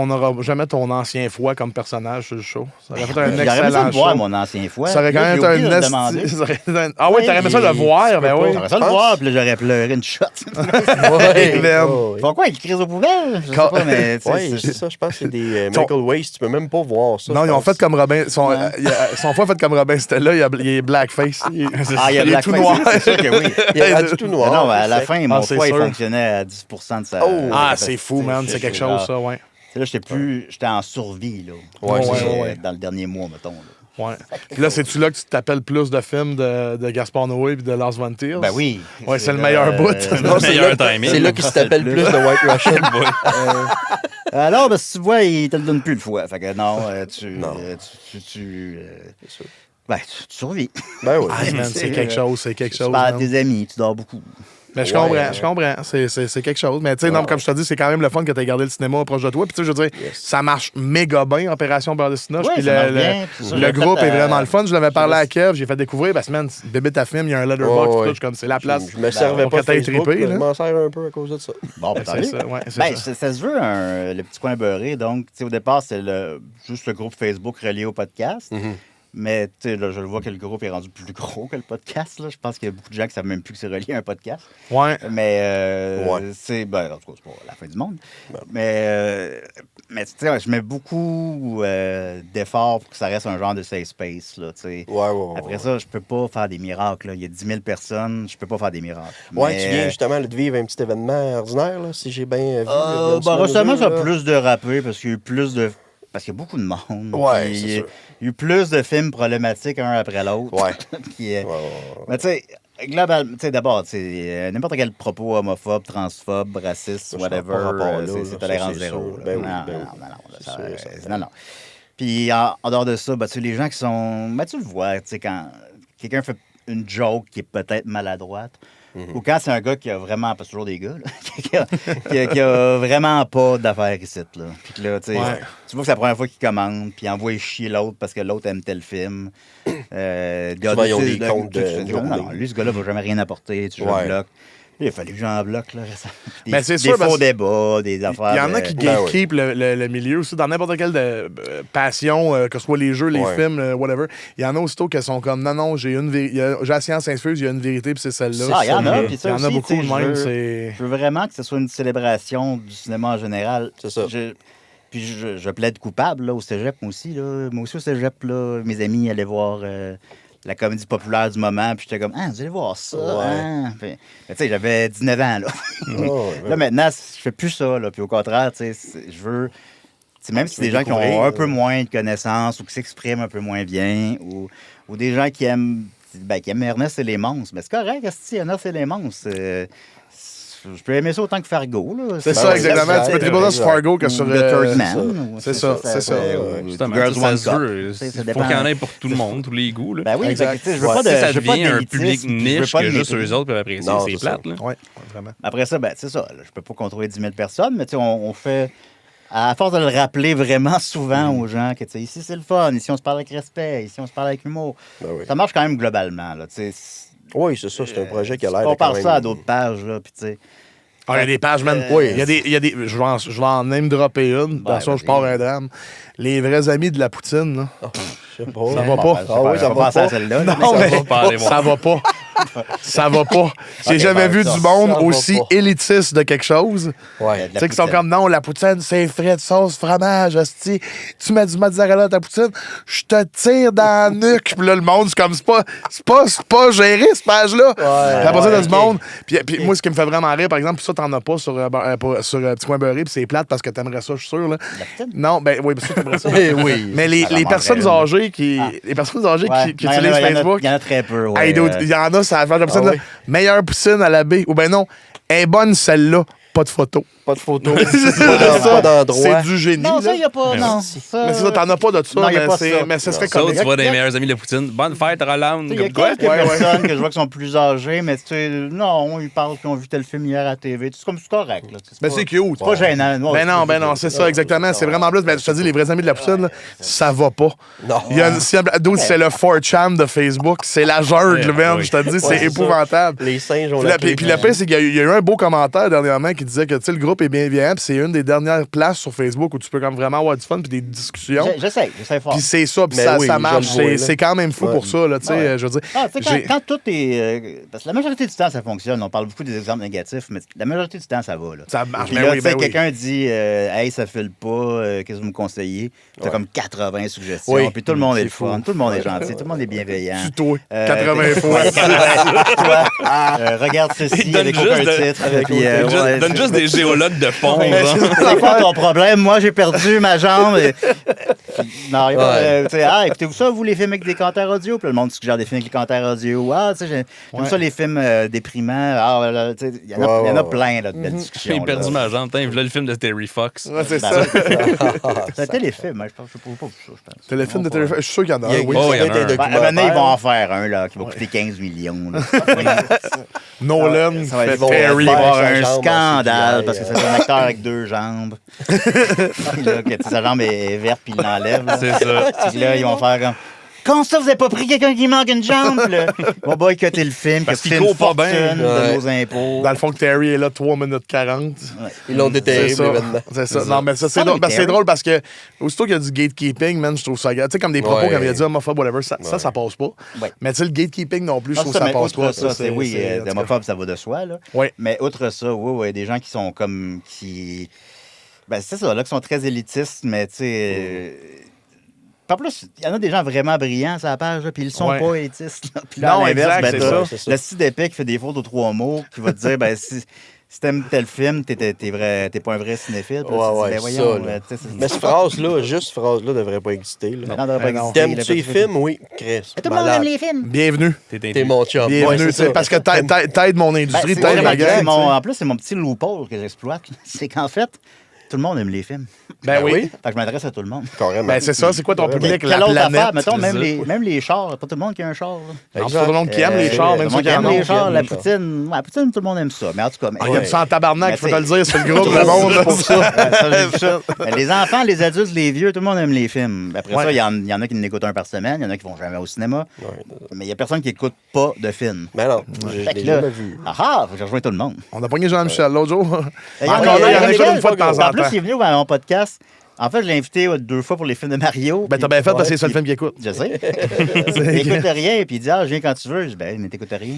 n'aura jamais ton ancien foie comme personnage sur le show. Ça aurait fait un J'aurais aimé ça excellent le voir, show. mon ancien foie. Ça aurait quand Là, même j'ai été oublié de le un demander. esti- ça aurait été un- Ah oui, t'aurais aimé ça le voir, ben oui. J'aurais ça le voir, puis là, j'aurais pleuré une shot. Ouais, man. Pourquoi il crie aux poubelles? Je sais pas, mais... tu sais, Oui, c'est ça, je pense que c'est des Michael Waste, tu peux même pas voir ça. Non, je ils ont pense. fait comme Robin. Son Ouais. foie fait comme Robin Stella, il est blackface. Ah, il y a il est Blackface, tout noir. c'est sûr que oui. Il est rendu tout noir. Non, à la c'est- fin, mon c'est foie, il sûr. fonctionnait à 10% de sa... Oh. de sa Ah, capacité. c'est fou, man. C'est quelque chose, ça, ouais. Là, j'étais en survie, là. Ouais, c'est ça. Ouais. Dans le dernier mois, mettons. Là. Ouais. Puis là, c'est-tu là que tu t'appelles plus de films de Gaspard Noé et de Lars von Trier? Ben oui. Ouais, c'est le meilleur bout. Non, c'est Meilleur là- timing. C'est là qu'il s'appelle plus de White Russian. Alors, ben, si tu vois, il te le donne plus le foie. Fait que non, Non. Ben, tu survis. Ben oui. Ah, man, c'est quelque chose, c'est quelque chose. Tu parles à man. tes amis, tu dors beaucoup. Mais je Ouais, comprends. C'est quelque chose. Mais tu sais, non, comme je te dis, c'est quand même le fun que tu aies gardé le cinéma proche de toi. Puis tu sais, je veux dire, ça marche méga bien, Opération Beurre de Cinoche. Ouais, Puis ça marche bien. Puis ça, le j'ai groupe fait, est vraiment le fun. Je l'avais parlé je- à Kev, j'ai fait découvrir, ben, semaine, bébé ta film, il y a un letterbox, Ouais, tout, ouais. je suis comme, c'est la place. Je me servais pour pas que t'aies de Facebook, trippé, mais là. je m'en sers un peu à cause de ça. Bon, ben, tant C'est mieux. ça, ouais, c'est Ben, ça. ça se veut, le petit coin beurré. Donc, tu sais, au départ, c'était juste le groupe Facebook relié au podcast. Mais, tu sais, là, je le vois que le groupe est rendu plus gros que le podcast. Là. Je pense qu'il y a beaucoup de gens qui savent même plus que c'est relié à un podcast. Ouais. Mais, Ouais. c'est, ben, en tout cas, c'est pas la fin du monde. Mais tu sais, je mets beaucoup d'efforts pour que ça reste un genre de safe space. Là, tu sais. Ouais. Après ça, je peux pas faire des miracles. Là. Il y a 10 000 personnes, je peux pas faire des miracles. Ouais, Mais, tu viens justement là, de vivre un petit événement ordinaire, là, si j'ai bien vu. ben, récemment, ça a plus dérapé parce qu'il y a eu plus de. Parce qu'il y a beaucoup de monde. Ouais, Puis, c'est il y a sûr. eu plus de films problématiques un après l'autre. Ouais. Puis, Ouais. mais tu sais, globalement, tu sais, d'abord, tu sais, n'importe quel propos homophobe, transphobe, raciste, Ça, whatever, ça n'a pas rapport là, c'est ça, tolérance c'est zéro. sûr. là. Ben oui, non, ben non, oui. non, non, C'est ça, sûr, ça. non, non. Puis en dehors de ça, ben, tu sais, les gens qui sont. Ben, tu le vois, tu sais, quand quelqu'un fait une joke qui est peut-être maladroite, ou quand c'est un gars qui a vraiment, parce que toujours des gars, là, qui a vraiment pas d'affaires ici. Là. Puis que là, tu sais, Ouais. tu vois que c'est la première fois qu'il commande, puis il envoie chier l'autre parce que l'autre aime tel film. Souvent, ils ont des comptes de Non, lui, ce gars-là va jamais rien apporter, tu Ouais. le bloques. Il a fallu que j'en bloque, là, récemment. Mais c'est Des sûr, parce- faux débats, des affaires. Il y en a de- qui Ben gatekeep le milieu aussi, dans n'importe quelle passion, que ce soit les jeux, les Ouais. films, whatever. Il y en a aussitôt qui sont comme, non, j'ai la science infuse, il y a une vérité, puis c'est celle-là. Ah, il y en a, ça, puis ça Il y en a aussi, beaucoup tu sais, de je même. veux- C'est... Je veux vraiment que ce soit une célébration du cinéma en général. C'est ça. Puis je plaide coupable là, au cégep, moi aussi. Là. Moi aussi, au cégep, là, mes amis allaient voir la comédie populaire du moment. Puis j'étais comme, ah, vous allez voir ça. Ouais. Hein? Puis, mais tu sais, j'avais 19 ans. Là, Ouais. là maintenant, je fais plus ça. Là. Puis au contraire, tu sais, je veux. Tu sais, même si c'est des gens qui ont découvrir, un peu moins de connaissances ou qui s'expriment un peu moins bien ou des gens qui aiment Ernest et les monstres. Mais c'est correct, si Ernest et les monstres. Je peux aimer ça autant que Fargo. Là. C'est Ben ça, ouais, exactement. exact, Tu peux triper autant sur Fargo que Ou sur... The Third Man. ou- c'est ça, c'est ça. ou Justement, Girls ça One se Cup. veut. Tu sais, ça Il faut dépend. qu'il y en ait pour tout le monde, tous les goûts. Là. Ben oui, Exact. exact. Tu sais, je veux Ouais, pas de, si ça je veux pas devient un d'élitisme, public puis je veux niche pas que de juste mépris. eux autres peuvent apprécier, Non, c'est c'est plate. ça. Là. Ouais, vraiment. Après ça, ben, c'est ça. Là, je peux pas contrôler 10 000 personnes, mais tu sais, on fait... À force de le rappeler vraiment souvent aux gens que, tu sais, ici, c'est le fun. Ici, on se parle avec respect. Ici, on se parle avec humour. Ben oui. Ça marche quand même globalement, là, tu sais. Oui, c'est ça. C'est un projet qui a l'air On de quand parle même... ça à d'autres pages, là, puis tu sais. Ah, il y a des pages, man. Oui. Il y a des je vais en name dropper une. Dans ça, je pars un drame. Les vrais amis de la poutine, là. Je sais pas. Ça va pas. Ah oui, ça va penser à pas. celle-là. là, Non, mais va pas aller voir. ça va pas. Ça va pas. J'ai Ok, jamais ben, vu ça, du monde ça va aussi pas. élitiste de quelque chose. Ouais. Tu sais, qui sont comme, non, la poutine, c'est frais de sauce, fromage, hostie. Tu mets du mozzarella à ta poutine, je te tire dans la nuque. Puis là, le monde, c'est comme, c'est pas géré, cette page-là. Puis après ça, ouais, t'as du ok. monde. Puis moi, ce qui me fait vraiment rire, par exemple, puis ça, t'en as pas sur Petit Coin Beurré, puis c'est plate parce que t'aimerais ça, je suis sûr. Là. La poutine? Non, ben oui, ça, t'aimerais ça. Eh oui. Mais les Alors, personnes mangerait âgées qui, les personnes âgées Ouais. qui Non, il y en utilisent a- Facebook. Il y en a très peu, ouais. Hey, dude, il y en a, ça va faire la poutine. Ah là. oui. Meilleure poutine à la baie. Ou ben non, elle est bonne celle-là, pas de photo. Pas de photo. C'est Pas ça. d'endroit. C'est du génie. Non, ça, là. il n'y a pas. Non. Mais c'est ça, t'en as pas de ça. Non, y a mais pas c'est- ça. mais ça serait Ça, comme. tu vois des meilleurs amis de la poutine. Bonne fête, Roland. Il y a Comme quoi? quelques Ouais, ouais. personnes que je vois qui sont plus âgées, mais tu sais, non, ils parlent qu'ils ont vu tel film hier à la TV. C'est comme c'est correct. Là. Ben c'est cute. C'est pas gênant. Ben non, c'est ça, exactement. C'est vraiment plus. Ben, je te dis, les vrais amis de la poutine, là, ça va pas. Non. Il y a d'autres, c'est le 4chan de Facebook. C'est la jungle, Ouais, man. oui. Je te dis, Ouais, c'est c'est épouvantable. Les singes ont Puis la le clé. pire, c'est qu'il y a eu un beau commentaire dernièrement qui disait que tu sais, le groupe est bien vieillant, puis c'est une des dernières places sur Facebook où tu peux comme vraiment avoir du fun puis des discussions. J'essaie fort. Puis c'est ça, puis Mais ça, oui, ça je marche. le vois, là. C'est quand même fou Ouais. pour ça, là, tu sais, Ouais. je veux dire. Ah, tu sais, j'ai- quand tout est. Parce que la majorité du temps, ça fonctionne. On parle beaucoup des exemples négatifs, mais la majorité du temps, ça va. Là. Ça marche, Puis ben là, oui, tu sais, ben oui. quelqu'un dit Hey, ça file pas, qu'est-ce que vous me conseillez? T'as Ouais. comme 80 suggestions. Oui. Puis tout le monde est C'est le fou. fun, tout le monde est gentil, tout le monde est bienveillant. Tuto, Euh, 80 fois. Toi, regarde ceci Il donne avec juste aucun de- titre. Puis, ouais, Donne juste des géologues de pont. Ouais, genre. c'est quoi ton problème? Moi, j'ai perdu ma jambe. Non, il y a pas, Ouais. tu sais, écoutez-vous ça, vous, les films avec des commentaires audio? Puis le monde suggère des films avec des commentaires audio. Ah, tu sais, j'aime ça, les films déprimants. Ah, là, tu sais, il y en a, il y en a plein, là, de belles discussions. J'ai perdu là. ma jambe. Putain, là, le film de Terry Fox. Ouais, c'est Ben, ça. C'est un téléfilm, hein, je pense. Je sais pas ça, je pense. Téléfilm de téléphone. Je suis sûr qu'il y en a Il y un, a, oui. Oh, il y en a un. des Ben, à un moment donné, ils vont en faire un là, qui va coûter 15 millions. là. Nolan Ça va fait être bon. Terry. Il va y avoir sa un jambe en scandale CGI, parce que c'est un acteur avec deux jambes. Puis là, que, tu sais, sa jambe est verte puis il l'enlève. là. C'est ça. Puis là, ils vont faire comme. Comment ça, vous n'avez pas pris quelqu'un qui manque une jambe? Puis là, on va boycotter le film, Parce qui qu'il coûte une court pas fortune bien. de Ouais. nos impôts. Dans le fond, que Terry est là 3 minutes 40. Ils l'ont C'est déterré, ça. l'événement. C'est ça. Non, mais ça, c'est Ah, drôle. mais C'est Terry. drôle parce que, aussitôt qu'il y a du gatekeeping, man, je trouve ça. Tu sais, comme des propos, Ouais. comme il a dit homophobe, whatever, ça passe pas. Ouais. Mais tu sais, le gatekeeping non plus, je Non, trouve ça, que ça mais passe outre pas. ça, c'est oui, en tout cas. d'homophobe, ça va de soi, là. Oui. Mais outre ça, oui, des gens qui sont comme. Ben, c'est ça, là, qui sont très élitistes, mais tu sais. En plus, il y en a des gens vraiment brillants sur la page, là, puis ils sont Ouais. pas élitistes. là. Puis là, Non, à l'inverse, exact, ben, c'est t'as ça, c'est ça. le style d'épée qui fait des fautes aux 3 mots, qui va te dire, ben, si t'aimes tel film, t'es pas un vrai cinéphile. Puis là, tu te dis, Ouais, ben, ça, voyons, là. tu sais, c'est- Mais cette phrase-là, juste cette phrase-là, devrait pas exister. Là. Non, devrait pas non. exister, T'aimes-tu là, les parce que- films? Oui, Chris. Mais tout le monde Malade. aime les films. Bienvenue. T'es mon chum. Bienvenue, Ouais, tu c'est sais, ça. parce que t'aides mon industrie, Ben, t'aides ma c'est- gang. en plus, c'est mon petit loophole que j'exploite. C'est qu'en fait, tout le monde aime les films. Ben oui. Fait que je m'adresse à tout le monde. Carrément. Ben c'est ça, c'est quoi ton public, Quelle la autre affaire? planète? Mettons, c'est même les chars. Pas tout le monde qui a un char. là. Non, c'est tout le monde qui aime les chars, même tout ceux le monde qui qui en aime ont. les chars, la les chars. poutine. Ouais, la poutine, tout le monde aime ça. Mais en tout cas, Il y a ça en tabarnak, Mais faut te le c'est- dire, sur le groupe, le monde. là. pour ça. Mais les enfants, les adultes, les vieux, tout le monde aime les films. Après Ouais. ça, il y en a qui n'écoutent un par semaine, il y en a qui vont jamais au cinéma. Ouais. Mais il y a personne qui écoute pas de films. Mais non, je Fait l'ai que là, jamais vu. faut que je rejoigne tout le monde. On a pogné Jean-Michel l'autre jour. Il y en a- Encore là, il y en a Michel, une fois de temps en En plus, temps. il est venu à mon podcast. En fait, je l'ai invité 2 fois pour les films de Mario. Ben t'as bien fait parce que c'est le seul film qu'il écoute. Je sais. Il écoute rien, puis il dit, je viens quand tu veux. Je dis, ben, mais t'écoutes rien.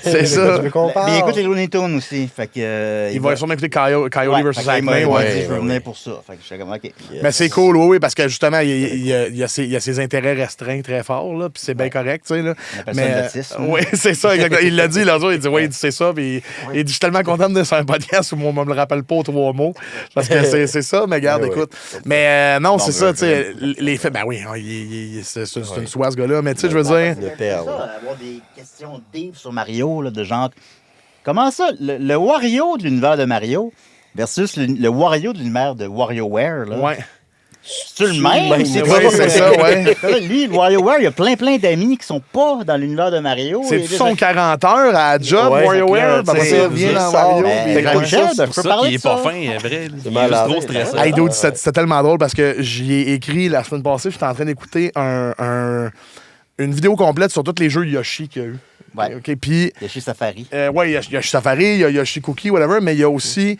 C'est ça. Tu veux qu'on Mais il parle? écoute les Looney Tunes aussi. Fait que, Il va sûrement écouter Coyote vs. fait qu'il m'a Acme. dit, Ouais. je veux venir pour ça. Fait que je suis comme, OK. Mais c'est cool, oui, parce que justement, il y a ses intérêts restreints très forts, là, puis c'est bien correct, tu sais. Là. On appelle ça le autisme. Oui, c'est ça, exactement. Il l'a dit l'autre jour, il dit, oui, il dit, c'est ça, puis il dit, je suis tellement content de faire un podcast où on me le rappelle pas aux 3 mots, parce que c'est ça, mais regarde, Ouais, ouais. écoute. Mais non, c'est ça, ben, tu sais, les faits, ben oui, c'est une soie, ce gars-là, mais tu sais, je veux dire, Une perle. Ça, avoir des questions deep sur Mario, là, de genre, comment ça, le Wario de l'univers de Mario versus le Wario de l'univers de WarioWare, là, ouais. C'est le même? C'est Ouais, c'est ça, ouais. Lui, WarioWare, il y a plein d'amis qui sont pas dans l'univers de Mario. C'est son 40 heures à job, Ouais, WarioWare, c'est parce ça, ça vient dans Mario. Mais puis- Jean-Michel, C'est je pour peux ça parler qu'il de est pas ça. fin, vrai. Il est juste malade. trop stressé. Hey, dude, c'était tellement drôle parce que j'y ai écrit la semaine passée, j'étais en train d'écouter une vidéo complète sur tous les jeux Yoshi qu'il y a eu. Ouais. OK, puis... Yoshi Safari. ouais, il y a Yoshi Safari, il y a Yoshi Cookie, whatever, mais il y a aussi,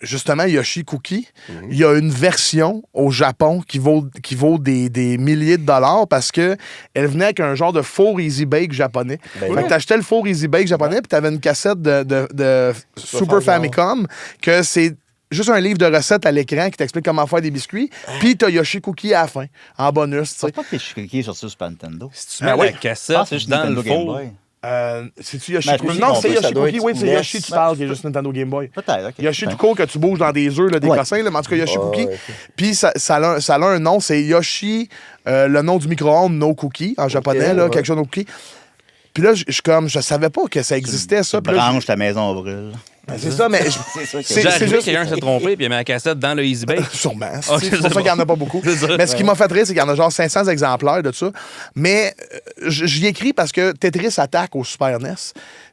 justement Yoshi Cookie. Il y a une version au Japon qui vaut des milliers de dollars parce que elle venait avec un genre de four Easy Bake japonais. Ben Fait que t'achetais le four Easy Bake japonais, puis t'avais une cassette de Super Famicom, que c'est juste un livre de recettes à l'écran qui t'explique comment faire des biscuits, puis t'as Yoshi Cookie à la fin, en bonus, tu C'est sais. pas que Yoshi Cookie est sorti sur Super Nintendo. Si tu mets ouais. la Je cassette pense que c'est juste dans le Nintendo Game four, Boy. C'est-tu Yoshi Ben, Cookie? je Non, pense c'est que ça Yoshi doit Cookie, être oui, c'est NES. Yoshi, tu parles, qui est juste Nintendo Game Boy. Peut-être, OK. Yoshi tout court que tu bouges dans des œufs, là, des Ouais. cossins, là, mais en tout cas, Yoshi Cookie. ok. Puis ça a un nom, c'est Yoshi, le nom du micro-ondes No Cookie, en japonais, là, ouais. quelque chose No Cookie. Puis là, je savais pas que ça existait, ça. Tu Puis là, branches, ta maison brûle. c'est ça, mais C'est ça que C'est- j'ai arrivé, juste- quelqu'un s'est trompé puis il a mis la cassette dans le Easy Bake. sûrement. Ok, C'est pour c'est ça bon. qu'il n'y en a pas beaucoup. C'est ça. Mais ce qui m'a fait rire, c'est qu'il y en a genre 500 exemplaires de ça. Mais j'y écris parce que Tetris Attack au Super NES,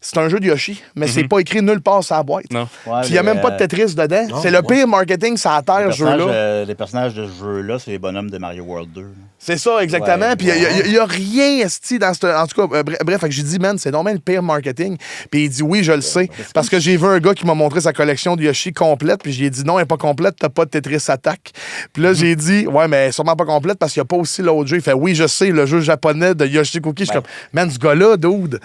c'est un jeu de Yoshi, mais c'est pas écrit nulle part sur la boîte. Non. Ouais, Puis il n'y a même pas de Tetris dedans. C'est le pire marketing sur la terre, ce jeu-là. Les personnages de ce jeu-là, c'est les bonhommes de Mario World 2. C'est ça, exactement. Ouais, Puis il n'y a rien, esti, dans ce. En tout cas, bref, fait que j'ai dit, man, c'est normalement le pire marketing. Puis il dit, oui, je le sais. Parce que j'ai vu un gars qui m'a montré sa collection de Yoshi complète. Puis j'ai dit, non, elle n'est pas complète, t'as pas de Tetris Attack. Puis là, j'ai dit, ouais, mais elle est sûrement pas complète parce qu'il n'y a pas aussi l'autre jeu. Il fait, oui, je sais, le jeu japonais de Yoshi Cookie. Je suis comme, man, ce gars-là, dude.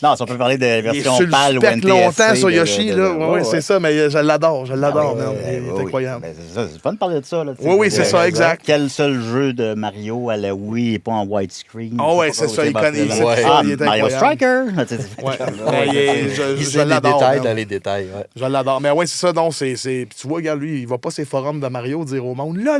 Non, si on peut parler de Il est version sur le PAL ou spec NTSC. longtemps sur de- Yoshi, de- là. de- Ouais, c'est ça, mais je l'adore, man. Ouais, Il est oui. incroyable. Ben, c'est ça, c'est fun de parler de ça. Là, Oui, oui, c'est ça, exact. Quel seul jeu de Mario à la Wii n'est pas en widescreen? Ah ouais, Je sais c'est pas, ça, il connaît. Ouais. Il est Mario incroyable. Striker! Ouais, je Il sait les l'adore. détails man. dans les détails. Ouais. Je l'adore. Mais ouais, c'est ça, donc c'est. Puis tu vois, regarde, lui, il va pas ses forums de Mario dire au monde, là,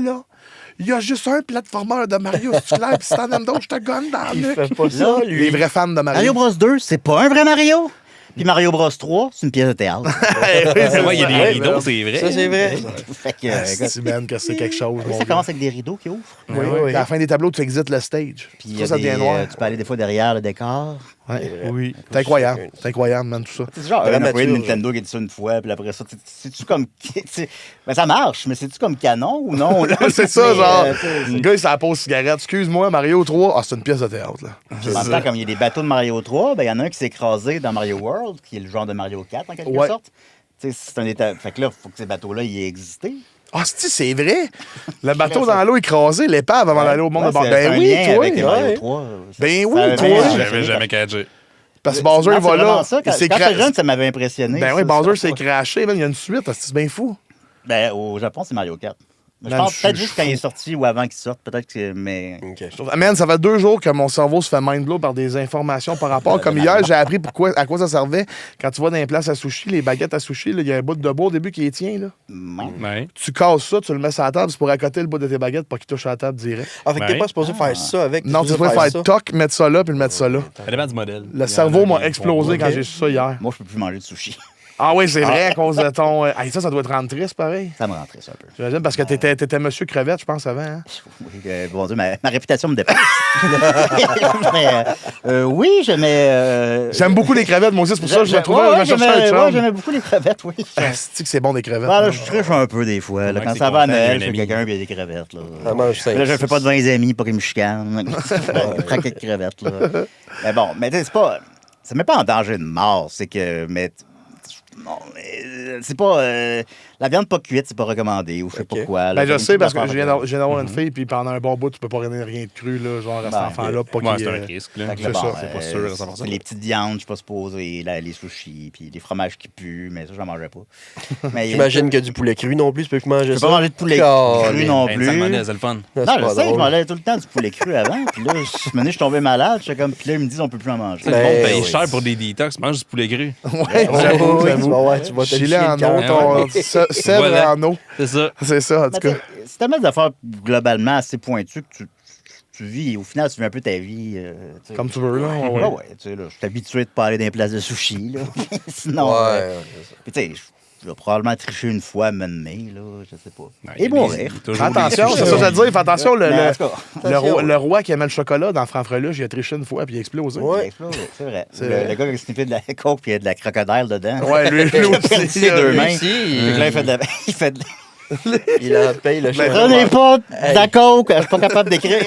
il y a juste un platformer de Mario, c'est clair, puis si t'en aimes d'autres, je te gonne dans le nuque. pas ça, Les vrais fans de Mario Mario. Bros 2, c'est pas un vrai Mario! Puis Mario Bros 3, c'est une pièce de théâtre. Ouais, il y a des Ouais, rideaux, c'est vrai. Ça, c'est vrai. Fait que, écoute, C'est man que c'est quelque chose. mon ça gars. commence avec des rideaux qui ouvrent. Oui, oui. À la fin des tableaux, tu exites le stage. Puis il y a Ça des, devient noir. tu peux aller des fois derrière le décor. Ouais. Oui. C'est incroyable. C'est incroyable, man, tout ça. C'est genre un Dramaturge. employé de Nintendo qui a dit ça une fois, puis après ça, c'est-tu comme. Ben ça marche, mais c'est-tu comme canon ou non? Là? C'est ça, Mais, genre. tu sais, Le gars, il s'en la pause cigarette. Excuse-moi, Mario 3. Ah, c'est une pièce de théâtre, là. En même temps, comme il y a des bateaux de Mario 3, ben il y en a un qui s'est écrasé dans Mario World, qui est le genre de Mario 4 en quelque Ouais. sorte. Tu sais, c'est un état. Fait que là, il faut que ces bateaux-là y aient existé. Ah, c'est vrai. Le bateau dans l'eau écrasé, l'épave avant d'aller au monde Ouais, de bord. c'est Ben un oui, lien toi. avec les Mario ouais. 3. Ben oui, avait toi. bien- J'avais jamais catché. Parce que Bowser, Non, il c'est va vraiment là. ça. Quand il s'est j'étais cra- jeune, ça m'avait impressionné. Ben oui, ça, Bowser ça. s'est craché, man. Il y a une suite. C'est bien fou. Ben, au Japon, c'est Mario 4. Mais je Man, pense je peut-être suis juste quand il est sorti ou avant qu'il sorte, peut-être que. Mais. OK. Man, ça fait 2 jours que mon cerveau se fait mind-blow par des informations par rapport. Comme hier, j'ai appris à quoi ça servait. Quand tu vas dans les places à sushi, les baguettes à sushi, là, il y a un bout de bois au début qui est tien. Là. Ouais. Tu casses ça, tu le mets sur la table, c'est pour accoter le bout de tes baguettes pour qu'il touche à la table direct. Ah, fait que t'es Ouais. pas supposé faire ça avec. Non, tu supposé peux faire ça. toc, mettre ça là, puis le mettre ça là. Ça dépend du modèle. Le cerveau m'a explosé quand j'ai su ça hier. Moi, je peux plus manger de sushi. Ah oui, c'est vrai, à cause de ton. Hey, ça doit te rendre triste, pareil. Ça me rentrait ça un peu. J'imagine, parce que t'étais Monsieur Crevette, je pense, avant. Hein? Oui, bon Dieu, ma réputation me dépasse. Mais, oui, j'aimais. J'aime beaucoup les crevettes, moi aussi, c'est pour ça que je me trouvais, je me cherchais un chum. j'aimais beaucoup les crevettes, oui. C'est que c'est bon des crevettes. Là, je triche un peu des fois. Là, Ouais, quand c'est ça va à content, il y a Noël, un je fais ami. quelqu'un et il y a des crevettes. Là, Ça mange cinq, là je fais six. pas de 20 amis pour qu'ils me chicanent. Je prends quelques crevettes. Là. Mais bon, mais tu sais, c'est pas. Ça met pas en danger de mort. C'est que. Mais, non, mais c'est pas. La viande pas cuite, c'est pas recommandé ou je sais pas Ok. quoi. là. Ben, je Une sais, petite parce que affaire je viens d'avoir une fille, puis pendant un bon bout, tu peux pas rien de cru, là, genre, à cet Ben, enfant-là, pas Ouais, qu'il. c'est un risque. Là. Fait que C'est là, ça, bon, c'est pas sûr à 100%. c'est les petites viandes, je suis pas supposé, les sushis, puis les fromages qui puent, mais ça, j'en mangeais pas. Mais J'imagine que du poulet cru non plus, tu peux plus manger je peux ça. pas manger de poulet cru non Hey, plus. une salmonelle, c'est le fun. Non, c'est je pas sais, je drôle. mangeais tout le temps du poulet cru avant, puis là, je suis tombé malade, j'étais comme, puis là, ils me disent, on peut plus en manger. Le monde paye oui. cher pour des detox, mange du poulet cru. Ouais, Ouais, j'avoue, ouais, j'avoue. tu vas voir, tu vas te Gilet chier en le camp. eau, Ouais. sèvre Voilà. en eau. C'est ça. C'est ça, en tout Mais cas. tu sais, c'est tellement d'affaires globalement assez pointues que tu vis, au final, tu vis un peu ta vie. Tu sais. Comme tu veux, là. ouais, Ouais, tu sais, là, je suis habitué de pas aller dans les places de sushi, là. Sinon, Ouais, puis tu sais, Je vais probablement tricher une fois, mener, là, je sais pas. Ouais, Et mourir. Fais attention, c'est ça que je veux dire. Fais attention, Mais en tout cas, le roi qui aimait le chocolat dans Franfreluche, il a triché une fois puis il a explosé. il a explosé, c'est vrai. C'est vrai. Le gars qui a sniffé de la coke puis il y a de la crocodile dedans. Ouais, lui Il a aussi. perdu les deux mains. aussi, Fait que là, il fait de la... il fait de... Il en paye le chèque. Prenez pas de la coke, je suis pas capable d'écrire.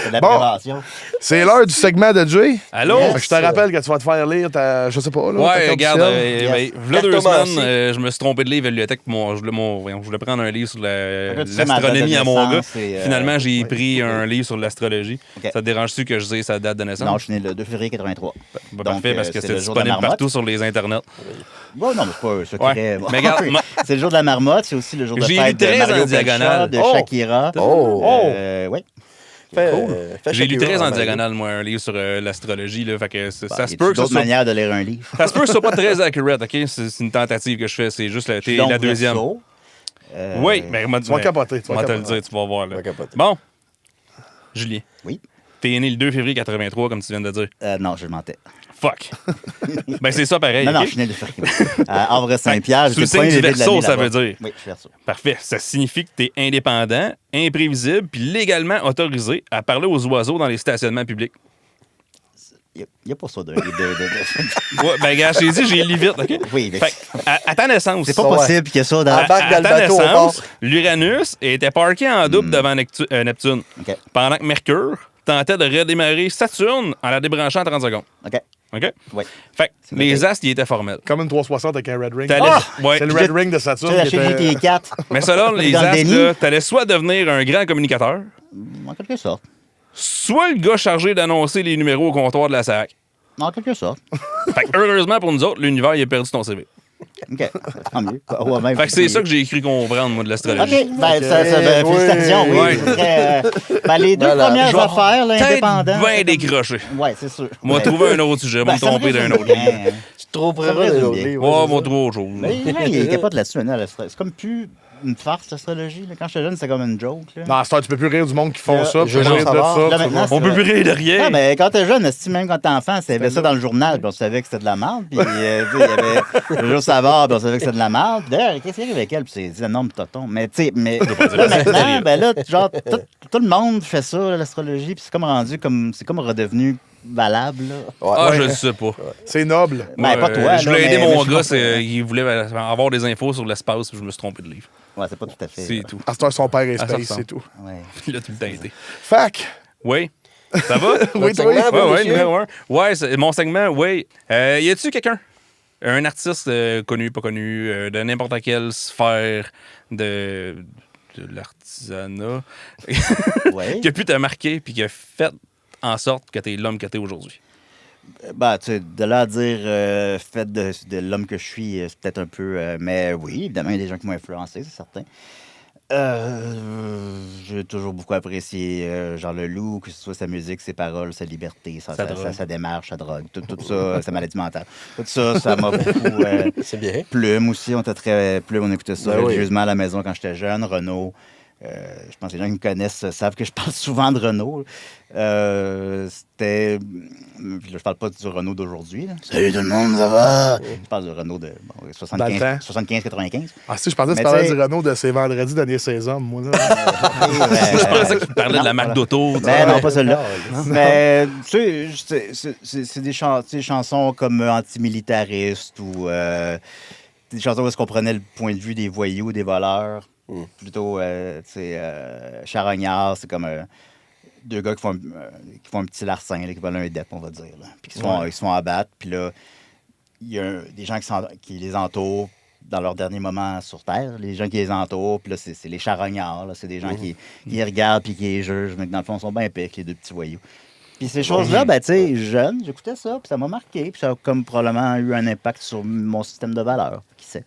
C'est de la Bon. prévention. C'est l'heure du segment de Jay. Allô? Fait que je te rappelle que tu vas te faire lire ta, je sais pas, là, ta Ouais, carte regarde, du ciel. Yes. v'là 2 Cartomancie. semaines, je me suis trompé de livre à la bibliothèque. Je voulais prendre un livre sur Là, tu sais, l'astronomie ma à date de mon gars. naissance, c'est, Finalement, j'ai ouais. pris un livre sur l'astrologie. Ok. Ça te dérange-tu que je dise sa date de naissance? Non, je suis né le 2 février 83. Bah, Donc, parfait, parce que c'est c'est le jour de la disponible marmotte. partout sur les internets. Bon, non, mais c'est pas un secret. Ouais. Mais regarde, moi- c'est le jour de la marmotte, c'est aussi le jour de J'ai fête lu de 13 Mario en diagonale. Pelcha, de Oh! Shakira. Oh! Oui. J'ai lu 13 en diagonale, moi, un livre sur l'astrologie. Là, fait que ça Il se y a peut que ça d'autres soit... manières de lire un livre. Ça se peut que ce soit pas très accurate, OK? C'est une tentative que je fais. C'est juste t'es Donc, la deuxième. Verseau. Oui, mais moi, Tu vas capoter. Tu On vas va te le capoter. dire, tu vas voir. Là. Va capoter. Bon. Julien. Oui. T'es né le 2 février 83, comme tu viens de dire. Non, je mentais. Fuck. Ben, c'est ça pareil. Non, non, OK? je suis né de février. À Havre-Saint-Pierre, Sous le j'étais pas signe du bébé de l'année Verseau, ça là-bas. veut dire. Oui, je suis Verseau. Parfait. Ça signifie que t'es indépendant, imprévisible, puis légalement autorisé à parler aux oiseaux dans les stationnements publics. Il n'y a pas ça de... Ouais, ben, gars, j'ai dit, j'ai lu vite, OK? Oui, mais Fait que, à ta naissance, c'est pas Ouais. possible qu'il y ait ça dans... Embarque dans à le ta bateau au naissance, bord. l'Uranus était parké en double devant Neptune, OK, pendant que Mercure tentait de redémarrer Saturne en la débranchant en 30 secondes. OK. OK? Oui. Fait que C'est les noté. astres, ils étaient formels. Comme une 360 avec un Red Ring. T'allais- ouais. C'est le Red Ring de Saturne. Tu as qui acheté était- GTA 4, Mais selon les Dans le astres, déni? là, t'allais soit devenir un grand communicateur, en quelque sorte. soit le gars chargé d'annoncer les numéros au comptoir de la SAC. En quelque sorte. Fait que, heureusement pour nous autres, l'univers, il a perdu ton CV. OK, tant mieux. Ouais, même. Fait que c'est ça que j'ai écrit comprendre, moi, de l'astrologie. OK, ben, ben, oui. félicitations, oui. Ouais. c'est très, ben, les deux Voilà. premières Je vais affaires, là, Peut-être indépendantes. bien décroché. Oui, c'est sûr. Moi, trouver un autre sujet, moi, me ça me tromper d'un résume autre. bien, hein. Tu te tromperas Ça me de résume l'autre bien. livre. Ouais, c'est moi, ça. trouver autre chose. Mais les gens, ils capotent là-dessus. Maintenant, c'est comme plus une farce, l'astrologie. Là. Quand j'étais jeune, c'était comme une joke. Là. Non, à cette heure, tu peux plus rire du monde qui font Là, ça. je puis rire veux de savoir. ça. Là, maintenant, On peut plus rire de rien. Non, mais quand t'es jeune, même quand t'es enfant, c'était ça dans le journal, puis on savait que c'était de la merde. Puis tu sais, il y avait le jour savoir, puis on savait que c'était de la merde. Puis d'ailleurs, qu'est-ce qui arrive avec elle? Puis c'est un nombre de totons. Mais tu sais, là, maintenant, ben là, genre, tout le monde fait ça, là, l'astrologie, puis c'est comme rendu comme. C'est comme redevenu valable. Là. Ah, Ouais. je le sais pas. C'est noble. Ben, pas toi, Je là, voulais aider mais mon je gars, pense que- il voulait avoir des infos sur l'espace, puis je me suis trompé de livre. Ouais, c'est pas tout à fait. C'est tout. À cette heure, son père est Ah, ça space, ressemble. c'est tout. Ouais. Il a tout le temps été. Fac. Oui. Ça va? Oui, Notre toi. segment, Ouais, vous, ouais, monsieur? numéro un. Ouais, mon segment, oui. Y a-tu quelqu'un, un artiste connu, pas connu, de n'importe quelle sphère de l'artisanat, Ouais. qui a pu te marquer puis qui a fait en sorte que t'es l'homme que t'es aujourd'hui? Ben, tu sais, de là à dire fait de l'homme que je suis, c'est peut-être un peu. Mais oui, évidemment, il y a des gens qui m'ont influencé, c'est certain. J'ai toujours beaucoup apprécié Jean Leloup, que ce soit sa musique, ses paroles, sa liberté, sa démarche, sa drogue, tout ça, sa maladie mentale. Tout ça, ça m'a beaucoup. C'est bien. Plume aussi, on était très Plume, on écoutait ça Ben oui. religieusement à la maison quand j'étais jeune. Renaud. Je pense que les gens qui me connaissent savent que je parle souvent de Renaud. C'était. Puis là, je parle pas du Renaud d'aujourd'hui. là. Salut tout le monde, ça va? Je parle de Renaud de Dans le temps. 75-95. Ah, si, je pensais que tu Mais parlais tu sais- du Renault de ces vendredis dernier saison, moi. Là. Je pensais qu'il parlait de la marque d'auto. Mais non, pas celle-là. Non, Mais tu sais, c'est des chansons comme antimilitaristes ou des chansons où est-ce qu'on prenait le point de vue des voyous, des voleurs. Plutôt, tu sais, charognard, c'est comme deux gars qui font un petit larcin, là, qui volent un dep, on va dire. Là. Puis qui se font abattre. Puis là, il y a des gens qui les entourent dans leur dernier moment sur Terre. Les gens qui les entourent, puis là, c'est les charognards. Là. C'est des gens qui les regardent puis qui les jugent, mais que dans le fond, ils sont bien piques, les deux petits voyous. Puis ces choses-là, ben, tu sais, jeune, j'écoutais ça, puis ça m'a marqué. Puis ça a comme probablement eu un impact sur mon système de valeurs. Qui sait?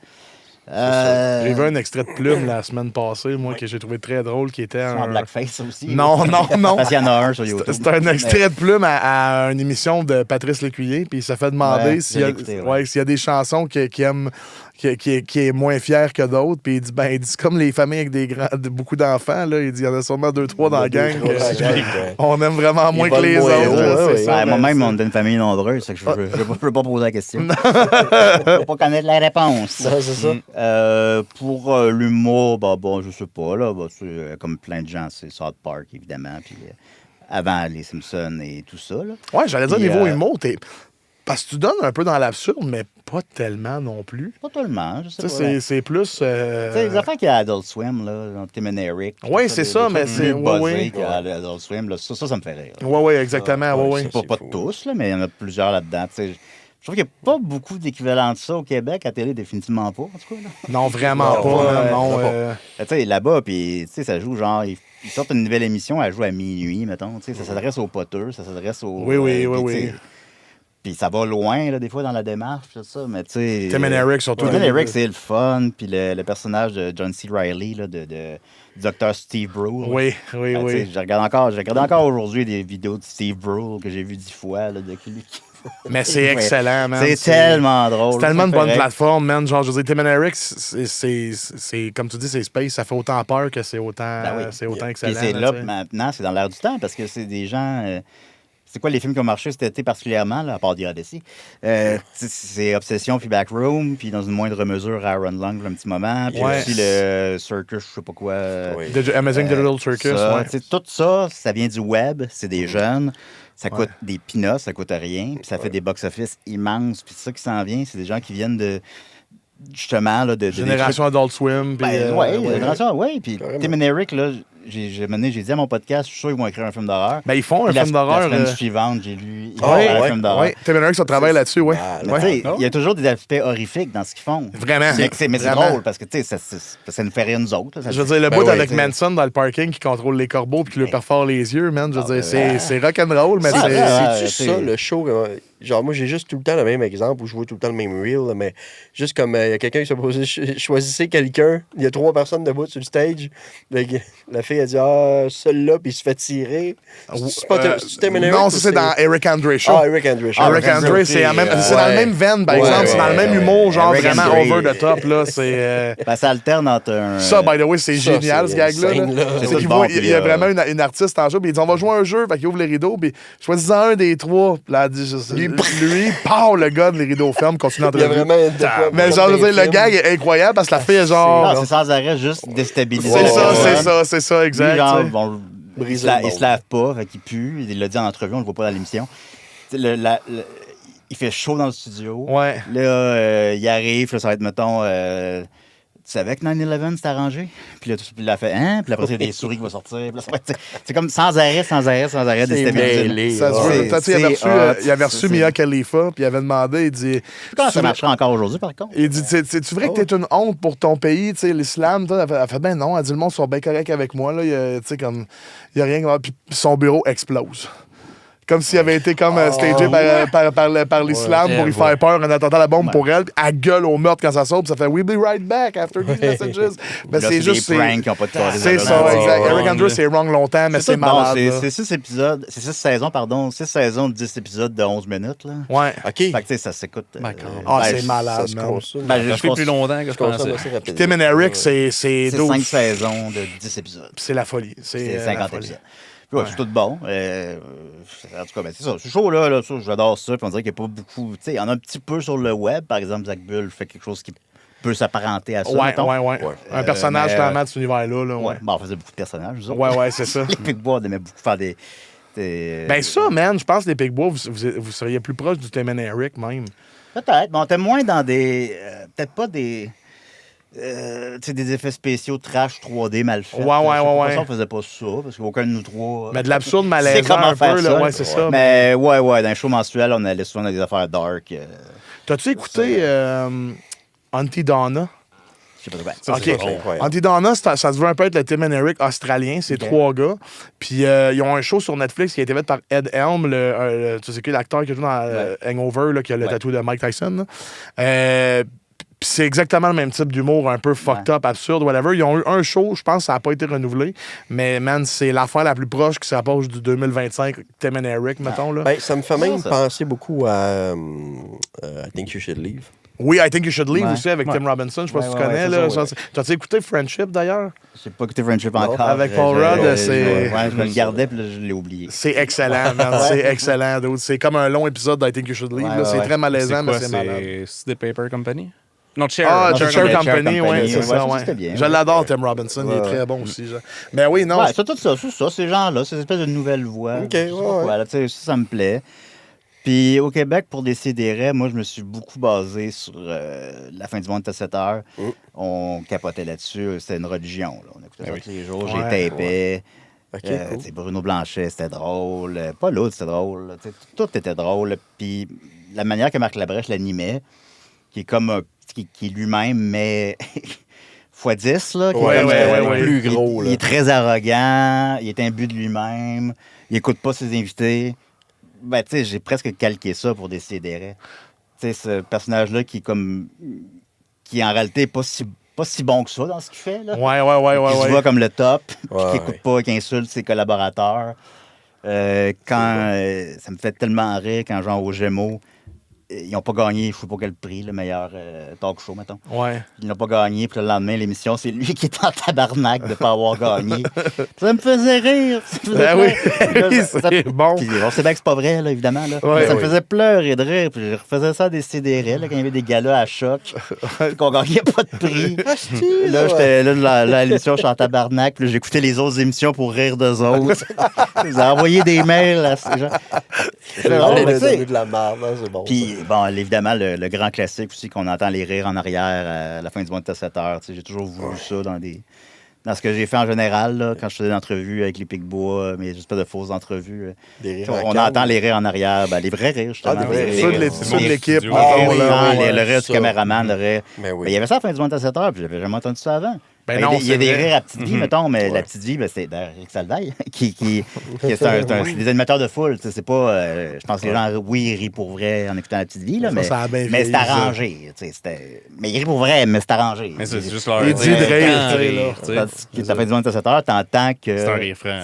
J'ai vu un extrait de Plume la semaine passée, moi, que j'ai trouvé très drôle, qui était En un... blackface aussi. Non, non, non. Parce qu'il y en a un sur YouTube. C'est un extrait de Plume à une émission de Patrice Lécuyer, puis il s'est fait demander Ouais, s'il je l'ai écouté, y a des chansons qu'il aime, qui est moins fier que d'autres, puis il dit, c'est comme les familles avec beaucoup d'enfants, là, il dit, il y en a sûrement 2-3 dans la gang. On aime vraiment moins que les autres. C'est ça, moi-même, on est une famille nombreuse, c'est que je ne peux pas poser la question. Je peux pas connaître la réponse. Non, c'est ça. Pour l'humour, bon, je sais pas, là, c'est, comme plein de gens, c'est South Park, évidemment, puis avant les Simpsons et tout ça. Là. Ouais, j'allais dire, Puis, niveau humour, parce que tu donnes un peu dans l'absurde, mais pas tellement non plus. Pas tellement, je sais Tu pas. sais, Là. c'est plus... Tu sais, les affaires qu'il y a à Adult Swim, là, dans Tim and Eric. Oui, c'est ça, mais c'est... Oui, qu'il y a à Adult Swim, là, ça me fait rire. Oui, exactement, oui. C'est pas tous, là, mais il y en a plusieurs là-dedans, tu sais. Je trouve qu'il n'y a pas beaucoup d'équivalent de ça au Québec, à télé, définitivement pas, en tout cas. Là. Non, vraiment Non, pas. ouais, Non, Tu sais, là-bas, puis tu sais, ça joue genre, ils sortent une nouvelle émission, elle joue à minuit, mettons. Tu sais, ça s'adresse aux poteux, ça s'adresse aux. Oui, puis, oui. tu sais, puis ça va loin, là, des fois, dans la démarche, tout ça, mais tu sais. Tim and Eric, surtout. Tim and Eric, c'est le fun, puis le personnage de John C. Reilly, là, du Dr. Steve Brule. Oui. Tu sais, j'ai regardé encore aujourd'hui des vidéos de Steve Brule que j'ai vu 10 fois, là, de lui. Mais c'est excellent, man. C'est tellement drôle. C'est tellement ça une me fait bonne rire. plateforme, man. Genre, je veux dire, Tim and Eric, c'est comme tu dis, c'est space. Ça fait autant peur que c'est autant, Ben oui. c'est autant Puis excellent. c'est là, tu sais. maintenant, c'est dans l'air du temps, parce que c'est des gens... c'est quoi les films qui ont marché cet été particulièrement, là, à part The Odyssey? C'est Obsession, puis Backroom, puis dans une moindre mesure, Aaron Long, un petit moment, puis Ouais. aussi le Circus, je sais pas quoi. Oui. Amazing Digital Circus, Ça, ouais. tu sais, tout ça, ça vient du web, c'est des jeunes, ça coûte des peanuts, ça coûte rien, puis ça fait des box-office immenses, puis ça qui s'en vient, c'est des gens qui viennent de... Justement, là, de Génération Adult Swim. Puis, Génération, oui. Puis Carrément. Tim and Eric, là, j'ai dit à mon podcast, je suis sûr qu'ils vont écrire un film d'horreur. Ben, ils font un Puis film d'horreur. La semaine suivante, j'ai lu Oui, un film d'horreur. oui. Tim and Eric, ça travaille là-dessus, oui. Ah, Mais tu sais, il y a toujours des aspects horrifiques dans ce qu'ils font. Vraiment. Mais c'est Vraiment. drôle parce que tu sais, ça nous fait rire nous autres. Là. Je veux dire, le Ben bout oui, avec t'sais. Manson dans le parking qui contrôle les corbeaux puis qui lui perfore les yeux, man. Je veux dire, c'est rock'n'roll, mais Ah, c'est. C'est-tu c'est- ça, le show? Genre, moi, j'ai juste tout le temps le même exemple où je vois tout le temps le même reel, là, mais juste comme il y a quelqu'un qui s'est posé, choisissez quelqu'un, il y a 3 personnes debout sur le stage, la fille a dit, celui-là, puis il se fait tirer. C'est pas c'est Tim and Eric, Non, ou ça, c'est dans Eric Andre Show. Ah, Eric Andre Show. Eric Andre, c'est dans le même veine, par exemple. C'est dans le même humour, genre Eric vraiment Andre. over the top, là. C'est. Ben, ça alterne entre un. Ça, by the way, c'est ça, génial, c'est ce gag-là. insane, là. là. C'est C'est qu'il tout voit, bon, il y a puis, vraiment une artiste en jeu, puis il dit on va jouer un jeu, fait qu'il ouvre les rideaux, puis choisissant un des 3. Puis là, elle dit, lui, pow, le gars, les rideaux ferment, continue Il y a l'entrevue. vraiment de quoi Mais pour genre, je veux des dire, le films. gag est incroyable parce que la fille est genre. Non, c'est sans arrêt juste déstabilisé. C'est ça, exact. Lui, genre, tu sais. bon, Briser il le se monde. lave pas, fait qu'il pue. Il l'a dit en entrevue, on le voit pas dans l'émission. Tu sais, il fait chaud dans le studio. Ouais. Là, il arrive, là, ça va être, mettons, tu savais que 9/11 c'était arrangé? Puis là, il a fait, hein? Puis après, il y a des souris qui vont sortir. Puis là, ça va être- c'est comme sans arrêt, C'est déstabilisé. mêlé, Ça se ouais. veut. T'as- tu sais, il avait reçu c'est- Mia Khalifa, puis il avait demandé, il dit. Comment ça marcherait encore aujourd'hui, par contre? Il dit, tu vrai que t'es une honte pour ton pays, tu sais, l'islam? Toi, elle fait, ben non, elle dit, le monde sont bien corrects avec moi, là, tu sais, comme, il y a rien. Puis son bureau explose. Comme s'il avait été comme stagé par l'islam pour y faire peur en attendant la bombe pour elle. Puis elle gueule au meurtre quand ça saute. Puis ça fait We'll be right back after these messages. Mais Là, c'est juste. des pranks qui n'ont pas de carré C'est dans ça, le- exact. Ouais, Eric ouais, Andre, ouais. c'est wrong longtemps, mais c'est tout bon, malade. là. c'est 6 épisodes, c'est 6 saisons, pardon. 6 saisons de 10 épisodes de 11 minutes, là. Ouais. OK. Fait que, tu sais, ça s'écoute. Ah, c'est je- malade, Ça se man. consomme. Ben, Ça fait plus longtemps que je Je consomme pensais. assez rapidement. Tim and Eric, c'est C'est 12. 5 saisons de 10 épisodes. C'est la folie. C'est la 50 folie. épisodes. Puis ouais, c'est tout bon. En tout cas, ben, c'est ça. Ce show-là, ça, j'adore ça. Puis on dirait qu'il n'y a pas beaucoup. Tu sais, il y en a un petit peu sur le web. Par exemple, Zach Bull fait quelque chose qui peut s'apparenter à ça. Ouais, mettons. ouais. Un personnage mais, clairement de cet univers-là. Là, Ouais. ouais. Bon, on faisait beaucoup de personnages, nous autres. Ouais, c'est ça. Les Pigbois, on aimait beaucoup faire des. Ben ça, man, je pense que les Pigbois, vous seriez plus proche du Tim and Eric même. Peut-être, mais on était moins dans des. Peut-être pas des. Tu sais, des effets spéciaux trash 3D mal faits. Ouais. On faisait pas ça, parce qu'aucun de nous trois. Mais de l'absurde C'est malaisant comment un faire peu, ça. là. Ouais, c'est ça. Mais ouais, dans les shows mensuels, on allait souvent dans des affaires dark. T'as-tu écouté Auntie Donna? Je sais pas de quoi. Ça, OK. c'est incroyable. Auntie Donna, ça se veut un peu être le Tim and Eric australien. C'est 3 gars. Puis ils ont un show sur Netflix qui a été fait par Ed Helm, tu sais qui est l'acteur qui joue dans Hangover, là, qui a le tatou de Mike Tyson. Là. Puis c'est exactement le même type d'humour, un peu fucked up, absurde, whatever. Ils ont eu un show, je pense que ça n'a pas été renouvelé, mais man, c'est l'affaire la plus proche qui s'approche du 2025, Tim and Eric, mettons. Là. Ben, ça me fait même ça. penser beaucoup à I Think You Should Leave. Oui, I Think You Should Leave Ouais. aussi avec Ouais. Tim Robinson, je sais pas si tu Ouais, connais. ouais, là. c'est ça, T'as-tu écouté Friendship d'ailleurs? J'ai pas écouté Friendship encore. avec Paul Rudd, c'est- Ouais, je me le gardais, puis là, je l'ai oublié. C'est excellent, man. C'est excellent, dude. C'est comme un long épisode d'I Think You Should Leave. Ouais, là. ouais, C'est ouais. très malaisant, mais quoi, c'est malade. C'est The Paper Company? Non, Chair. Ah, Non, The c'est Chair The Chair Company, Company, ouais, c'est ouais, ça, ça, ouais. c'était bien, Je ouais. l'adore, Tim Robinson. Il est Ouais, très ouais. bon aussi. Genre. Mais oui, non. Ouais, c'est tout ça, c'est ça, ces gens-là, ces espèces de nouvelles voix. Ok, Je sais pas ouais, quoi, là, tu sais, ça me plaît. Puis au Québec, pour Décideret, moi, je me suis beaucoup basé sur La fin du monde à 7 heures. On capotait là-dessus. C'était une religion. Là. On écoutait ça tous les jours. Ouais, J'ai tapé. OK, cool. Tu sais, Bruno Blanchet, c'était drôle. Pas l'autre, c'était drôle. Là. Tu sais, tout était drôle. Puis la manière que Marc Labrèche l'animait, qui est comme qui lui-même, mais x10, là. Qui est Ouais, comme, ouais. Plus gros, il là. est très arrogant, il est imbu de lui-même, il écoute pas ses invités. Ben, tu sais, j'ai presque calqué ça pour Décideret. Tu sais, ce personnage-là qui est comme... qui en réalité est pas si bon que ça dans ce qu'il fait, là. Ouais. Qui se voit comme le top, puis Ouais, qui écoute pas, qui insulte ses collaborateurs. Ça me fait tellement rire quand, genre, aux Gémeaux, ils n'ont pas gagné, je sais pas quel prix, le meilleur talk show, mettons. Ouais. Ils n'ont pas gagné, puis le lendemain, l'émission, c'est lui qui est en tabarnak de ne pas avoir gagné. Ça me faisait rire. Ça me faisait Ben oui, pleurer. c'est bon. Puis on sait bien que c'est pas vrai, là, évidemment. Là. Ouais, ça me oui. faisait pleurer de rire. Puis je refaisais ça à des CDR, là, quand il y avait des galas à choc, puis qu'on gagnait pas de prix. Là, j'étais là, à l'émission, je suis en tabarnak, puis là, j'écoutais les autres émissions pour rire d'eux autres. J'ai envoyé des mails à ces gens. C'est drôle, Allez, mais le tu sais, donner de la merde, hein, c'est bon. puis, bon, évidemment, le grand classique aussi, qu'on entend les rires en arrière à la fin du monde de 7 heures. Tu sais, j'ai toujours voulu ça dans ce que j'ai fait en général, là, quand je faisais des entrevues avec les Picbois, mes espèces de fausses entrevues. Des rires On à entend les rires en arrière, ben, les vrais rires, justement. Ah, des vrais Les rires. Ceux de rires. l'é- ceux de l'équipe. studio. Ah, mettons, oui, là, non, ouais. le rire ça. du caméraman, le rire. Mais oui. Ben, il y avait ça à la fin du monde à 7 heures, puis j'avais jamais entendu ça avant. Ben Ben, non, il y a des c'est vrai. rires à petite vie, mettons, mais la petite vie, ben, c'est Eric Salvaille, c'est des animateurs de foule. Tu sais, c'est pas. Je pense que les gens, oui, ils rient pour vrai en écoutant la petite vie, là, Ça, ça a bien mais vieilli, c'est ça. arrangé. Tu sais, mais ils rient pour vrai, mais c'est arrangé. Mais c'est juste leur Il dit de rire, tu sais, là. tu sais. Tandis que ça fait du monde à 7 heures, t'entends que. C'est un rire franc.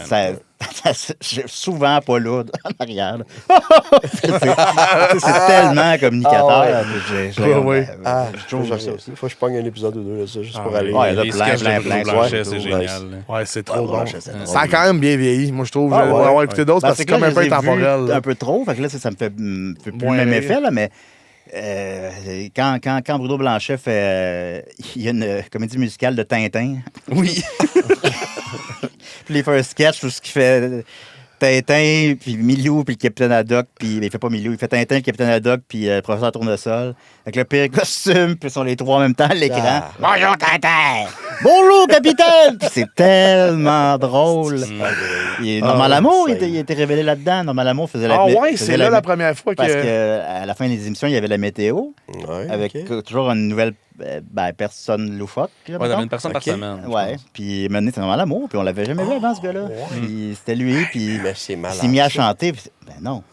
J'ai souvent pas lourd en arrière. là. C'est tellement communicateur. Ah ouais. Ah, je je trouve trouve ça aussi. Faut que je pogne un épisode ou deux là, ça, juste pour aller. ouais, là, les plein, sketchs plein, de Bruno plein, Blanchet, ouais, c'est ouais. génial. là. Ouais, c'est trop bon. c'est drôle. Ça a quand même bien vieilli, moi, je trouve. Ah, Je vais ouais. avoir écouté d'autres parce que c'est comme un peu intemporel. Un peu trop, fait que là, ça me fait fait plus Moins le même rire. effet, là, mais quand Bruno Blanchet fait. Il y a une comédie musicale de Tintin. Oui. Puis il fait un sketch où ce qu'il fait Tintin, puis Milou, puis le capitaine Haddock, puis il fait pas Milou, il fait Tintin, le capitaine Haddock, puis le professeur Tournesol, avec le pire costume, puis ils sont les trois en même temps à l'écran. Ah. Bonjour Tintin! Bonjour capitaine! Puis c'est tellement drôle. Et Normand Lamour, il était révélé là-dedans. Normand Lamour faisait la Ah ouais, faisait c'est là la première fois Parce que. qu'à la fin des émissions, il y avait la météo, Ouais, avec ok. toujours une nouvelle personne loufoque. là, Ouais, mettons. t'avais une personne par Ok. semaine. je Ouais, pense. puis maintenant, c'est Normand Lamour, puis on l'avait jamais vu avant, ce gars-là. Puis c'était lui, puis Mais c'est il malade. s'est mis à ça. chanter, puis ben non.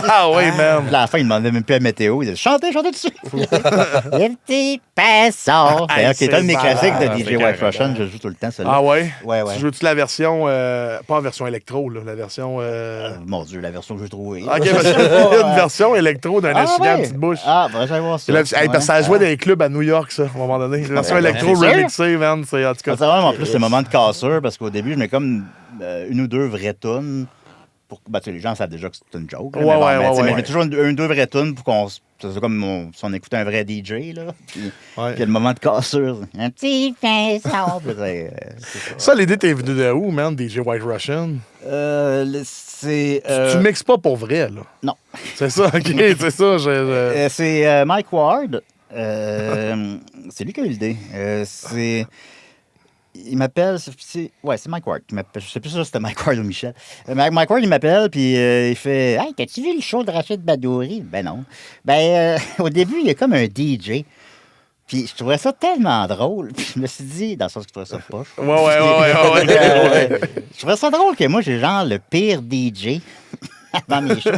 Ah oui, man. Puis à la fin, il demandait même plus la météo, il disait « Chantez dessus! » Le petit pinceau. D'ailleurs, qui est un de mes c'est classiques de malade, DJ c'est White carré. Russian, je joue tout le temps, celui-là. Ah ouais? Ouais, ouais. Tu joues-tu la version. Pas en version électro, là, la version. Mon Dieu, la version que j'ai trouvée. Ok, parce qu'il y a une version électro d'un Ah, incident à ouais. petite bouche. Ah, ben, j'allais voir ça. C'est là- hey, parce que ça a Ouais. joué dans les clubs à New York, ça, à un moment donné. La version ouais, électro c'est sûr. remixée, man. C'est en tout cas. C'est vraiment en plus le moment de cassure parce qu'au début, je mets comme une ou deux vraies tunes. Tu sais, les gens savent déjà que c'est une joke. là, Ouais, mais bon, ouais, mais, tu sais, ouais, mais je ouais. mets toujours une ou deux vraies tunes pour qu'on. C'est comme si on écoutait un vrai DJ. Là. Puis Ouais. il y a le moment de cassure. Un petit pinceau. Puis, c'est ça. Ça, l'idée t'es venue de où, man, DJ White Russian? C'est. Tu mixes pas pour vrai, là. Non. C'est ça, ok, c'est ça. C'est Mike Ward. C'est lui qui a eu l'idée. Il m'appelle. Ouais, c'est Mike Ward qui m'appelle. Je sais plus si c'était Mike Ward ou Michel. Mike Ward, il m'appelle, puis il fait Hey, t'as-tu vu le show de Rachid Badouri? Ben non. Ben, au début, il y a comme un DJ. Puis je trouvais ça tellement drôle. Puis je me suis dit, dans le sens que je trouvais ça poche. Ouais. Je trouvais ça drôle que moi, j'ai genre le pire DJ. Avant mes shows.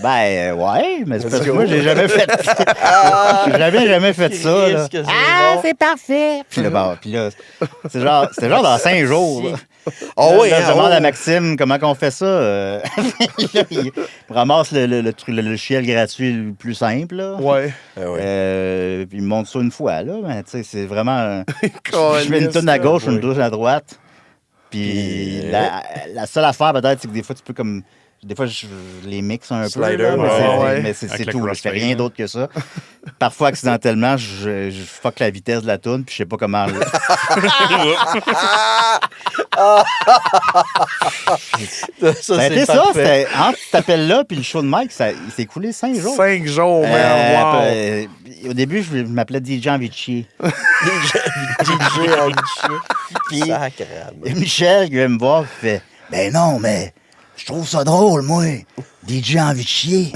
Ouais, mais c'est parce que moi, j'ai jamais fait jamais fait ça. Là. C'est parfait! Puis là, c'était genre dans 5 jours. Là. Là, je demande à Maxime comment on fait ça. Là, il ramasse le logiciel gratuit le plus simple. Là. Ouais. Puis il me montre ça une fois. Là. Mais tu sais, c'est vraiment... je fais une tourne à gauche, une tourne à droite. Puis la seule affaire, peut-être, c'est que des fois, tu peux comme... Des fois, je les mixe un peu. Là, mais c'est tout. Je fais rien d'autre que ça. Parfois, accidentellement, je fuck la vitesse de la tourne, puis je sais pas comment... ça a été ça. C'était entre cet appel-là puis le show de Mike, il s'est coulé 5 jours. 5 jours, man. Wow. Au début, je m'appelais DJ Avicii. DJ Avicii. Puis Michel, qui vient me voir, il fait « Ben non, mais... Je trouve ça drôle, moi, DJ Avicii.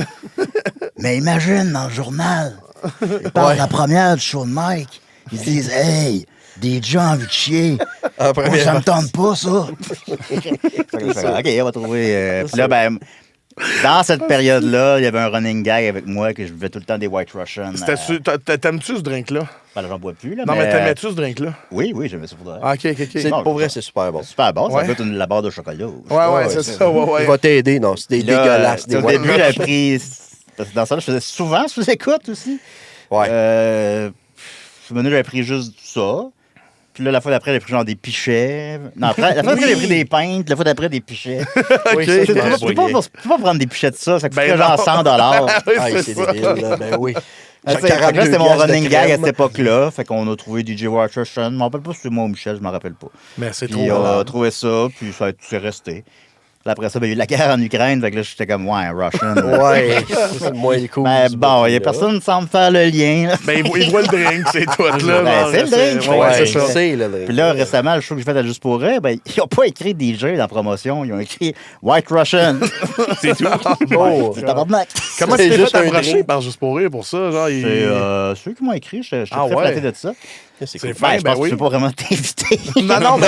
Mais imagine, dans le journal, ils parlent de la première du show de Mike. Ils disent, hey, DJ Avicii. Moi, ça me tente pas, ça. OK, on va trouver. Puis là, ben, dans cette période-là, il y avait un running gag avec moi que je buvais tout le temps des White Russian. T'aimes-tu ce drink-là? Ben, là, j'en bois plus. Là, non, mais t'aimais-tu ce drink-là? Oui, j'aimais ça pour de vrai. Ah, OK. Pour vrai, c'est super bon. Super bon, ça goûte la barre de chocolat. Ouais, c'est ça. Il va t'aider, non? C'est dégueulasse. Au début, j'avais pris... Parce que dans ça, je faisais souvent sous-écoute aussi. Ouais. J'avais pris juste ça. Puis là, la fois d'après, j'ai pris genre des pichets. Non, la fois d'après, j'ai pris des pintes. La fois d'après, des pichets. Oui, tu peux pas prendre des pichets de ça. Ça coûterait genre 100 c'est débile, là. Ben oui. Là, c'était mon running gag à cette époque-là. Fait qu'on a trouvé DJ Watcher. Je me rappelle pas si c'est moi ou Michel, je m'en rappelle pas. Mais c'est puis on a trouvé ça, puis ça c'est resté. Puis après ça, il y a eu la guerre en Ukraine. Fait que là, j'étais comme, ouais, Russian. Ouais, c'est moins cool. Mais bon, il y a personne qui semble faire le lien. Là. Ben, il voit le drink, c'est tout, là. C'est le drink. Ouais, c'est ça. Puis là, récemment, le show que j'ai fait à Juste pour Rire, ben, ils n'ont pas écrit DJ dans la promotion. Ils ont écrit White Russian. C'est tout. C'est tabarnak. Comment tu t'es fait approcher par Juste pour Rire pour ça? C'est ceux qui m'ont écrit. Je suis très flatté de ça. C'est fin, je pense que tu peux pas vraiment t'inviter. Non,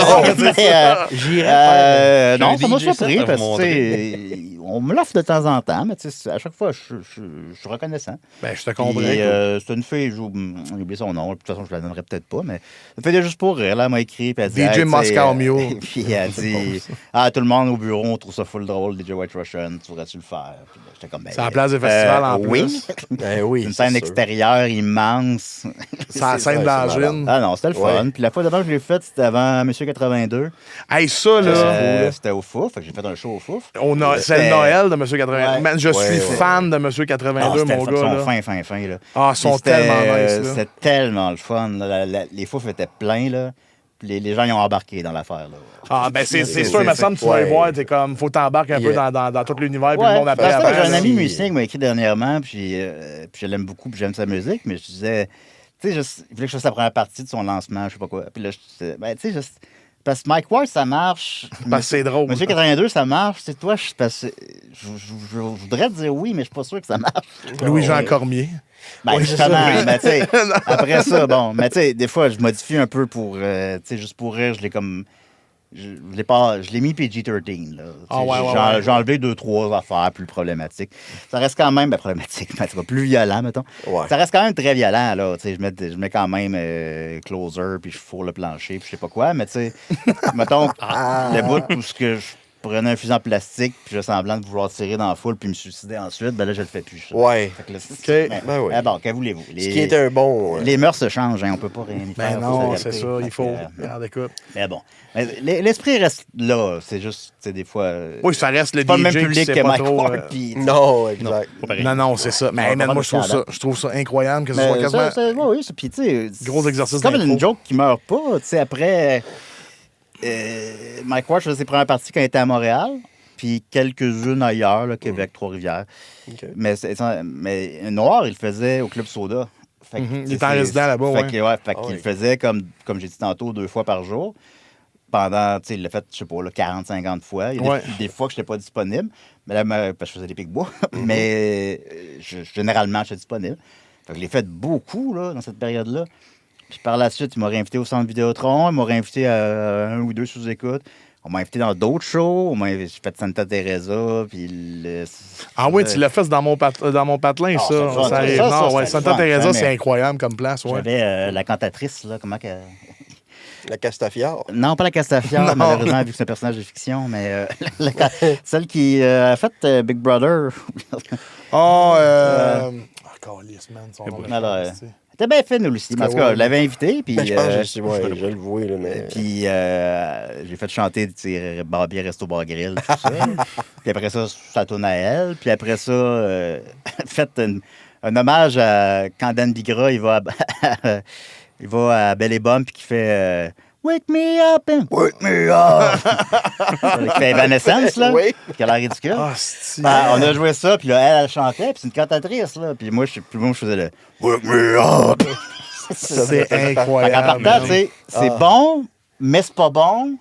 j'irais. Non, ça m'a surpris parce que on me l'offre de temps en temps, mais à chaque fois, je suis reconnaissant. Ben, je te comprends. C'est une fille, j'ai oublié son nom, de toute façon, je la donnerai peut-être pas, mais une fille de Juste pour Rire, là, elle m'a écrit, puis elle dit... DJ Moscow Mule. Puis elle dit, tout le monde au bureau, on trouve ça full drôle, DJ White Russian, tu voudrais-tu le faire? J'étais comme, c'est à la place des festivals en plus. Oui. Une scène extérieure immense. C'est la scène d'Angine. Ah non, c'était le fun. Puis la fois d'avant que je l'ai faite, c'était avant Monsieur 82. Hey, ça, là. C'était au Fouf. Fait que j'ai fait un show au Fouf. C'est le Noël de Monsieur 82. Man, je suis fan de Monsieur 82, mon gars. Ils sont fins, là. Ah, ils sont tellement nice, là. C'était tellement le fun. Les Foufs étaient pleins, là. Puis les gens, ils ont embarqué dans l'affaire, là. Ah, ben, c'est sûr, il me semble que tu vas y voir. T'es comme, faut t'embarquer un peu dans tout l'univers. Puis le monde après. J'ai un ami musicien qui m'a écrit dernièrement, puis je l'aime beaucoup, puis j'aime sa musique, mais je disais... Tu sais, il voulait que je fasse la première partie de son lancement, je sais pas quoi. Puis là, je disais, ben, tu sais, parce que Mike Ward, ça marche. Parce que c'est drôle. Monsieur 82, ça marche. C'est toi, je voudrais te dire oui, mais je suis pas sûr que ça marche. Louis-Jean Cormier. Ben, justement, mais tu sais, après ça, bon, mais tu sais, des fois, je modifie un peu pour, tu sais, juste pour rire, je l'ai comme... Je l'ai mis PG-13. Là. J'ai enlevé 2-3 affaires plus problématiques. Ça reste quand même problématique, mais plus violent, mettons. Ouais. Ça reste quand même très violent. Là. Je mets quand même closer, puis je fourre le plancher, puis je sais pas quoi. Mais tu sais, mettons, le bout où je prenais un fusil en plastique, puis j'ai semblant de vouloir tirer dans la foule, puis me suicider ensuite, ben là, je le fais plus. Ça. Ouais. Bon, que voulez-vous? Ce qui est un bon... Les mœurs se changent, hein, on peut pas rien faire. Ben non, c'est ça, il faut... Regarde, écoute. Mais bon. L'esprit reste là. C'est juste, des fois... Oui, ça reste le pas DJ le même public que Mike Ward. Non, exact. Non, c'est ça. Mais moi, je trouve ça incroyable que ce soit quasiment... Oui, puis tu sais... Gros exercice c'est comme une joke qui meurt pas. Tu sais, après... Mike Ward faisait ses premières parties quand il était à Montréal, puis quelques-unes ailleurs, là, Québec, Trois-Rivières. Okay. Mais Noir, il le faisait au Club Soda. Fait que, il était en résident là-bas, Fait qu'il le faisait, comme j'ai dit tantôt, 2 fois par jour. Pendant, tu sais, il l'a fait, je sais pas, 40-50 fois. Il y a des fois que je n'étais pas disponible, mais là, parce que je faisais des pics-bois. Mais généralement, je suis disponible. Fait que je l'ai fait beaucoup, là, dans cette période-là. Puis par la suite, il m'a réinvité au Centre Vidéotron, il m'a réinvité à 1 ou 2 sous-écoutes. On m'a invité dans d'autres shows. J'ai fait Santa Teresa. Puis Ah oui, tu l'as fait dans mon patelin, ça. ça, Ça arrive. ça, Non, ouais, c'était Santa fun, Teresa, mais- c'est incroyable comme place. Ouais. J'avais la cantatrice, là, comment que... La Castafiore. Non, pas la Castafiore, malheureusement, vu que c'est un personnage de fiction, mais celle qui a fait Big Brother. Calisse, man. Son nom Alors, m'échappe, elle tu sais. était bien fine, aussi. En tout cas, je l'avais invité, puis... Ben, je pense que je le vois, là, mais... Puis j'ai fait chanter Barbier Resto Bar Grill, tout ça. Puis après ça tourne à elle. Puis après ça, fait un hommage à quand Dan Bigra, il va à Belle et Bonne, puis qu'il fait Wake me up and wake me up. Il fait Evanescence, là, Oui. qui a l'air ridicule. Ah, c'est... Ben, on a joué ça, puis là, elle chantait, puis c'est une cantatrice, là. Puis moi, je faisais le Wake me up. C'est Fait qu'en incroyable. partant, tu sais, c'est bon, mais c'est pas bon.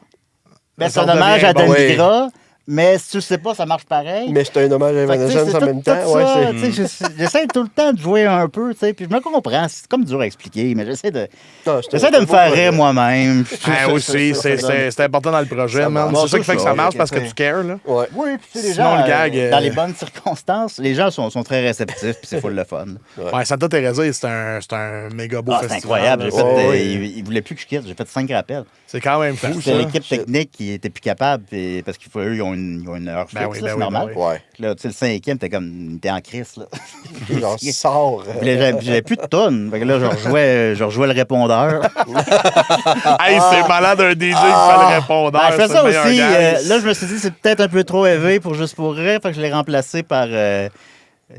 Mais c'est un Ça hommage devient à Dan bon, oui. Bigra, mais si tu le sais pas, ça marche pareil. Mais c'est un hommage à Fait que, tu sais, Evanescence c'est en tout- même tout temps. Ouais, ça, c'est... tu sais, j'essaie tout le temps de jouer un peu, tu sais, puis je me comprends, c'est comme dur à expliquer, mais j'essaie de me faire rire moi-même. Ah, aussi, c'est important dans le projet, Ça man. marche. C'est ça qui fait que ça marche Ok, parce que ok. tu cares, là. Ouais. Oui, puis tu sais, les Sinon, gens, le gag, dans les bonnes circonstances, les gens sont très réceptifs, puis c'est full le fun. Ouais, Santa Teresa, c'est un méga beau Ah, festival. c'est incroyable. là. J'ai fait, ouais. il voulait plus que je quitte, j'ai fait 5 rappels. C'est quand même fou, ça. C'était l'équipe technique qui était plus capable, puis parce qu'eux, ils ont une heure fixe, Ben oui, là, ben c'est oui, normal. ben oui. Ouais. Là, tu sais, le 5e, t'es en crise, là. Genre, sort. Puis là, j'avais plus de tonnes. Fait que là, je rejouais le répondeur. Hey, c'est malade un DJ qui fait le répondeur. Ben, je fais c'est ça le meilleur aussi. gag. Là, je me suis dit, c'est peut-être un peu trop élevé pour Juste pour rire. Fait que je l'ai remplacé par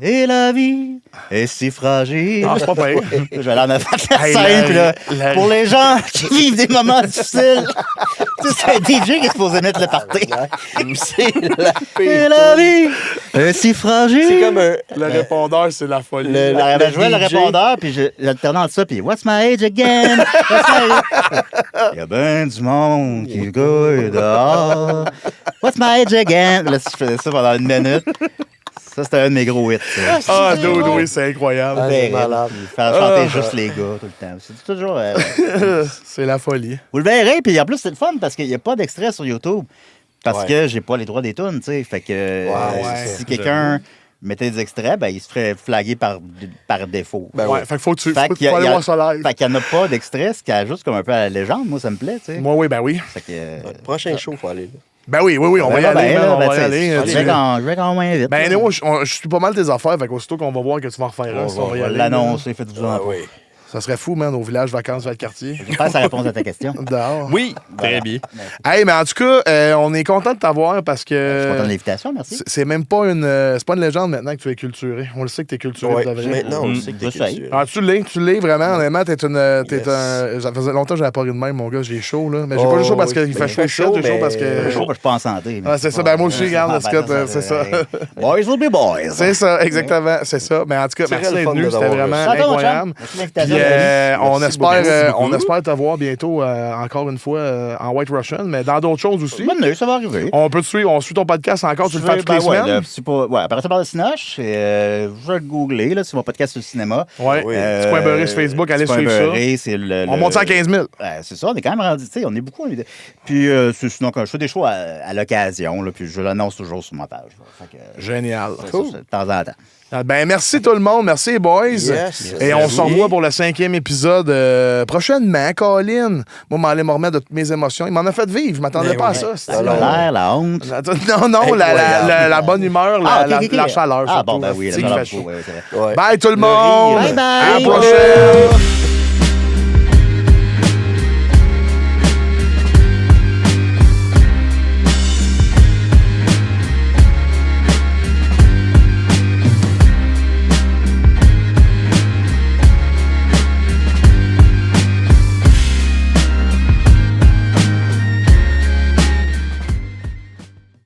Et la vie est si fragile. Ah, c'est pas pire. Je vais aller en faire la Hey, scène. Puis là, la- pour les gens qui vivent des moments difficiles, tu sais, c'est un DJ qui est supposé mettre le party. C'est la Et pire. la vie est si fragile. C'est comme un... Le répondeur, c'est la folie. Le- Alors, je jouais le DJ. répondeur, puis j'alternais entre ça, puis What's my age again? What's my age? Il y a bien du monde qui gouille dehors. What's my age again? Là, je faisais ça pendant 1 minute. Ça, c'était un de mes gros hits. ça. Ah, dude, oui, c'est incroyable. Ah, Terrible. malade. Faire chanter juste les gars tout le temps. C'est toujours... C'est la folie. Vous le verrez, puis en plus, c'est le fun parce qu'il n'y a pas d'extrait sur YouTube. Parce Ouais. que j'ai pas les droits des tunes, tu sais. Fait que ouais, si quelqu'un mettait des extraits, ben, il se ferait flaguer par défaut. Ben Ouais, ouais. fait qu'il faut que tu Fait faut qu'il y a- aller il y a- voir ça live. Fait qu'il n'y en a pas d'extrait, ce qui ajoute comme un peu à la légende. Moi, ça me plaît, tu sais. Moi, oui, ben oui. Fait que, Prochain show, faut aller là. Ben oui, oui, oui, on va y aller, man, on va y aller. Je vais quand même vite. Ben, là. anyway, je suis pas mal tes affaires, fait qu'aussitôt qu'on va voir que tu vas en refaire un, ça, on va y On va aller. l'annoncer, faites-vous en Ah pas. oui. Ça serait fou, man, au village vacances vers le quartier. J'espère que ça répond à ta question. Dehors. Oui, très bien. Hey, mais en tout cas, on est content de t'avoir parce Je suis content de que l'invitation, merci. c'est même pas c'est pas une légende maintenant que tu es culturé. On le sait que t'es culturé Ouais. de vrai. Maintenant, on Mm. sait que t'es J'essaye. culturé. Ah, tu l'es vraiment, honnêtement, t'es Yes. ça faisait longtemps que j'avais pas ri de même, mon gars, j'ai chaud, là. Mais j'ai Oh, pas juste chaud parce oui. qu'il Ben, fait chaud, j'ai chaud mais- parce Je que. suis pas en santé. mais- Ah, c'est ça, ben moi aussi, regarde, Scott, c'est ça. Boys will be boys. C'est ça, exactement, c'est ça. Mais en tout cas, C'est merci vrai, le d'être fun venu, de c'était t'avoir vraiment reçu. incroyable. Merci de Puis l'invitation. on Merci espère beaucoup. on espère te voir bientôt, encore une fois, en White Russian, mais dans d'autres choses aussi. Bonne nuit, ça va arriver. On peut te suivre, on suit ton podcast encore, tu le fais toutes les ouais, semaines? là, c'est pas, ouais, après ça parle de Cinoche, je vais googler, là, c'est mon podcast sur le cinéma. Ouais. Oui. Petit point beurré sur Facebook, allez Petit point suivre ça. beurré, c'est On monte ça à 15 000. Ouais, c'est ça, on est quand même rendu, tu sais, on est beaucoup. Puis sinon, quand je fais des shows à l'occasion, là, puis je l'annonce toujours sur ma page. là. Fait que, Génial. ça, de temps en temps. Ah, ben, merci tout le monde. Merci, les boys. Yes. Et on Merci. se revoit pour le 5e épisode prochainement. Colin, moi, m'en aller me remettre de toutes mes émotions. Il m'en a fait vivre. Je m'attendais Ben pas à oui. ça. La colère, la honte. Non, Incroyable. la bonne humeur, Ah, ok, ok. la chaleur. Ah, surtout. bon, ben oui, la C'est qui chaleur, fait chaud. ouais, c'est vrai. Ouais. Bye tout le monde. Bye, bye. À la prochaine.